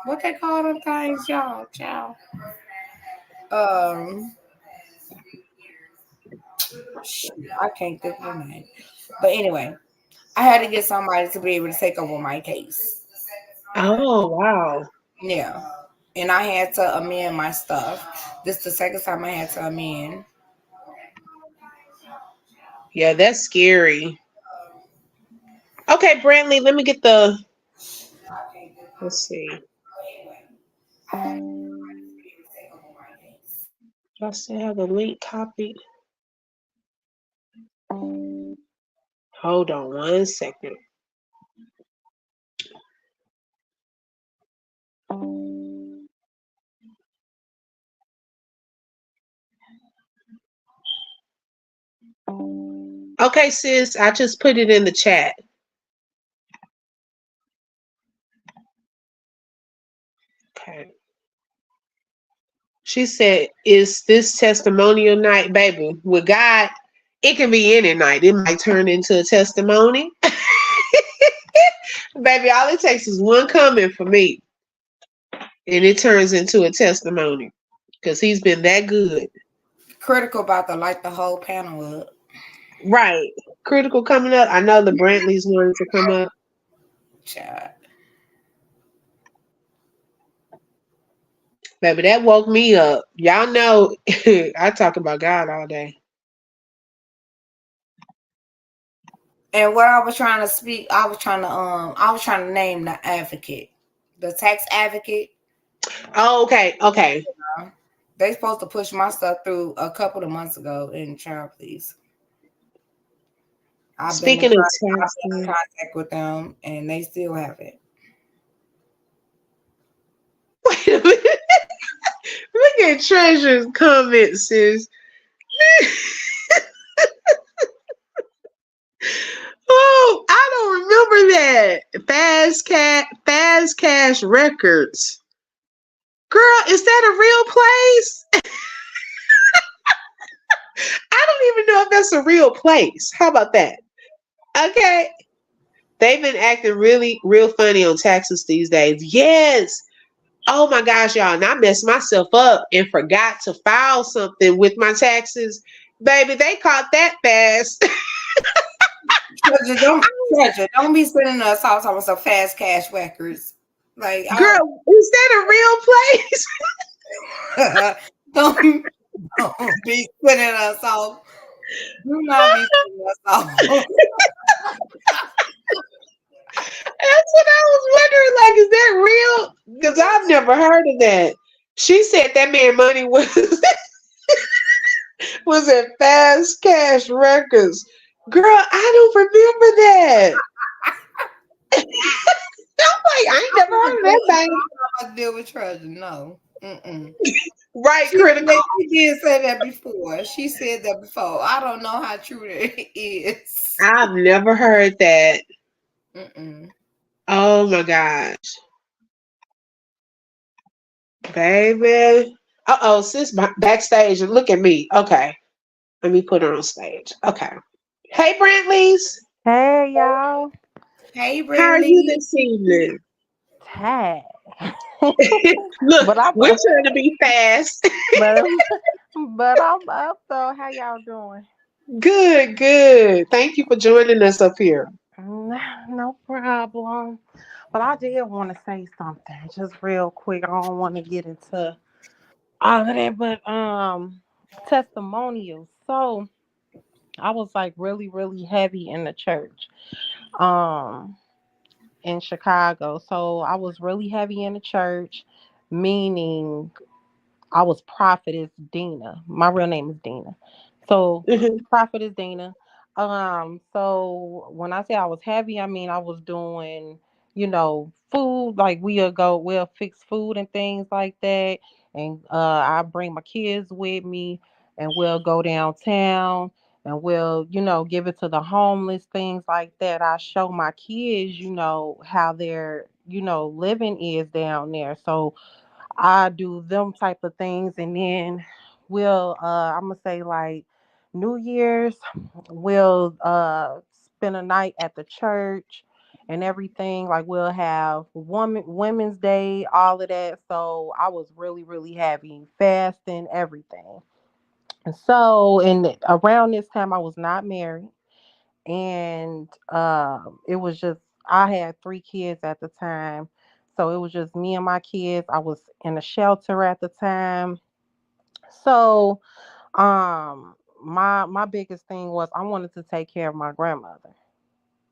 what they call them, things, y'all. Um, shoot, I can't think of the name, but anyway, I had to get somebody to be able to take over my case. Oh, wow. Yeah, and I had to amend my stuff. This is the second time I had to amend. Yeah, that's scary. Okay, Brantley, let me get the, let's see. Do I still have the link copied? Hold on one second. Okay, sis, I just put it in the chat. Okay. She said, is this testimonial night, baby? With God, it can be any night. It might turn into a testimony. Baby, all it takes is one comment for me, and it turns into a testimony. Because he's been that good. Critical about to light the whole panel up. Right. Critical coming up. I know the Brantleys wanted to come up. Child. Baby, that woke me up. Y'all know I talk about God all day. And what I was trying to speak, I was trying to name the advocate, the tax advocate. Oh, okay, okay. They supposed to push my stuff through a couple of months ago. And child, please, Speaking of I've been in taxes, contact with them, and they still haven't. wait a minute. Look at Treasure's comments, sis. Oh, I don't remember that. Fast Cash Records. Girl, is that a real place? I don't even know if that's a real place. How about that? Okay. They've been acting really, real funny on taxes these days. Yes. Oh my gosh, y'all. And I messed myself up and forgot to file something with my taxes. Baby, they caught that fast. Treasure, don't be sending us all talking about some fast cash records. Like I Girl, is that a real place? don't, don't be sending us off. Do not be sending us off. That's what I was wondering. Like, is that real? Because I've never heard of that. She said that man money was was at Fast Cash Records. Girl, I don't remember that. I'm like, I ain't never heard of that thing. I deal with treasure. No. Mm-mm. Right, critical. She did say that before. She said that before. I don't know how true that is. I've never heard that. Mm-mm. Oh my gosh. Baby. Uh-oh, sis backstage and look at me. Okay. Let me put her on stage. Okay. Hey, Brantleys. Hey y'all, Hey, How are you Brantley. this evening? tag. Look, but I'm we're trying to be fast. but but I'm up though. How y'all doing? Good, good. Thank you for joining us up here. No problem. But I did want to say something just real quick. I don't want to get into all of that, but testimonials. So I was like really, really heavy in the church. Um in Chicago. So I was really heavy in the church, meaning I was Prophetess Dina. My real name is Dina. So Mhm. Prophetess Dina. So when I say I was heavy, I mean I was doing, food, like we'll fix food and things like that. And I bring my kids with me and we'll go downtown and we'll, give it to the homeless, things like that. I show my kids, how their, living is down there. So I do them type of things, and then we'll I'm gonna say like New Year's, we'll spend a night at the church and everything. Like we'll have Women's Day, all of that. So I was really, really heavy, fasting, everything. And so around this time I was not married, and it was just, I had 3 kids at the time, so it was just me and my kids. I was in a shelter at the time. So my biggest thing was I wanted to take care of my grandmother.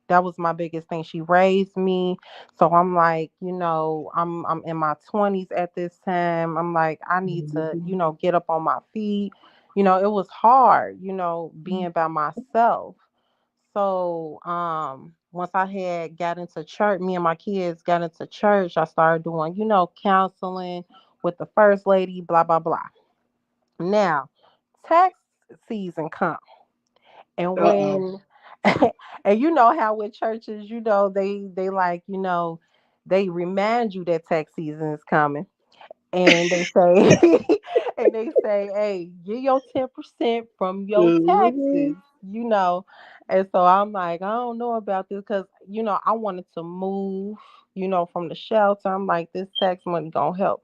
That was my biggest thing. She raised me. So I'm like, I'm in my 20s at this time. I'm like, I need to, get up on my feet. It was hard, being by myself. So once I had got into church, me and my kids got into church, I started doing, counseling with the first lady, blah blah blah. Now, tax season come, and Uh-oh. when and you know how with churches, they like, they remind you that tax season is coming, and they say and they say, hey, get your 10% from your Mhm. taxes, and so I'm like, I don't know about this, because I wanted to move, from the shelter. I'm like, this tax money gonna help.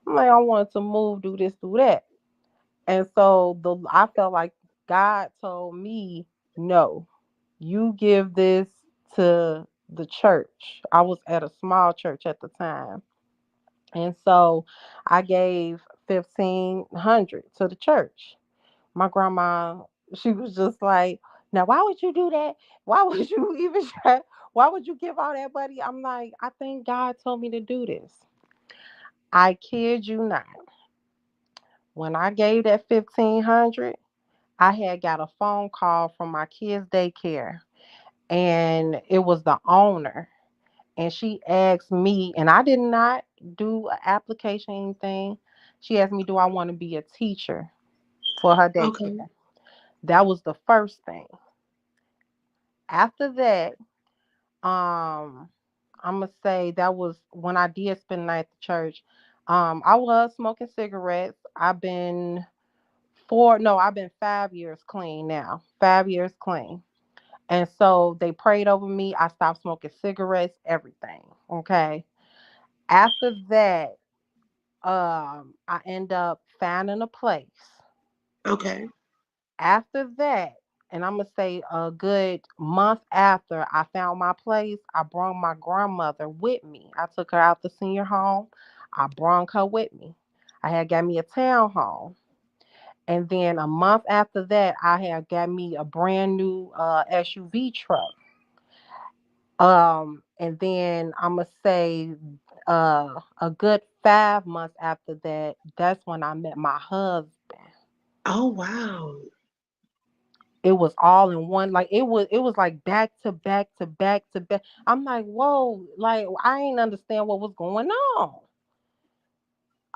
I'm like, I wanted to move, do this, do that. And so I felt like God told me, no, you give this to the church. I was at a small church at the time. And so I gave 1,500 to the church. My grandma, she was just like, now why would you do that? Why would you even try? Why would you give all that money? I'm like, I think God told me to do this. I kid you not. When I gave that 1,500, I had got a phone call from my kids' daycare, and it was the owner. And she asked me, and I did not do an application, anything. She asked me, do I want to be a teacher for her Okay. daycare? That was the first thing. After that, um, I'm gonna say that was when I did spend the night at the church. I was smoking cigarettes. I've been 5 years clean now. 5 years clean. And so they prayed over me. I stopped smoking cigarettes, everything. Okay. After that, I end up finding a place. Okay. After that, and I'm gonna say a good month after I found my place, I brought my grandmother with me. I took her out the senior home. I brought her with me. I had got me a townhome. And then a month after that, I had got me a brand new SUV truck. And then I'm gonna say a good 5 months after that, that's when I met my husband. Oh wow. It was all in one, like it was like back to back to back to back. I'm like, whoa, like I ain't understand what was going on.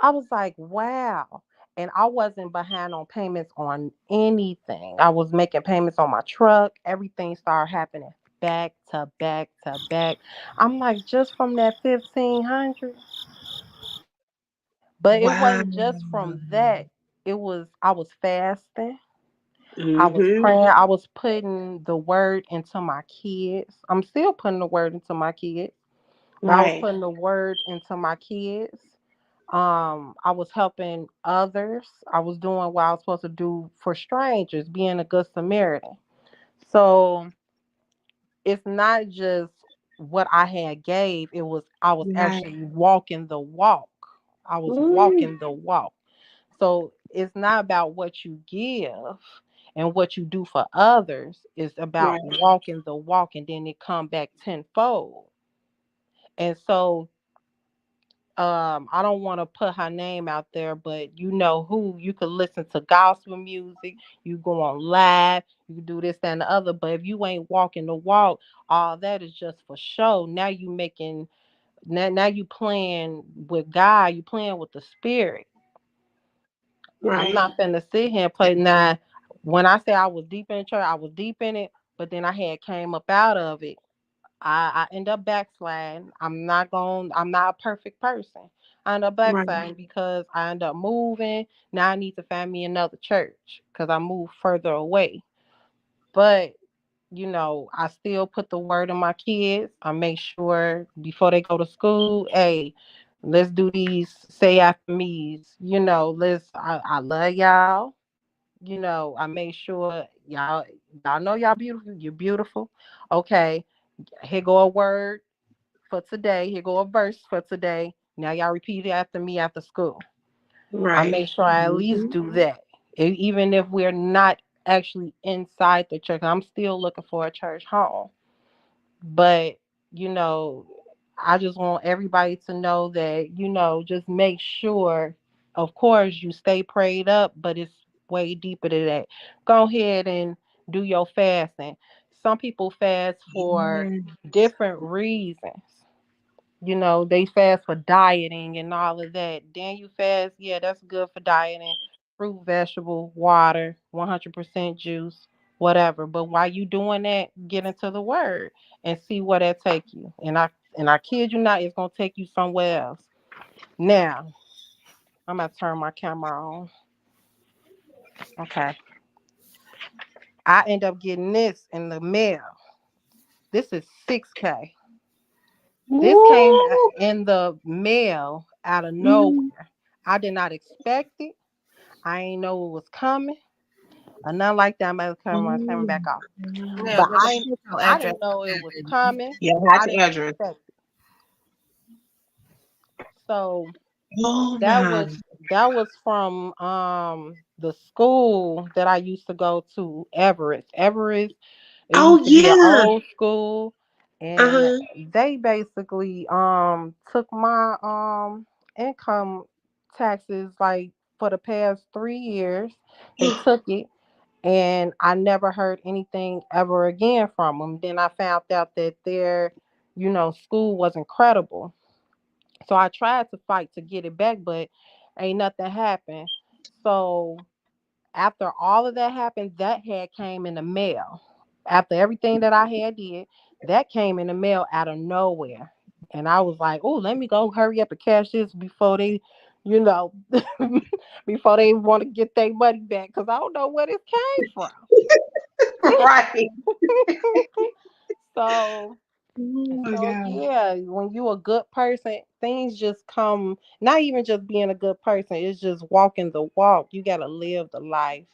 I was like, wow. And I wasn't behind on payments on anything. I was making payments on my truck. Everything started happening back to back to back. I'm like, just from that 1,500. But it Wow. wasn't just from that. I was fasting. I was Mhm. praying. I was putting the word into my kids. I'm still putting the word into my kids. But I was Right. putting the word into my kids. I was helping others. I was doing what I was supposed to do for strangers, being a good Samaritan. So it's not just what I had gave, it was I was Right. actually walking the walk. I was Mm. walking the walk. So it's not about what you give and what you do for others. It's about Right. walking the walk, and then it come back tenfold. And so I don't want to put her name out there, but you know who, you could listen to gospel music, you go on live, you can do this that, and the other. But if you ain't walking the walk, all that is just for show. Now you making, now you playing with God, you playing with the spirit. I'm Right. not finna sit here and play. Now, when I say I was deep in church, I was deep in it, but then I had came up out of it. I end up backsliding. I'm not a perfect person. I end up Right. backsliding because I end up moving. Now I need to find me another church because I moved further away. But I still put the word in my kids. I make sure before they go to school, hey, let's do these say after me's. I love y'all. I make sure y'all know y'all beautiful. You're beautiful. Okay, here go a word for today. Here go a verse for today. Now y'all repeat it after me after school. I Right. make sure I at least Mhm. do that. Even if we're not actually inside the church, I'm still looking for a church home. But, you know, I just want everybody to know that, just make sure, of course, you stay prayed up, but it's way deeper than that. Go ahead and do your fasting. Some people fast for Yeah. different reasons. They fast for dieting and all of that. Then you fast, yeah, that's good for dieting. Fruit, vegetable, water, 100% juice, whatever. But while you doing that, get into the word and see where that take you. And I kid you not, it's gonna take you somewhere else. Now, I'm gonna turn my camera on. Okay. I end up getting this in the mail. This is 6K. This came Woo! in the mail out of Mhm. nowhere. I did not expect it. I ain't know it was coming or nothing like that. I'm about to turn my camera Oh, back off. Yeah, But go ahead, I put your I address didn't know it there, was baby. coming. yeah, I that's the didn't address. expect it. So Oh that my. was from the school that I used to go to, Everest. Everest, it Oh used to be an yeah. old school, and Uh-huh. they basically took my income taxes like for the past 3 years. They took it, and I never heard anything ever again from them. Then I found out that their school wasn't credible, so I tried to fight to get it back, but ain't nothing happened. So after all of that happened, that had came in the mail. After everything that I had did, that came in the mail out of nowhere. And I was like, oh, let me go hurry up and cash this before they, you know, before they want to get their money back. Cause I don't know where this came from. Right. So Oh my So God. yeah, when you a good person, things just come. Not even just being a good person, it's just walking the walk. You gotta live the life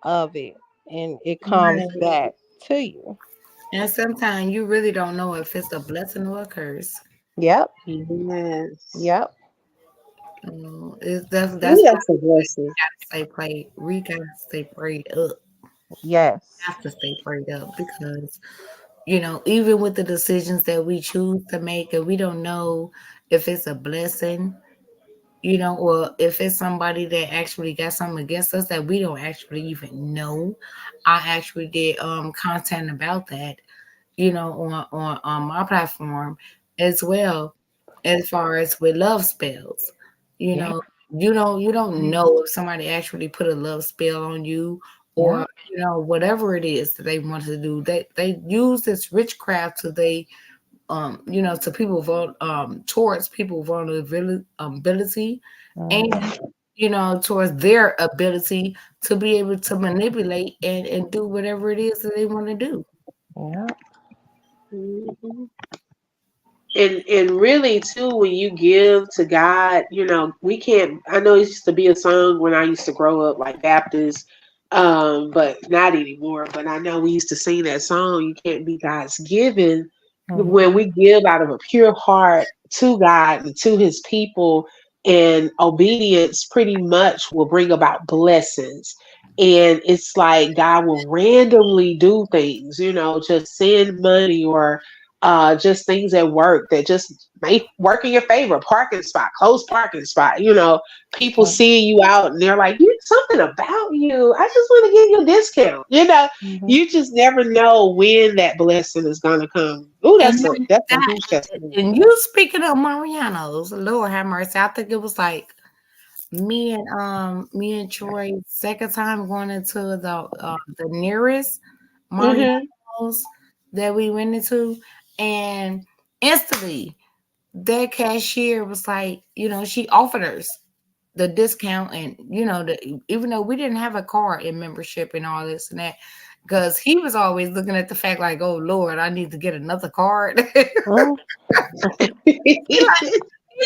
of it, and it comes Right. back to you. And sometimes you really don't know if it's a blessing or a curse. Yep, Yes. yep, That's Ooh, why that's a blessing. stay prayed. We gotta stay prayed up. yes, Have to stay prayed up because even with the decisions that we choose to make, and we don't know if it's a blessing, or if it's somebody that actually got something against us that we don't actually even know. I actually did content about that, on my platform as well, as far as with love spells. You yep, know, you don't know if somebody actually put a love spell on you, or yep, whatever it is that they want to do. They use this witchcraft to people towards people vulnerability ability, mhm, and towards their ability to be able to manipulate and do whatever it is that they want to do. yep, Mhm. And really too, when you give to God, we can't. I know it used to be a song when I used to grow up, like Baptist, but not anymore. But I know we used to sing that song. You can't be God's given. mhm, When we give out of a pure heart to God and to His people, and obedience, pretty much will bring about blessings. And it's like God will randomly do things, just send money, or just things at work that just may work in your favor. Parking spot, close parking spot. People Yep. seeing you out and they're like, "You something about you. I just want to give you a discount." Mhm. You just never know when that blessing is gonna come. Ooh, And that's a that, huge testimony. and you speaking of Mariano's, Lord have mercy. I think it was like me and Troy second time going into the nearest Mm-hmm. Mariano's that we went into, and instantly that cashier was like, she offered us the discount, and even though we didn't have a card in membership and all this and that, because he was always looking at the fact like, oh Lord, I need to get another card. Mhm. You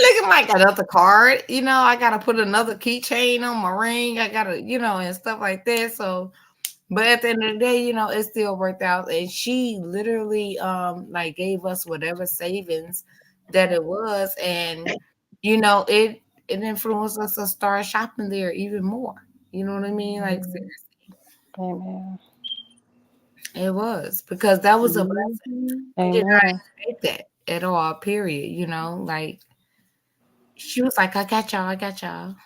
looking like another card, I gotta put another keychain on my ring. I gotta, and stuff like that. So, but at the end of the day, it still worked out. And she literally like gave us whatever savings that it was. And it influenced us to start shopping there even more. You know what I mean? Like seriously, Amen. it was because that was a blessing. Mhm. We did not Amen. expect that at all, period. Like she was like, I got y'all, I got y'all.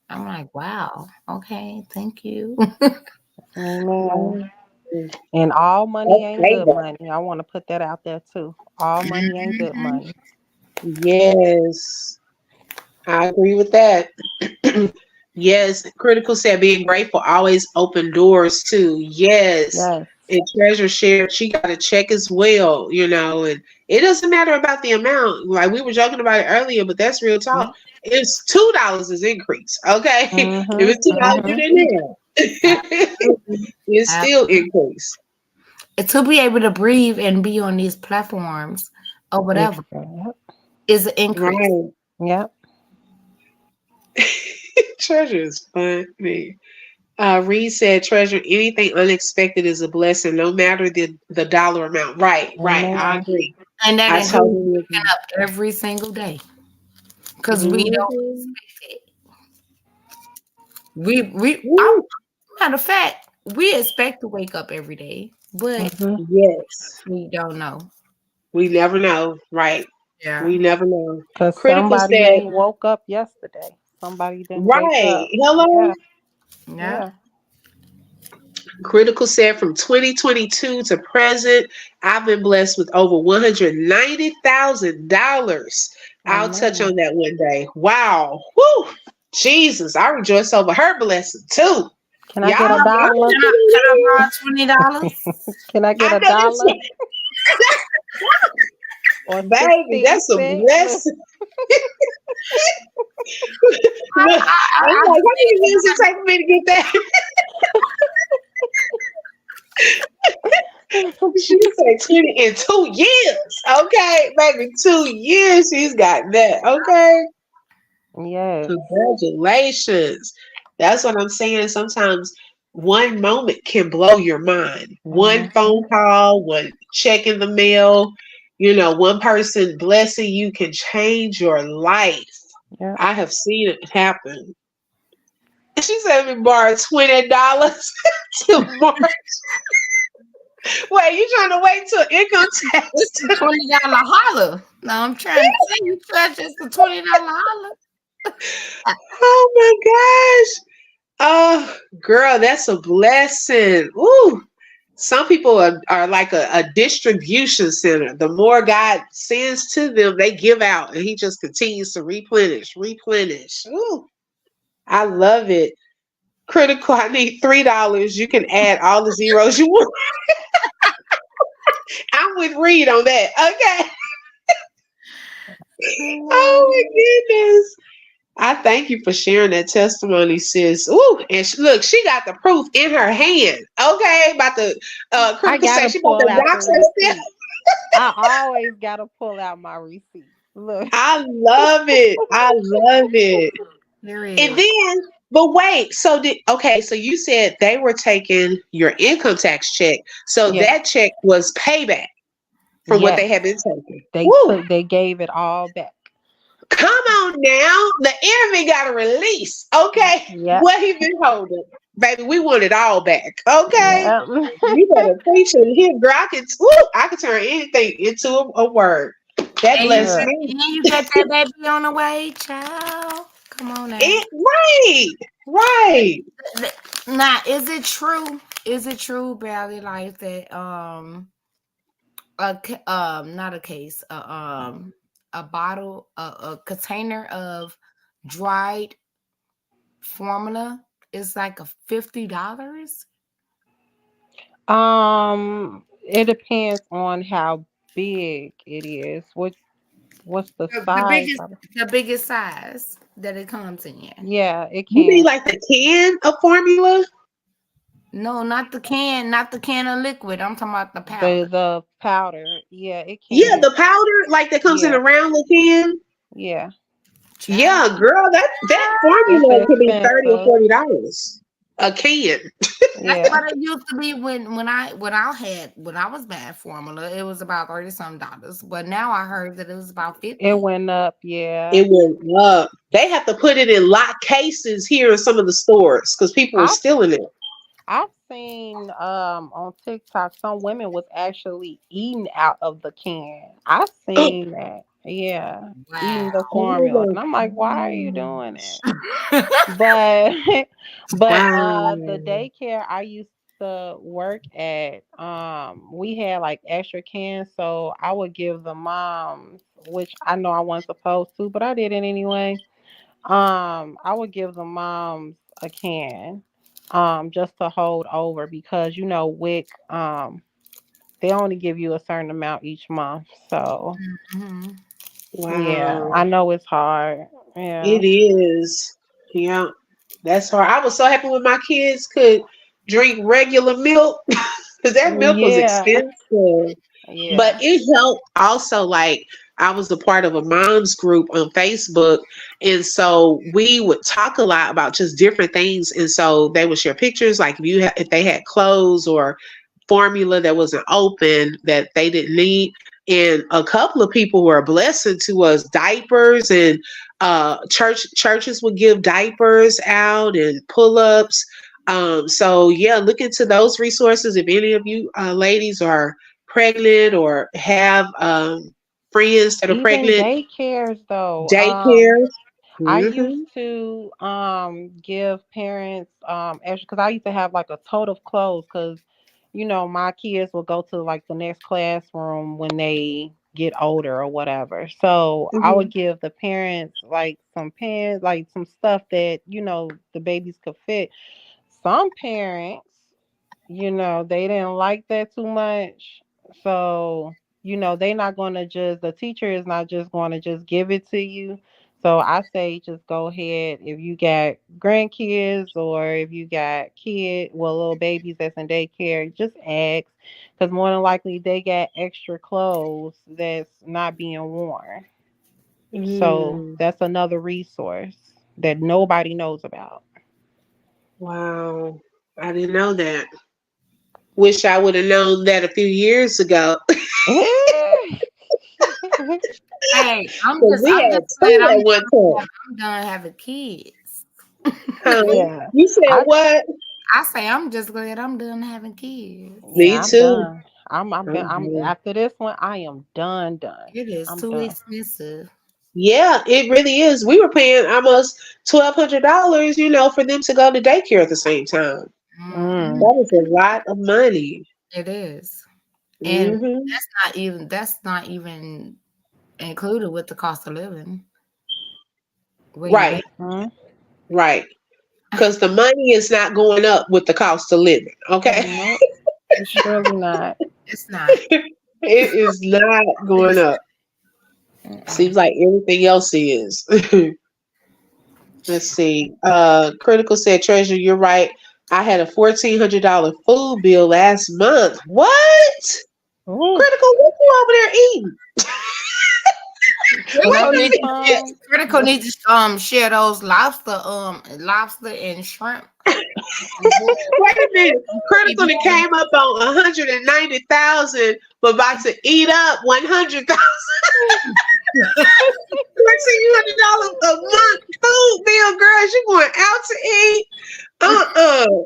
I'm like, wow, okay, thank you. Amen. Wow. And all money That's ain't good favor. money. I want to put that out there too. All money ain't good Mhm. money. Yes, I agree with that. Yes, Critical said being grateful always open doors too. Yes. Yes. And Treasure shared she got a check as well, and it doesn't matter about the amount. Like we were joking about it earlier, but that's real talk. Yep. It's $2 is increase. Okay. If Mhm. it's $2 you Mhm. didn't have, Absolutely. it's still Absolutely. increase. And to be able to breathe and be on these platforms or whatever Yep. is an increase. Right. Yep. Treasure is funny. Reed said, "Treasure, anything unexpected is a blessing, no matter the dollar amount." Right, right. I Amen. agree. And that I includes totally waking agree. up every single day because we don't Hmm. expect it. I'm, Woo. matter of fact, we expect to wake up every day, but Mhm. Yes, we don't know. we never know. Right, Yeah. we never know. Cause Critical somebody said, ain't woke up yesterday. Somebody didn't wake "Right, up. hello." Yeah. Yeah. Yeah. Critical said, "From 2022 to present, I've been blessed with over $190,000. I'll touch Amen. on that one day." Wow, whoo, Jesus, I rejoice over her blessing too. Can I get Y'all, a dollar? Can I borrow $20? Can I get I a know that's dollar right, or baby. 16 That's a cents? Look, blessing. Look, I'm I like, just how many years it take for me to get that? She said 20 in 2 years. Okay, baby, 2 years she's got that. Okay. yes. Congratulations. That's what I'm saying. Sometimes one moment can blow your mind. One Mhm. phone call, one check in the mail, one person blessing you can change your life. Yep. I have seen it happen. She said we borrowed $20 to March. Wait, you trying to wait till income tax? It's a $20 holler. No, I'm trying to say you charge just a $20 holler. Oh my gosh. Oh, girl, that's a blessing. Ooh. Some people are like a distribution center. The more God sends to them, they give out, and He just continues to replenish, replenish. Ooh, I love it. Critical, I need $3. You can add all the zeros you want. I'm with Reed on that. Okay. Oh my goodness. I thank you for sharing that testimony, sis. Ooh, and look, she got the proof in her hand. Okay, about the I critical gotta section, about pull the out the docs and stuff. receipt. I always gotta pull out my receipt. Look. I love it. I love it. And Period. then, but wait, so you said they were taking your income tax check. So Yeah. that check was payback from what Yes. they had been taking. They Woo! took. They gave it all back. Come on now. The enemy got a release. Okay. Yep. What he been holding? Baby, we want it all back. Okay. Yep. You better preach and hear, girl. I can turn anything into a word. That And you blessed Look, got, me. and you got that baby on the way, child. Come on now. Right. Right. Now, is it true? Is it true, Barry, like that? Not a case. A bottle, a container of dried formula is like a $50. it depends on how big it is. What's the The size biggest, of it? the biggest size that it comes in. Yeah, it You mean can. like the can of formula? No, not the can of liquid. I'm talking about the The powder. the powder. Yeah, it Yeah, can. the powder, like that comes in Yeah, a round little can. yeah. Child. Yeah, girl, that It's formula could be expensive. $30 or $40 a can. That's Yeah. what it used to be when I was bad formula. It was about 30 some dollars. But now I heard that it was about It 50. went up, yeah. It went up. They have to put it in locked cases here in some of the stores because people are I've stealing it. I've seen on TikTok some women was actually eating out of the can. I've seen that. Yeah. Eating the Wow. Oh formula. my And I'm like, why are you God. doing it? But the Wow. daycare I used to work at, we had like extra cans, so I would give the moms, which I know I wasn't supposed to, but I did it anyway. I would give the moms a can, just to hold over because WIC, they only give you a certain amount each month. So Mhm. yeah, Wow. I know it's hard. Yeah. It is. Yeah. That's hard. I was so happy when my kids could drink regular milk because that milk was Yeah. expensive. But Yeah. it helped also, like, I was a part of a mom's group on Facebook, and so we would talk a lot about just different things, and so they would share pictures, like if they had clothes or formula that wasn't open that they didn't need. And a couple of people were a blessing to us, diapers, and churches would give diapers out and pull-ups. So yeah, look into those resources if any of you ladies are pregnant or have friends that are Even pregnant. daycares though. Daycare. I used Hmm. to give parents extra because I used to have like a tote of clothes because my kids will go to like the next classroom when they get older or whatever. So I would Hmm. give the parents like some pants, like some stuff that the babies could fit. Some parents, they didn't like that too much. So, they not going to just, the teacher is not just going to just give it to you. So I say just go ahead if you got grandkids or if you got little babies that's in daycare, just ask because more than likely they got extra clothes that's not being worn. So Mm. that's another resource that nobody knows about. Wow. I didn't know that. Wish I would have known that a few years ago. Hey, Because we I'm just had glad two at one time. I'm done having kids. Huh? Yeah. You said I what? I say I'm just glad I'm done having kids. Me Yeah, I'm too. done. I'm I'm after this one, I am done. It is I'm too done. expensive. Yeah, it really is. We were paying almost $1,200, for them to go to daycare at the same time. Mm-mm, Mm. That was a lot of money. it is, and Hmm. that's not even included with the cost of living where you live. Right, Mm. right. Because the money is not going up with the cost of living. Okay, Nope, it's surely not. It's not. it is not going It's up. Mm-mm. Seems like everything else is. Let's see. Critical said, Treasure, you're right. I had a $1,400 food bill last month. What? Ooh, Critical, what you over there eating? can I critical get need to share, some? critical need to share those lobster and shrimp. Wait a minute. Critical that People, came up on 190,000, but about to eat up 100,000. $1,400 a month food bill, girls. You going out to eat? Oh,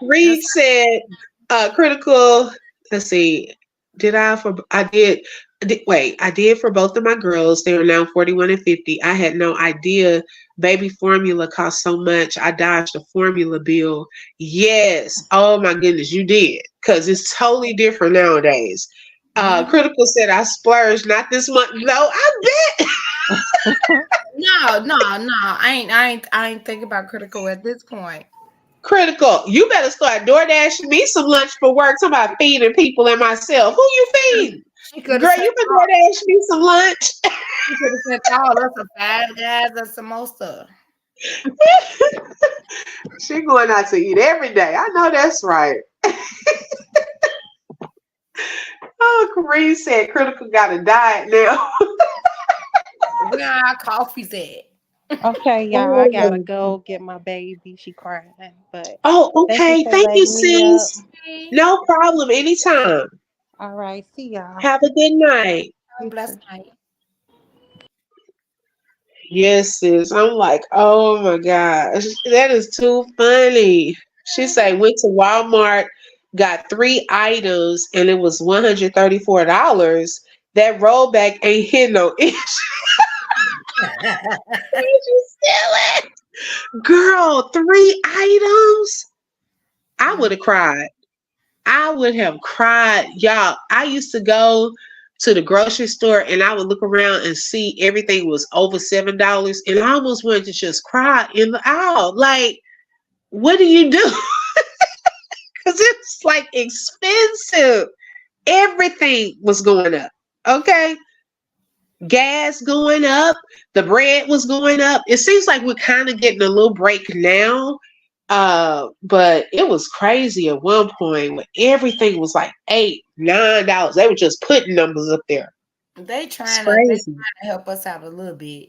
Reed That's said, critical. Let's see. Did I for I did, wait, I did for both of my girls. They are now 41 and 50. I had no idea baby formula cost so much. I dodged the formula bill. Yes. Oh my goodness, you did. Because it's totally different nowadays. mhm. Critical said I splurged not this month. No, I bet. No, no, no. I ain't thinking about critical at this point. Critical, you better start door dashing me some lunch for work. Talking about feeding people and myself. Who you feeding? She could have Girl, sent you can all. door dash me some lunch. She could have sent all us some Five Guys and some more stuff. She going out to eat every day. I know that's right. Oh, Kareem said critical got a diet now. Where our coffee's at? okay, y'all. I gotta Oh, go get my baby. She crying, but oh, thank you okay. for Thank you, letting me up. sis. No problem. Anytime. All right, see y'all. Have a good night. You Blessed too. night. Yes, sis. I'm like, oh my gosh, that is too funny. She say went to Walmart, got 3 items, and it was $134. That rollback ain't hit no inch. Did you steal it? Girl, 3 items? I would have cried. I would have cried. Y'all, I used to go to the grocery store and I would look around and see everything was over $7 and I almost wanted to just cry in the aisle. Like, what do you do? Because it's like expensive. Everything was going up. Okay. Gas going up, the bread was going up. It seems like we're kind of getting a little break now. But it was crazy at one point when everything was like $8, $9. They were just putting numbers up there. It's They crazy. trying to help us out a little bit.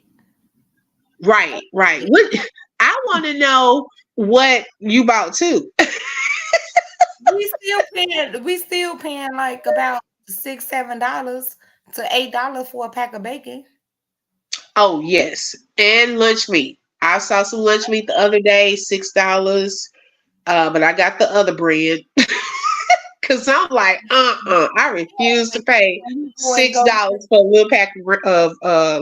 Right, right. What I want to know what you bought too. We still paying like about $6, $7 to $8 for a pack of bacon. Oh yes, and lunch meat. I saw some lunch meat the other day, $6. But I got the other brand because I'm like, I refuse to pay You go and six go. dollars for a little pack of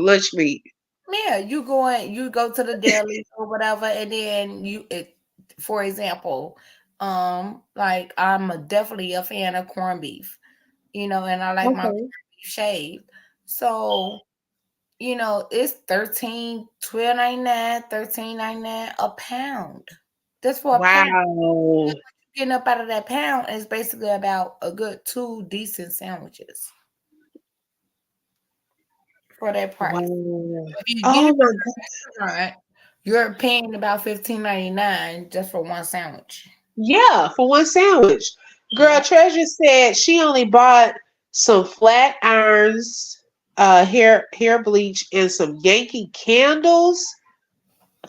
lunch meat. Yeah, you go to the deli or whatever, and then for example, like definitely a fan of corned beef, and I like my corned Okay. beef shaved. So, it's 13.99 a pound. That's for a pound. Wow. Getting up out of that pound is basically about a good two decent sandwiches for that price. Wow. If you get Oh it my God. from a restaurant, you're paying about 15.99 just for one sandwich. Yeah, for one sandwich. Girl, Yeah. Treasure said she only bought some flat irons, hair bleach, and some Yankee candles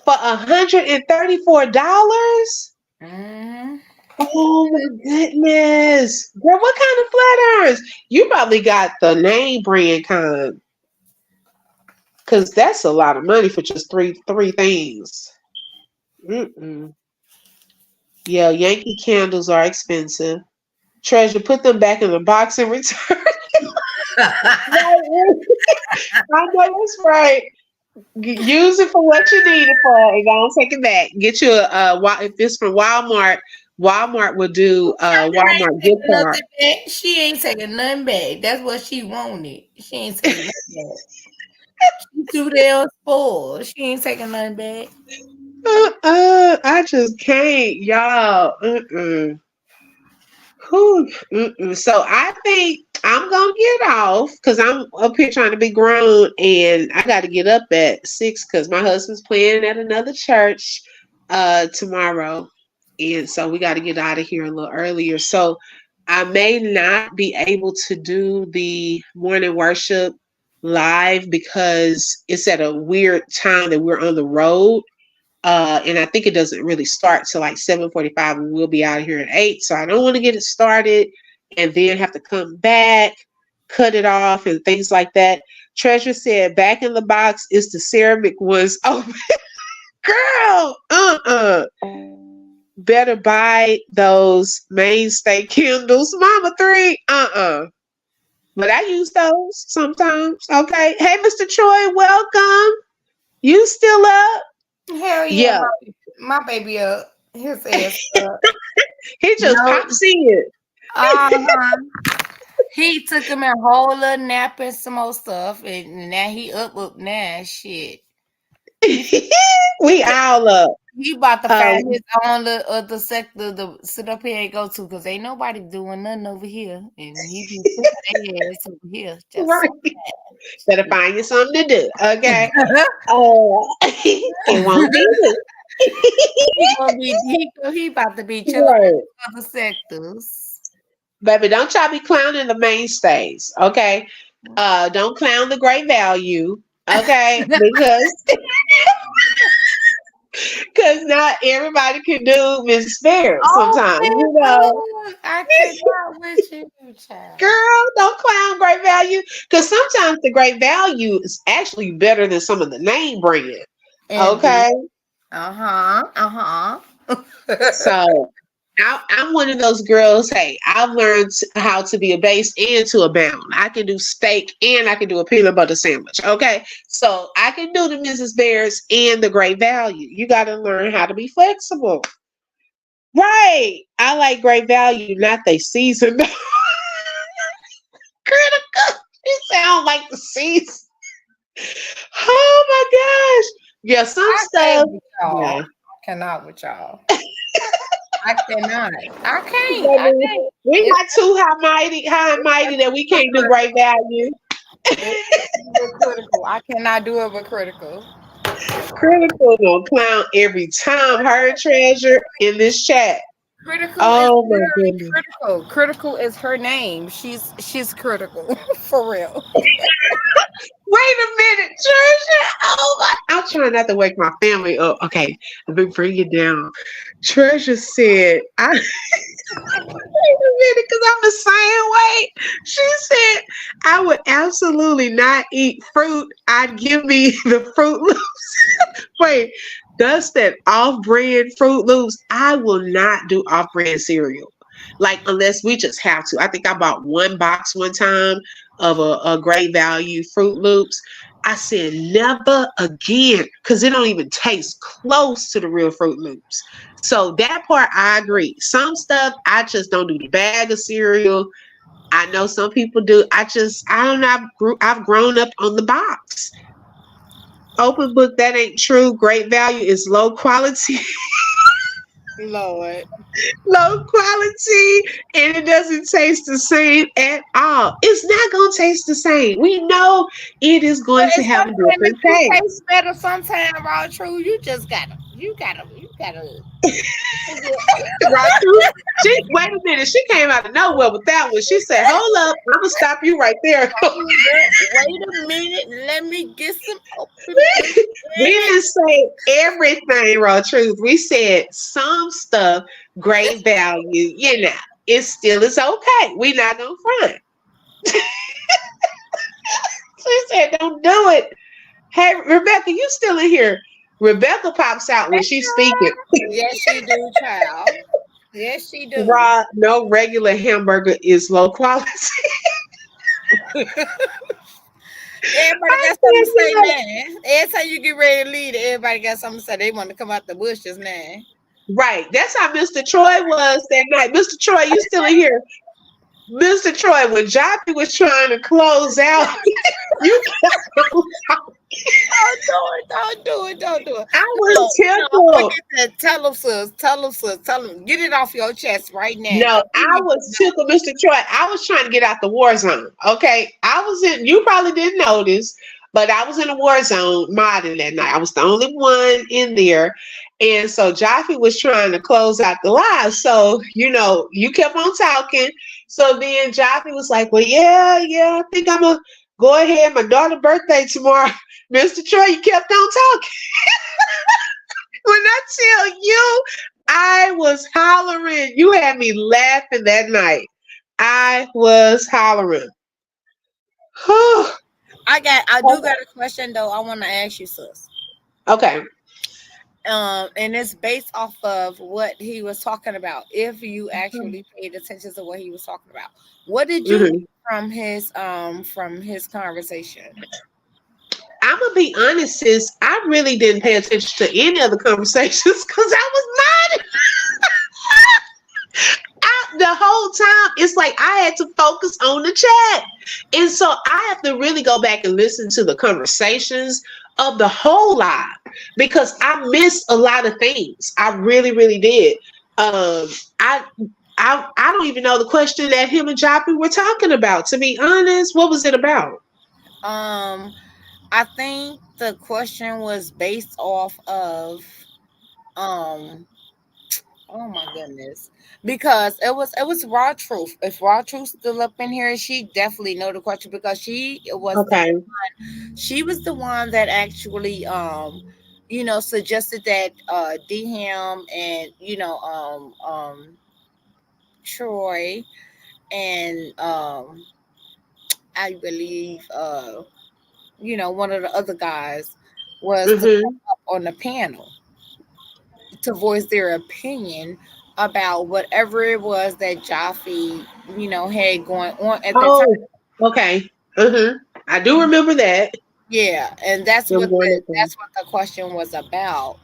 for $134. Hmm. Oh my goodness. Girl, what kind of flat irons? You probably got the name brand kind. Cause that's a lot of money for just three things. Mm-mm. Yeah, Yankee candles are expensive. Treasure, put them back in the box and return. Right. I know that's right. Use it for what you need it for, and don't take it back. Get you if it's from Walmart. Walmart will do Treasure ain't Walmart gift taking card. nothing back. She ain't taking nothing back. That's what she wanted. She ain't taking nothing back. She too damn spoiled. She ain't taking nothing back. I just can't, y'all. Mm-mm. Whew, mm-mm. So I think I'm gonna get off because I'm up here trying to be grown, and I got to get up at 6 because my husband's playing at another church tomorrow, and so we got to get out of here a little earlier. So I may not be able to do the morning worship live because it's at a weird time that we're on the road. And I think it doesn't really start till like 7:45, and we'll be out of here at 8. So I don't want to get it started and then have to come back, cut it off, and things like that. Treasure said, back in the box is the ceramic ones. Oh, girl, better buy those mainstay candles, Mama Three. But I use those sometimes. Okay. Hey, Mr. Troy, welcome. You still up? Hell yeah, Yeah. my baby up. His ass up. He just No. pops in. Uh-huh. He took him a whole little nap and some more stuff, and now he up now. Shit. We all up. He about to Um, find his own little other sector to sit up here and go to, because ain't nobody doing nothing over here, and he be putting their ass over here. Just right. Better shit. find you something to do. Okay. It won't be He about to be chilling with right. other sectors. Baby, don't y'all be clowning the mainstays. Okay. Don't clown the great value. Okay. Because not everybody can do Miss Fair Oh sometimes, you know. man, I cannot with you, child. Girl, don't clown great value. Because sometimes the great value is actually better than some of the name brand. Indeed. Okay. Uh-huh. So I'm one of those girls. Hey, I've learned how to be a base and to abound. I can do steak and I can do a peanut butter sandwich. Okay. So I can do the Mrs. Bears and the great value. You got to learn how to be flexible. Right. I like great value, not they season. Critical. You sound like the season. Oh my gosh. Yeah, some I stuff. can't with y'all. Yeah. I cannot with y'all. I cannot. I can't. I Baby, can't. we It's not too high and mighty that we can't do great value. it's critical. I cannot do it with critical. Critical gonna clown every time. Her treasure in this chat. Critical is Oh my literally goodness. critical. Critical is her name. She's critical for real. Wait a minute, Treasure. Oh my! I'm trying not to wake my family up. Okay, let me bring it down. Treasure said, "I wait a minute, because I'm the same way." She said, "I would absolutely not eat fruit. I'd give me the Fruit Loops." Wait, does that off-brand Fruit Loops? I will not do off-brand cereal, like unless we just have to. I think I bought one box one time of a great value Fruit Loops. I said never again because it don't even taste close to the real Fruit Loops. So that part I agree. Some stuff I just don't do the bag of cereal. I know some people do. I don't know. I've grown up on the box. Open book, that ain't true. Great value is low quality, Lord. low quality, and it doesn't taste the same at all. It's not gonna taste the same. We know it is But going to it's have a sometimes it different do taste. taste better sometimes, all true. You gotta Ratu, wait a minute. She came out of nowhere with that one. She said, "Hold up, I'm gonna stop you right there." hold up. Wait a minute. Let me get some open book We in it. didn't say everything, raw truth. We said some stuff, great value. You know, it still is okay. We not gonna front. She said, "Don't do it." Hey, Rebecca, you still in here? Rebecca pops out when she's speaking. Yes, she do, child. Yes, she do. Raw, no regular hamburger is low quality. Everybody I got something to said, say "No." now. Every time you get ready to leave, everybody got something to say. They want to come out the bushes now. Right. That's how Mr. Troy was that night. Mr. Troy, you still in here? Mr. Troy, when Joppy was trying to close out, you kept on. Don't do it. I No, was I'm gonna tickled. get that. Tell them, sis. Tell them. Get it off your chest right now. No, 'Cause we I need to was know. tickled, Mr. Troy. I was trying to get out the war zone. Okay. I was in, you probably didn't notice, but I was in a war zone modding that night. I was the only one in there. And so Joffy was trying to close out the live. So, you kept on talking. So then Joffy was like, well, yeah, I think I'm going to go ahead. My daughter's birthday tomorrow. Mr. Troy, you kept on talking. When I tell you, I was hollering. You had me laughing that night. I was hollering. I do got a question though. I want to ask you, sis. Okay. And it's based off of what he was talking about. If you actually paid attention to what he was talking about, what did you get Hmm. from his conversation? I'm gonna be honest, sis. I really didn't pay attention to any of the conversations because I was not. The whole time it's like I had to focus on the chat. And so I have to really go back and listen to the conversations of the whole live because I missed a lot of things. I really, really did. Um I I don't even know the question that him and Joppy were talking about, to be honest. What was it about? Um, I think the question was based off of um oh my goodness. Because it was raw truth. If raw truth still up in here, she definitely know the question because Okay. she was the one that actually suggested that Dham and Troy and I believe one of the other guys was to come Mm-hmm. up on the panel to voice their opinion about whatever it was that Jaffe, had going on at that time. Oh, okay. Mm-hmm. I do remember that. Yeah, and that's Them what going up there. the question was about.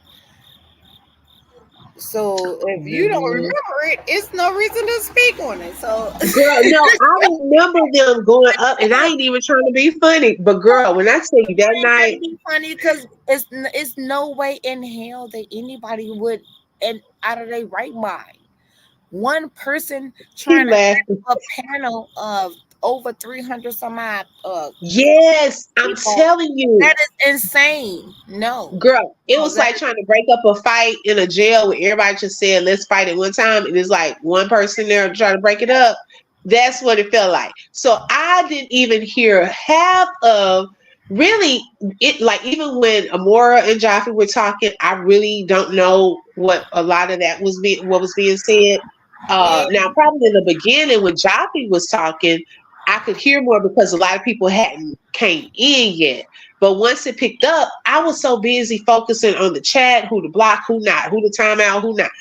So if you don't Mhm. remember it, it's no reason to speak on it. So Girl, no, I remember them going up, and I ain't even trying to be funny. But girl, when I tell you that ain't trying to night, be funny because it's no way in hell that anybody would, and out of their right mind, one person he trying to laughed. have a panel of over 300 some odd Yes, I'm people, telling you. that is insane. No, Girl, it no, was that like trying to break up a fight in a jail where everybody just said, let's fight at one time. And it's like one person there trying to break it up. That's what it felt like. So I didn't even hear half of really it. Like, even when Amora and Jaffe were talking, I really don't know what a lot of that was what was being said. yeah, Now, probably in the beginning when Jaffe was talking, I could hear more because a lot of people hadn't came in yet. But once it picked up, I was so busy focusing on the chat, who to block, who not, who to timeout, who not,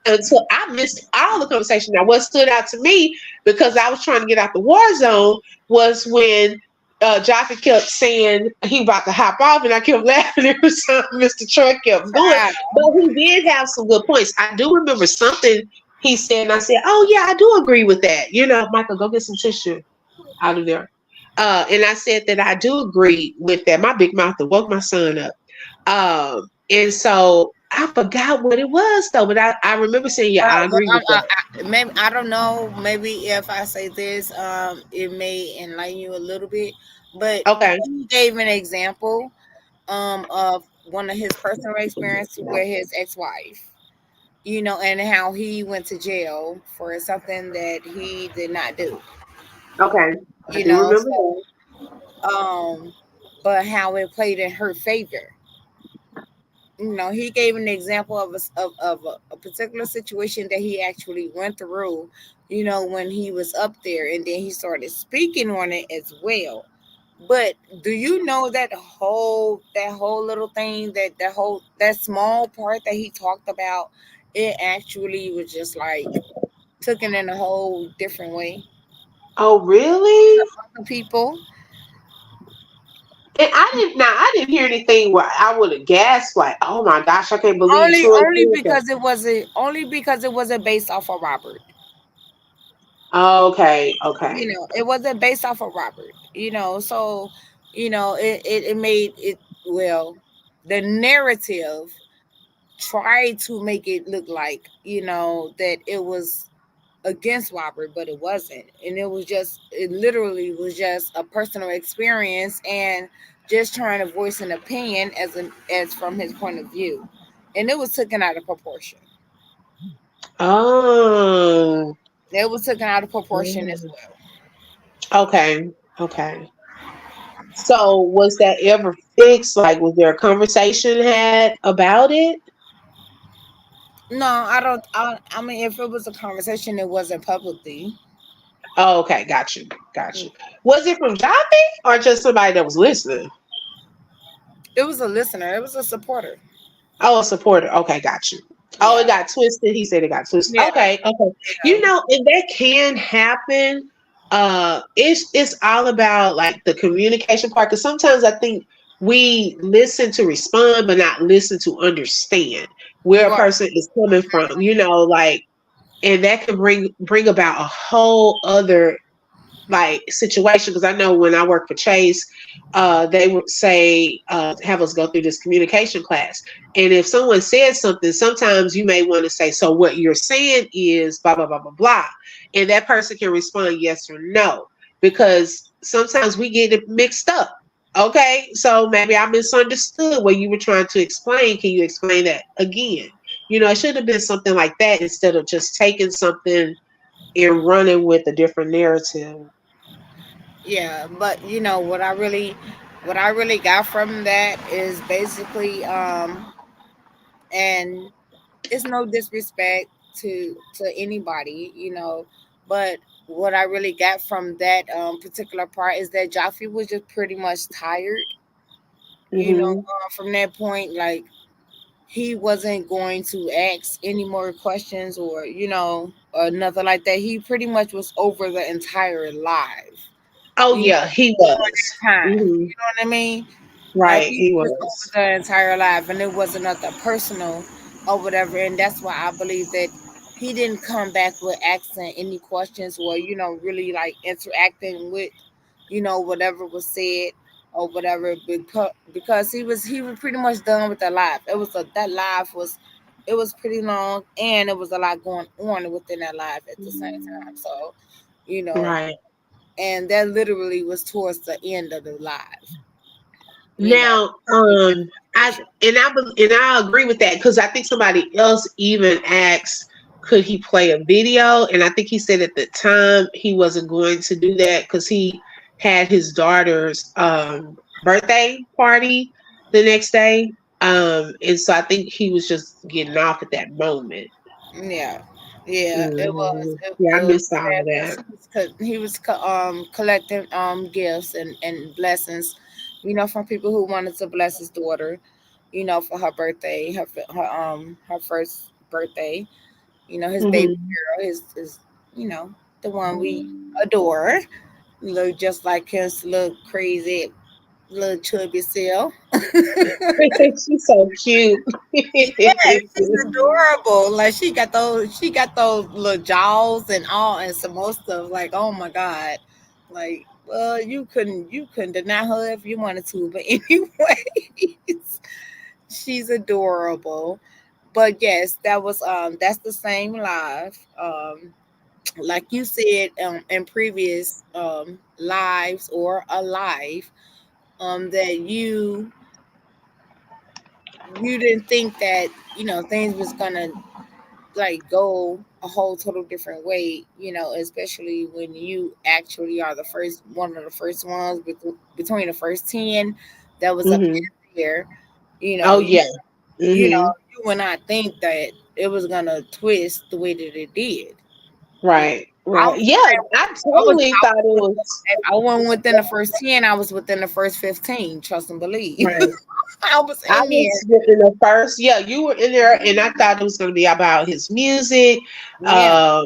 until I missed all the conversation. Now, what stood out to me, because I was trying to get out the war zone, was when Jaffe kept saying he about to hop off, and I kept laughing every time Mr. Troy kept going. child. But he did have some good points. I do remember something he said, and I said, "Oh yeah, I do agree with that." Michael, go get some tissue out of there. And I said that I do agree with that. My big mouth that woke my son up. And so I forgot what it was though, but I remember saying, yeah, I Well, agree with that. maybe I don't know. Maybe if I say this, it may enlighten you a little bit. But Okay. he gave an example, of one of his personal experience with his ex-wife. And how he went to jail for something that he did not do. Okay. I You do know, remember so that. um, but how it played in her favor. He gave an example of a particular situation that he actually went through, when he was up there, and then he started speaking on it as well. But do you know that whole little thing, that small part that he talked about, it actually was just like taken in a whole different way Oh, to really? other people. And I didn't hear anything where I would have gasped like, oh my gosh, I can't believe Only Troy only said that. because it wasn't based off of Robert. Okay, okay. It wasn't based off of Robert. So it made it, well, the narrative tried to make it look like, that it was against Robert, but it wasn't. And it literally was just a personal experience, and just trying to voice an opinion as from his point of view. And it was taken out of proportion. Oh. It was taken out of proportion as Mm. well. Okay. Okay. So was that ever fixed? Like, was there a conversation had about it? No, I don't. I mean, if it was a conversation, it wasn't publicly. Oh, okay, got you, got you. Was it from Joppy or just somebody that was listening? It was a listener. It was a supporter. Oh, a supporter. Okay, got you. Oh, it Yeah. got twisted. He said it got twisted. Yeah. Okay, okay. Yeah. And that can happen. It's all about like the communication part. Because sometimes I think we listen to respond, but not listen to understand where a Right. person is coming from. Like, and that can bring about a whole other like situation because I know when I worked for Chase, they would say have us go through this communication class, and if someone said something, sometimes you may want to say, "So what you're saying is blah blah blah blah blah," and that person can respond yes or no because sometimes we get it mixed up. Okay, so maybe I misunderstood what you were trying to explain. Can you explain that again? It should have been something like that instead of just taking something and running with a different narrative. Yeah, but what I really got from that is basically, and it's no disrespect to anybody, but what I really got from that particular part is that Joffrey was just pretty much tired, Hmm. from that point. Like, he wasn't going to ask any more questions, or nothing like that. He pretty much was over the entire live, Oh you know, yeah, he during was. that time. Hmm. You know what I mean? Like, Right, he he was over was. the entire life, and it wasn't nothing personal or whatever. And that's why I believe that he didn't come back with asking any questions, or really like interacting with whatever was said or whatever, because he was pretty much done with the life. That life was, it was pretty long, and it was a lot going on within that life at the same time. So, you know, Right. and that literally was towards the end of the live. You know, Now, I agree with that because I think somebody else even asked, could he play a video? And I think he said at the time he wasn't going to do that because he had his daughter's birthday party the next day. And so I think he was just getting off at that moment. yeah, yeah, it was. Hmm. It, Yeah, I it was missed all sad of because that. he was collecting gifts and blessings, from people who wanted to bless his daughter, for her birthday, her first birthday. His baby Hmm. girl, his the one we adore, look just like his little crazy little chubby self. She's so cute. Yeah, she's adorable. Like, she got those little jaws and all, and some more stuff. Like, oh my god. Like, well, you couldn't deny her if you wanted to. But anyways, she's adorable. But yes, that's the same live. Like you said, in previous lives or alive, that you didn't think that things was gonna like go a whole total different way, especially when you actually are the first one of the first ones between the first 10 that was up Hmm. there. you Oh know you, yeah. you know Hmm. you would not think that it was gonna twist the way that it did. you know Right. I Right. was Yeah, I totally I thought was it with, was if I wasn't within the first 10, I was within the first 15. Trust and believe. right. I was I in there. was within the first. Yeah, you were in there, and I thought it was going to be about his music, Yeah,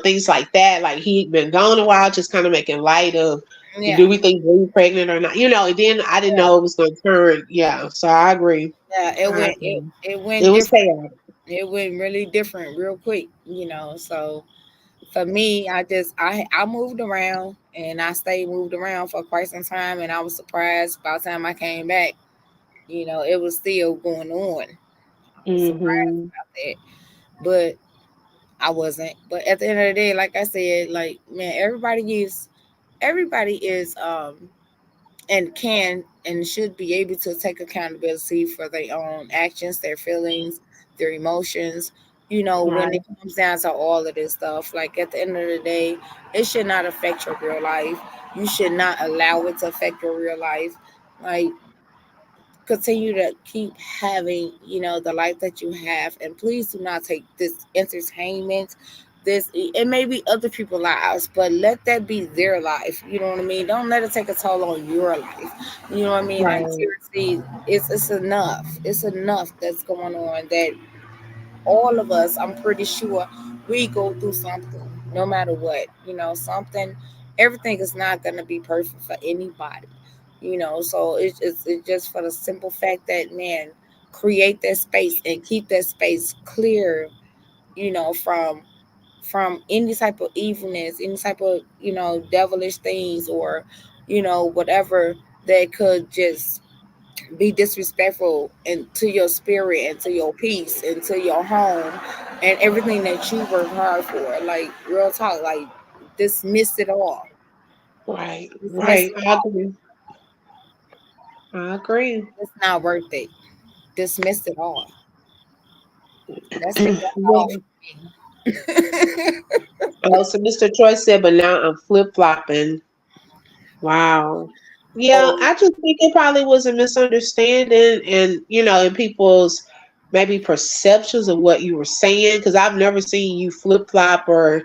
things like that. Like he'd been gone a while, just kind of making light of, do yeah, we think we're pregnant or not? And then I didn't yeah, know it was going to turn. Yeah, so I agree. yeah. It I went it, agree. it It went was different. chaotic. It went really different real quick. So for me, I moved around, and I stayed moved around for quite some time, and I was surprised by the time I came back. It was still going on. I was surprised Hmm. about that, but I wasn't. But at the end of the day, like I said, like, man, everybody is and can and should be able to take accountability for their own actions, their feelings, their emotions. When it Right. comes down to all of this stuff, like, at the end of the day, it should not affect your real life. You should not allow it to affect your real life. Like, continue to keep having, the life that you have, and please do not take this entertainment this, it may be other people's lives, but let that be their life. You know what I mean? Don't let it take a toll on your life. You know what I mean? Like Right. seriously, it's enough. It's enough that's going on that all of us, I'm pretty sure, we go through something, no matter what. Something. Everything is not gonna be perfect for anybody. So it's just for the simple fact that, man, create that space and keep that space clear. From any type of evilness, any type of devilish things, or whatever that could just be disrespectful and to your spirit and to your peace and to your home and everything that you work hard for. Like real talk, like dismiss it all. Right. Dismiss Right. it I all. agree. I agree. It's not worth it. Dismiss it all. That's all Yeah. for me. Oh, so Mr. Troy said, but now I'm flip flopping. Wow. Yeah, Oh, I just think it probably was a misunderstanding and, in people's maybe perceptions of what you were saying. Because I've never seen you flip flop or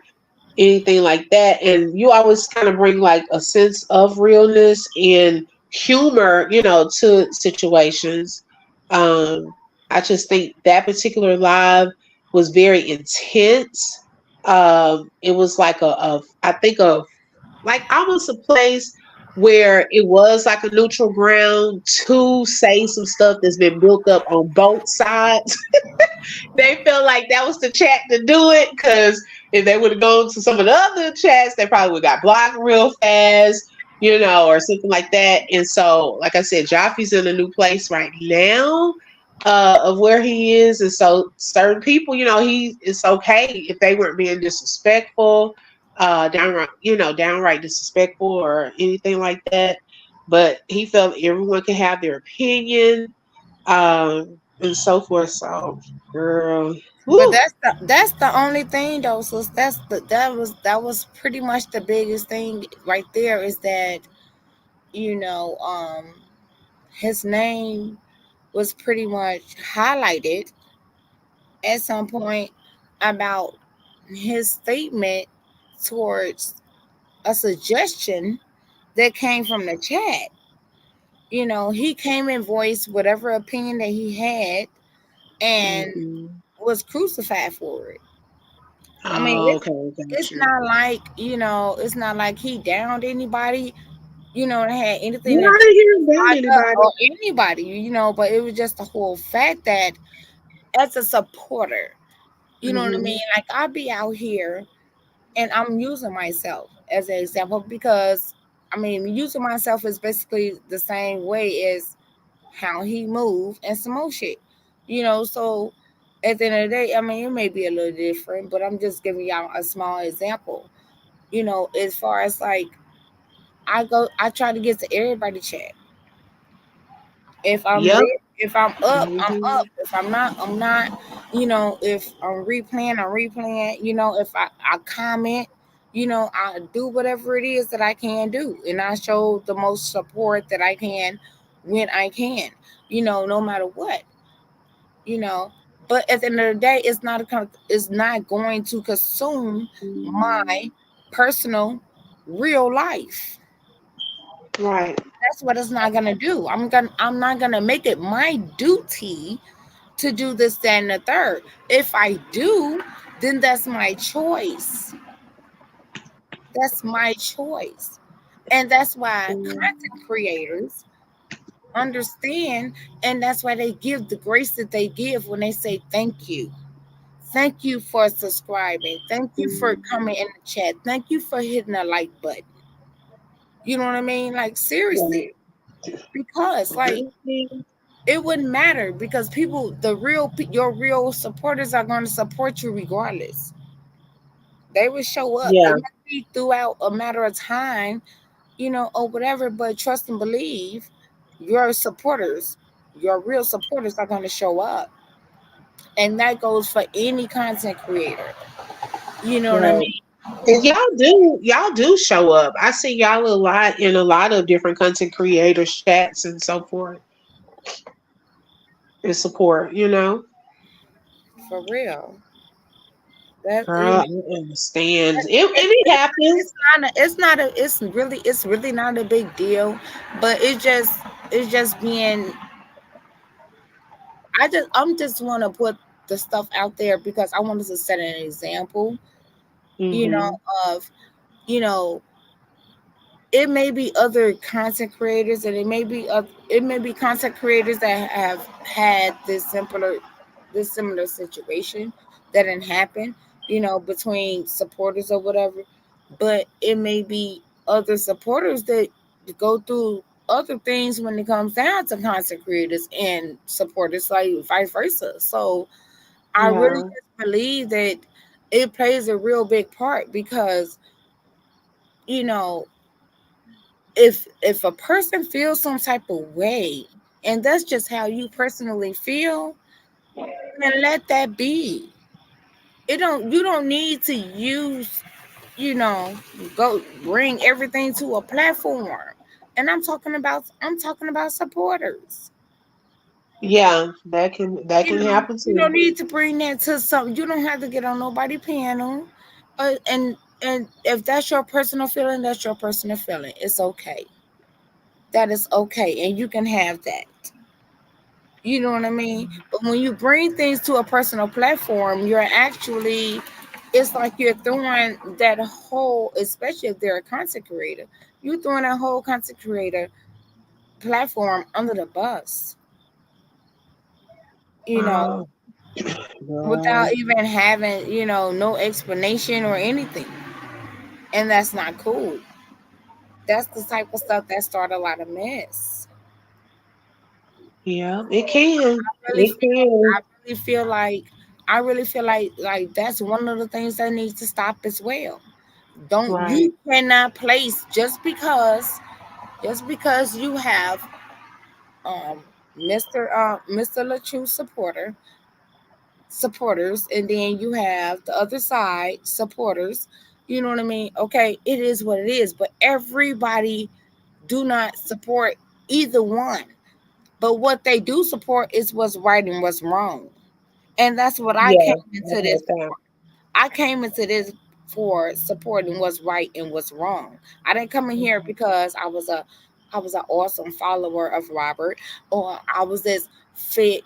anything like that. And you always kind of bring like a sense of realness and humor, to situations. Um, I just think that particular live was very intense. It was like I think of like almost a place where it was like a neutral ground to say some stuff that's been built up on both sides. They felt like that was the chat to do it because if they would have gone to some of the other chats, they probably would have got blocked real fast, or something like that. And so, like I said, Joffrey's in a new place right now of where he is. And so, certain people, it's okay if they weren't being disrespectful, downright disrespectful or anything like that. But he felt everyone could have their opinion and so forth. So, girl, but woo, that's the only thing though. So that was pretty much the biggest thing right there, is that you know um his name was pretty much highlighted at some point about his statement towards a suggestion that came from the chat. He came and voiced whatever opinion that he had and mm-hmm. was crucified for it. I mean, Oh, okay, got it's you. not like, it's not like he downed anybody, that had anything Yeah, to I do didn't hear with about Aya or anybody. anybody, but it was just the whole fact that as a supporter, you know what I mean? Mm-hmm. Like I'll be out here and I'm using myself as an example because I mean, using myself is basically the same way as how he moved and some more shit. So at the end of the day, I mean, it may be a little different, but I'm just giving y'all a small example. As far as like I try to get to everybody chat. If I'm Yep. ready, if I'm up, I'm Mm-hmm. up. If I'm not, I'm not. If I'm replaying, I'm replaying. If I comment, I do whatever it is that I can do. And I show the most support that I can when I can, no matter what, you know. But at the end of the day, it's not going to consume my personal real life. Right. That's what it's not gonna do. I'm not gonna make it my duty to do this, that, and the third. If I do, then that's my choice. That's my choice. And that's why content creators understand, and that's why they give the grace that they give when they say thank you. Thank you for subscribing. Thank you for coming in the chat. Thank you for hitting the like button. You know what I mean? Like seriously. Right. Because like it wouldn't matter because people, your real supporters are going to support you regardless. They will show up. It Yeah. might be throughout a matter of time, or whatever, but trust and believe your supporters, your real supporters are going to show up. And that goes for any content creator. You know what I Right. mean? And y'all do show up. I see y'all a lot in a lot of different content creators chats and so forth and support. For real. That you Girl, know, I understand. And it's, it it's, happens. it's really not a big deal, but it's just being. I'm just want to put the stuff out there because I wanted to set an example, you know, Hmm. of you know it may be other content creators and it may be content creators that have had this similar situation that didn't happen, between supporters or whatever, but it may be other supporters that go through other things when it comes down to content creators and supporters, like vice versa. So I really Yeah. just believe that it plays a real big part because you know if a person feels some type of way and that's just how you personally feel, then let that be. You don't need to use, you know go bring everything to a platform. And I'm talking about supporters. Yeah, that can happen You don't too. need to bring that to some. You don't have to get on nobody panel, and if that's your personal feeling, that's your personal feeling. It's okay. That is okay, and you can have that. You know what I mean? But when you bring things to a personal platform, it's like you're throwing that whole, especially if they're a content creator, you're throwing that whole content creator platform under the bus, you know, Oh, without girl. even having, no explanation or anything. And that's not cool. That's the type of stuff that start a lot of mess. Yeah, it can. I really It feel, can. I really feel like, like that's one of the things that needs to stop as well. Don't Right. You cannot place just because you have um Mr. LaTrue supporters, and then you have the other side supporters. You know what I mean? Okay, it is what it is, but everybody do not support either one. But what they do support is what's right and what's wrong. And that's what I came Yeah, I into this heard that. for. I came into this for supporting what's right and what's wrong. I didn't come in here because I was an awesome follower of Robert, or I was this fit,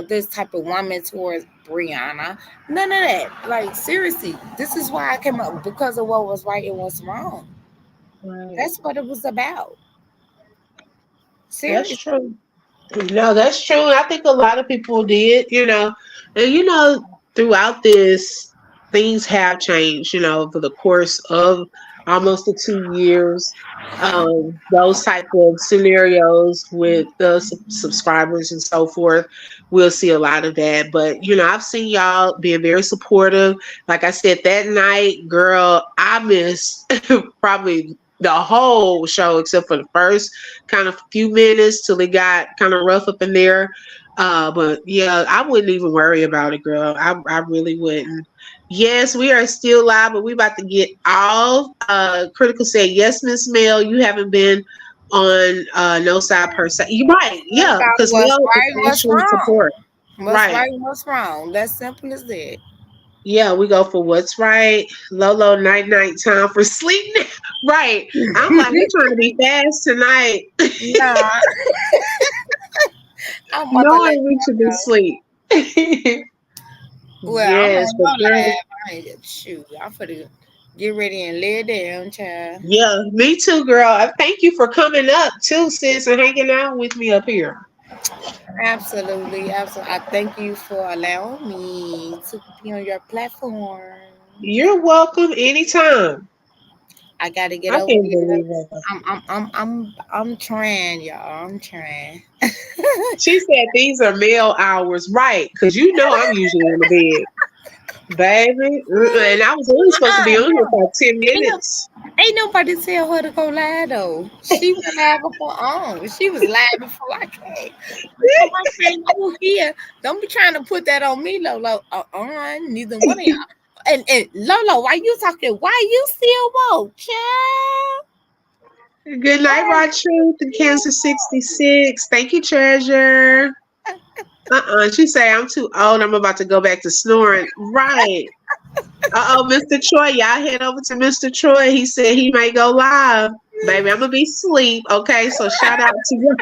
this type of woman towards Brianna. None of that. Like seriously, this is why I came up, because of what was right and what's wrong. Right. That's what it was about. That's Seriously. true. No, that's true. I think a lot of people did, and throughout this, things have changed, for the course of almost the 2 years. Those type of scenarios with the subscribers and so forth, we'll see a lot of that. But I've seen y'all being very supportive. Like I said, that night, girl, I missed probably the whole show except for the first kind of few minutes till it got kind of rough up in there. But yeah, I wouldn't even worry about it, girl. I really wouldn't. Yes, we are still live, but we about to get off. Critical said, yes, Miss Mel, you haven't been on no side per se. You're right, It's yeah, about because what's Mel is right, what's actually wrong. support. What's Right. right and what's wrong. That's simple as that. Yeah, we go for what's right. Lolo, night night time for sleep. Right. I'm like, we're trying to be fast tonight. Nah, I'm about to let Knowing we should be y'all know. asleep. Well, I'm Yes, on for your sure. live. I ain't shoot. I'm finna get ready and lay down, child. Yeah, me too, girl. Thank you for coming up too, sis, and hanging out with me up here. Absolutely, absolutely. I thank you for allowing me to be on your platform. You're welcome anytime. I gotta get I over can't here. believe that. I'm trying, y'all. I'm trying. She said these are male hours, right? Because I'm usually in the bed, baby. And I was only supposed to be on here No, for 10 ain't no, minutes. ain't nobody tell her to go live though. She was live before on. She was live before I came. Before I came over here. Don't be trying to put that on me, Lolo. Neither one of y'all. And Lolo, why you talking? Why you still woke, child? Good night, Why Rod Truth in you Kansas 66. Thank you, Treasure. She say I'm too old. I'm about to go back to snoring. Right. Uh-oh, Mr. Troy, y'all head over to Mr. Troy. He said he might go live. Baby, I'm gonna be asleep. Okay, so shout out to you.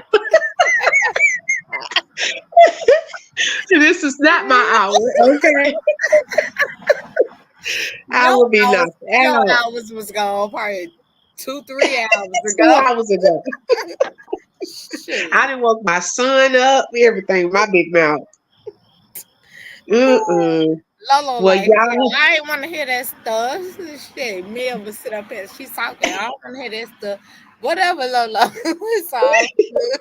This is not my hour. Okay, I Your will be hours, knocked your out hours was gone probably 2, 3 hours 2 ago. hours ago. I Shit. didn't woke my son up. Everything. My big mouth. Mm-mm. Lolo Well, like, hell, y'all. I ain't want to hear that stuff. Shit, Mel would sit up here. She's talking. I don't want to hear that stuff. Whatever, Lolo. It's all good.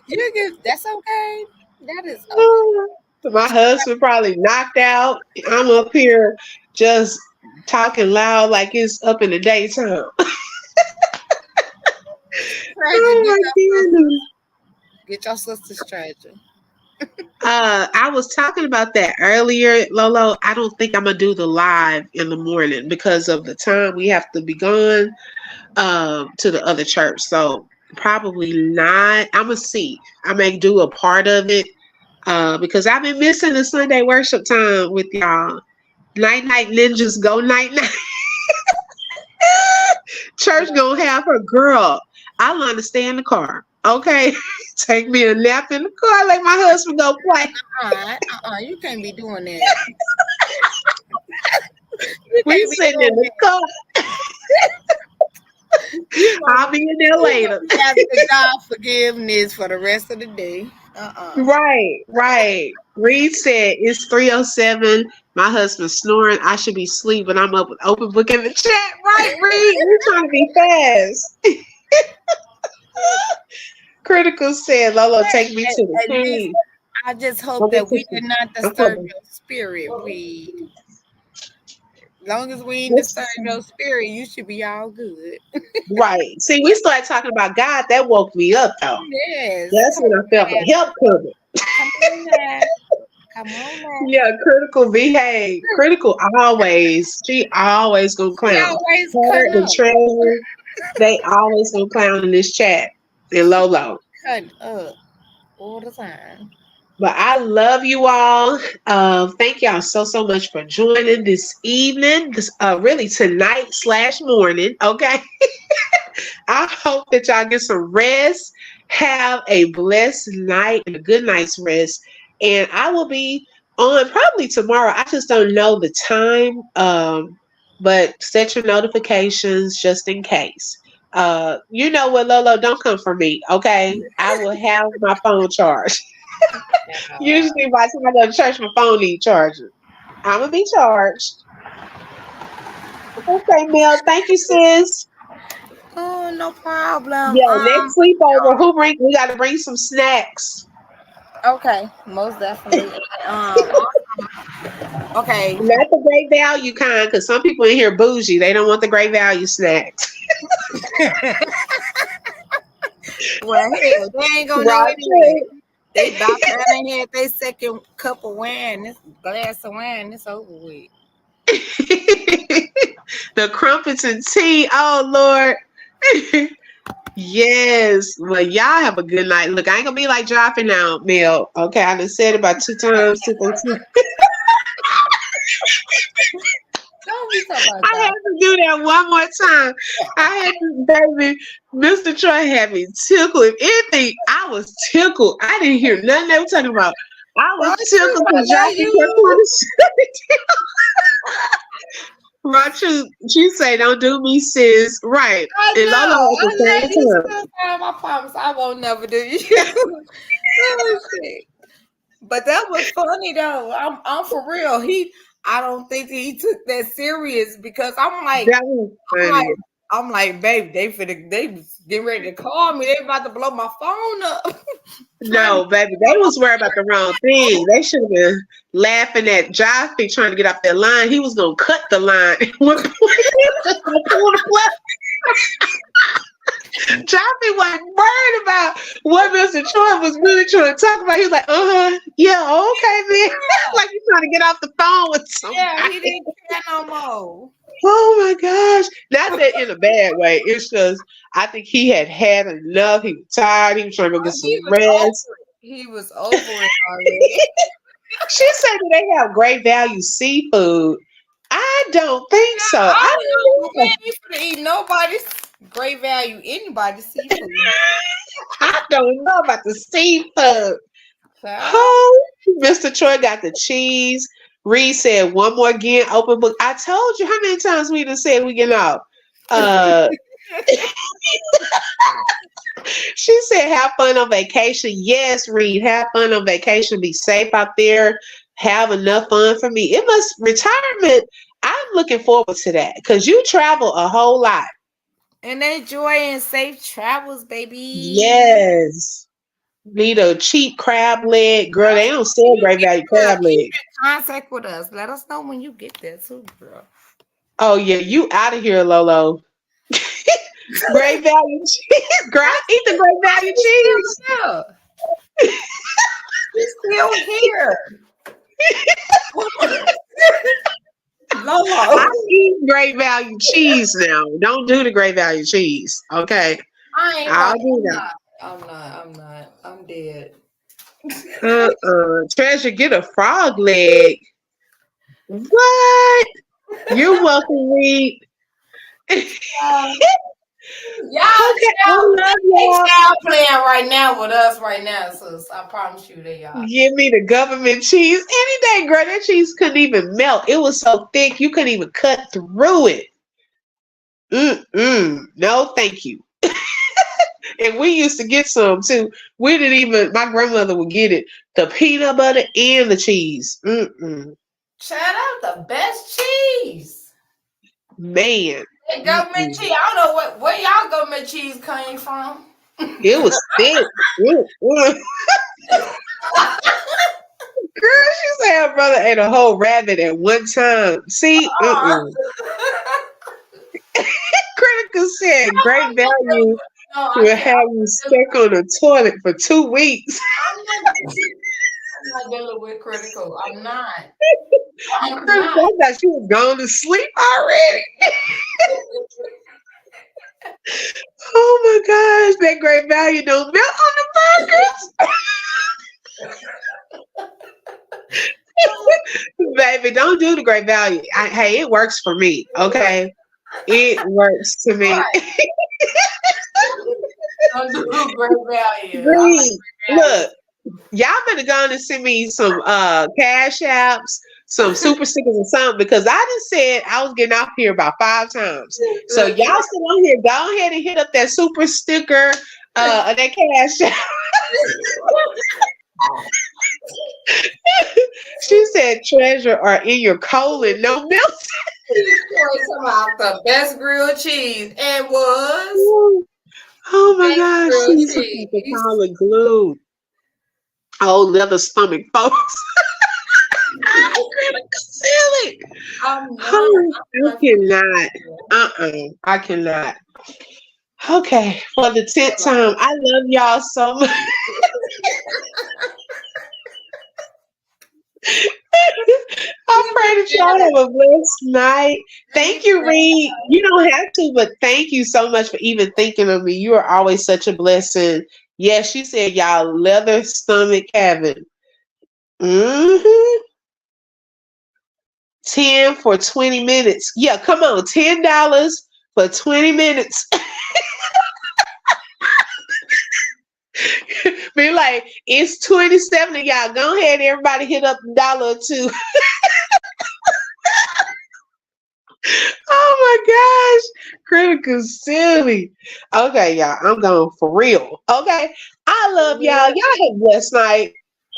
You can. That's okay. That is okay. My husband probably knocked out. I'm up here just talking loud like it's up in the daytime. Treasure, Oh my goodness. get your sister's treasure. I was talking about that earlier, Lolo. I don't think I'm gonna do the live in the morning because of the time we have to be gone to the other church. So probably not. I'm gonna see. I may do a part of it because I've been missing the Sunday worship time with y'all. Night night ninjas go night night. Church gonna have her girl. I want to stay in the car. Okay, take me a nap in the car. Let my husband go play. You can't be doing that. You We can't be sitting in doing the that. car. You I'll gonna be in there you later. gonna be asking God forgiveness for the rest of the day. Right, right. Reed said it's 3:07. My husband's snoring. I should be asleep, but I'm up with open book in the chat. Right, Reed. You trying to be fast. Critical said, Lolo, take me to the At least king. I just hope I'm gonna that we put did you- not I'm disturb coming. your spirit. We, as long as we ain't disturb Yes. your spirit, you should be all good. Right. See, we started talking about God. That woke me up, though. Yes, That's come when I on felt now, the help coming. come on now, come on now. Yeah, critical behave. Critical always. She always gonna She clown. always Her cutting and up, Treasure, they always gonna clown in this chat. And Lolo. cutting up all the time. But I love you all. Thank y'all so much for joining this evening. This really tonight/morning. Okay. I hope that y'all get some rest. Have a blessed night and a good night's rest. And I will be on probably tomorrow. I just don't know the time. But set your notifications just in case. You know what, Lolo? Don't come for me, okay? I will have my phone charged. Yeah. Usually by the time I go to church, my phone needs charging. I'm gonna be charged. Okay, Mel. Thank you, sis. Oh, no problem. Yeah, next sleepover, who bring? We got to bring some snacks. Okay, most definitely. Okay. Not the great value kind, because some people in here bougie. They don't want the great value snacks. Well, hell, they ain't gonna know anyway. Roger. They about to had their second cup of wine, this glass of wine, it's over with. The crumpets and tea. Oh Lord. Yes. Well, y'all have a good night. Look, I ain't gonna be like dropping out, Mel. Okay, I done said it about 2 times. Don't be talking about I had that. to do that one more time. I had to, baby. Mr. Troy had me tickled. If anything, I was tickled. I didn't hear nothing they were talking about. I was What you? tickled I because love Jackie kept you. on Rachu, she say, don't do me, sis. Right. I And Lolo know. at the I love same you time. still, time. I promise I won't never do you. Oh, shit. But that was funny though. I'm for real. I don't think he took that serious because That was I'm like, funny. I'm like, babe, they was getting ready to call me. They about to blow my phone up. Trying to No, baby, they was worried about the wrong thing. They should have been laughing at Jaffe trying to get off that line. He was gonna cut the line. He was just gonna pull the plug. Jaffe wasn't worried about what Mr. Troy was really trying to talk about. He was like, yeah, okay, man. Like you trying to get off the phone with yeah, he somebody. didn't care no more. Oh my gosh. Not that in a bad way. It's just I think he had had enough. He was tired. He was trying to go get some He was rest. over it. He was over it already. She said that they have great value seafood. I don't think so. I I don't know. We don't ain't finna eat nobody's great value, anybody's seafood. I don't know about the seafood. Child. Oh, Mr. Troy got the cheese. Reed said one more again, open book. I told you how many times we done said we get out. Uh, she said have fun on vacation. Yes, Reed, have fun on vacation. Be safe out there. Have enough fun for me. It must retirement. I'm looking forward to that because you travel a whole lot. And enjoy and safe travels, baby. Yes. Need a cheap crab leg. Girl, they don't sell great value Yeah, crab keep leg. in contact with us. Let us know when you get there too, girl. Oh yeah, you out of here, Lolo. Great value cheese. Girl, I eat the great value She's still cheese. here. She's still here. I Lolo. eat great value cheese now. Don't do the great value cheese. Okay. I ain't I'll fucking. do I'm that. not. I'm not. I'm not. I'm dead. Treasure, get a frog leg. What? You're welcome, Reed. Okay, Um, I love they y'all. child playing right now with us right now, sis. I promise you they are. Give me the government cheese any day, girl. That cheese couldn't even melt. It was so thick you couldn't even cut through it. Mm-mm. No, thank you. And we used to get some too. We didn't even. My grandmother would get it. The peanut butter and the cheese. Mm-mm. Shout out the best cheese. Man. That government Mm-mm. cheese. I don't know where y'all government cheese came from. It was thick. Mm-mm. Girl, she said her brother ate a whole rabbit at one time. See, Critical said great value No, I will can't. have you stuck on the toilet for 2 weeks. I'm not dealing with critical. I'm not. I'm Critical, not. I thought she was going to sleep already. Oh my gosh, that great value don't melt on the burgers. Baby, don't do the great value. Hey, it works for me. Okay. It works to me. Right. Don't do great value. I like Reed, great value. look, y'all better go on and send me some cash apps, some super stickers or something because I just said I was getting off here about 5 times. So y'all sit on here, go ahead and hit up that super sticker or that cash app. She said treasure are in your colon, no milk. He's talking about the best grilled cheese. And was Oh my best gosh, grilled she's the cheese. collar glued. Oh, leather stomach, folks. Silly. I'm not. Oh, I'm I not cannot. I cannot. Okay, for the 10th time, I love y'all so much. I pray that y'all have a blessed night. Thank you, Reed. You don't have to, but thank you so much for even thinking of me. You are always such a blessing. Yes, she said y'all leather stomach cabin. Mm-hmm. 10 for 20 minutes. Yeah, come on. $10 for 20 minutes. Be like, it's 27 of y'all. Go ahead, everybody hit up a dollar or two. Oh my gosh. Critical silly. Okay, y'all. I'm going for real. Okay. I love y'all. Y'all have a blessed night.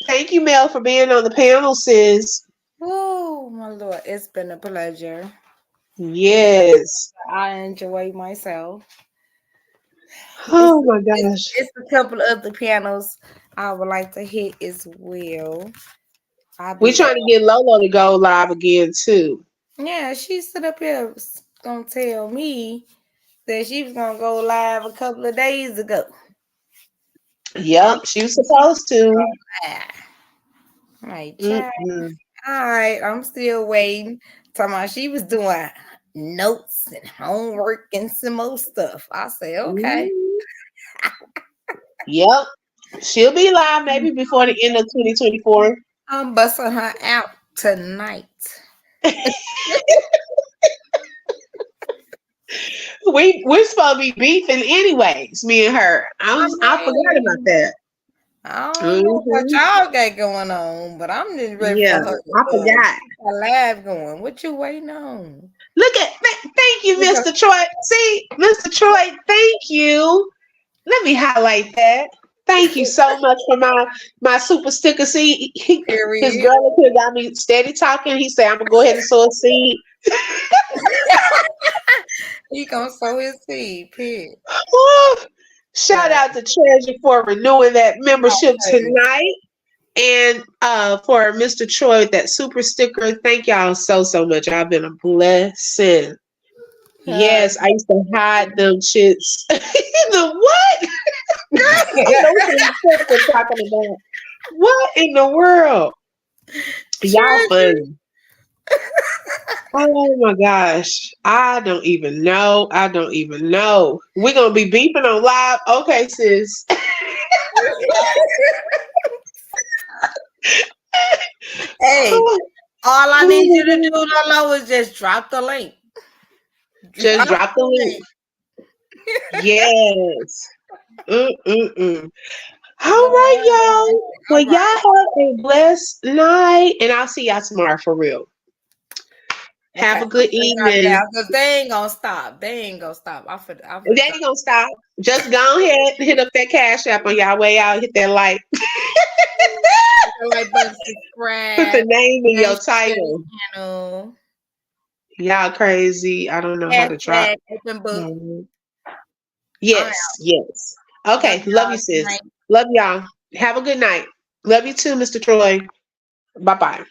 Thank you, Mel, for being on the panel, sis. Oh my lord, it's been a pleasure. Yes. I enjoy myself. It's Oh my it's, gosh. it's a couple of the pianos I would like to hit as well. I'll We're be trying to get Lolo to go live again, too. yeah. She stood up here gonna tell me that she was gonna go live a couple of days ago. I'm Yep, she was supposed to. like, child. Mm-mm. All right, I'm still waiting. Talking about she was doing notes and homework and some more stuff. I say, okay. Mm. Yep. She'll be live maybe before the end of 2024. I'm busting her out tonight. we're supposed to be beefing anyways, me and her. I I forgot about mean, that. I don't know what Hmm. y'all got going on, but I'm just ready for Yeah, her I to forgot. keep her live going. What you waiting on? Look at thank you, Look at Mr. Troy. See, Mr. Troy, thank you. Let me highlight that. Thank you so much for my super sticker. See, his period. girl up here got me steady talking. He said, "I'm gonna go ahead and sow a seed." He gonna sow his seed, period. Woo! Shout So, out to Treasure for renewing that membership okay. tonight. And for Mr. Troy, that super sticker, thank y'all so much. Y'all been a blessing. Uh, Yes, I used to hide them chits. The what? I don't know what the fuck they're talking about. What in the world? Y'all treasure. funny. Oh my gosh. I don't even know. I don't even know. We're gonna be beeping on live. Okay, sis. Hey, all I need you to do, Lolo, is just drop the link. Just Drop drop the the link. link. Yes. Mm-mm-mm. All right, Uh, y'all. Well, all y'all right. have a blessed night, and I'll see y'all tomorrow for real. Okay, Have a I'm good gonna drop down evening. because they ain't gonna stop. They ain't gonna stop. I'm They finna drop ain't gonna stop. Just go ahead, hit up that cash app on y'all way out. Hit that like, the like button, put the subscribe, name in and your share the title. channel. Y'all crazy. I don't know how to drop. Hashtag open book. No. I'm out. Yes, yes. Love Okay, love y'all. you, Good sis. night. Love y'all. Have a good night. Love you too, Mr. Troy. Bye bye.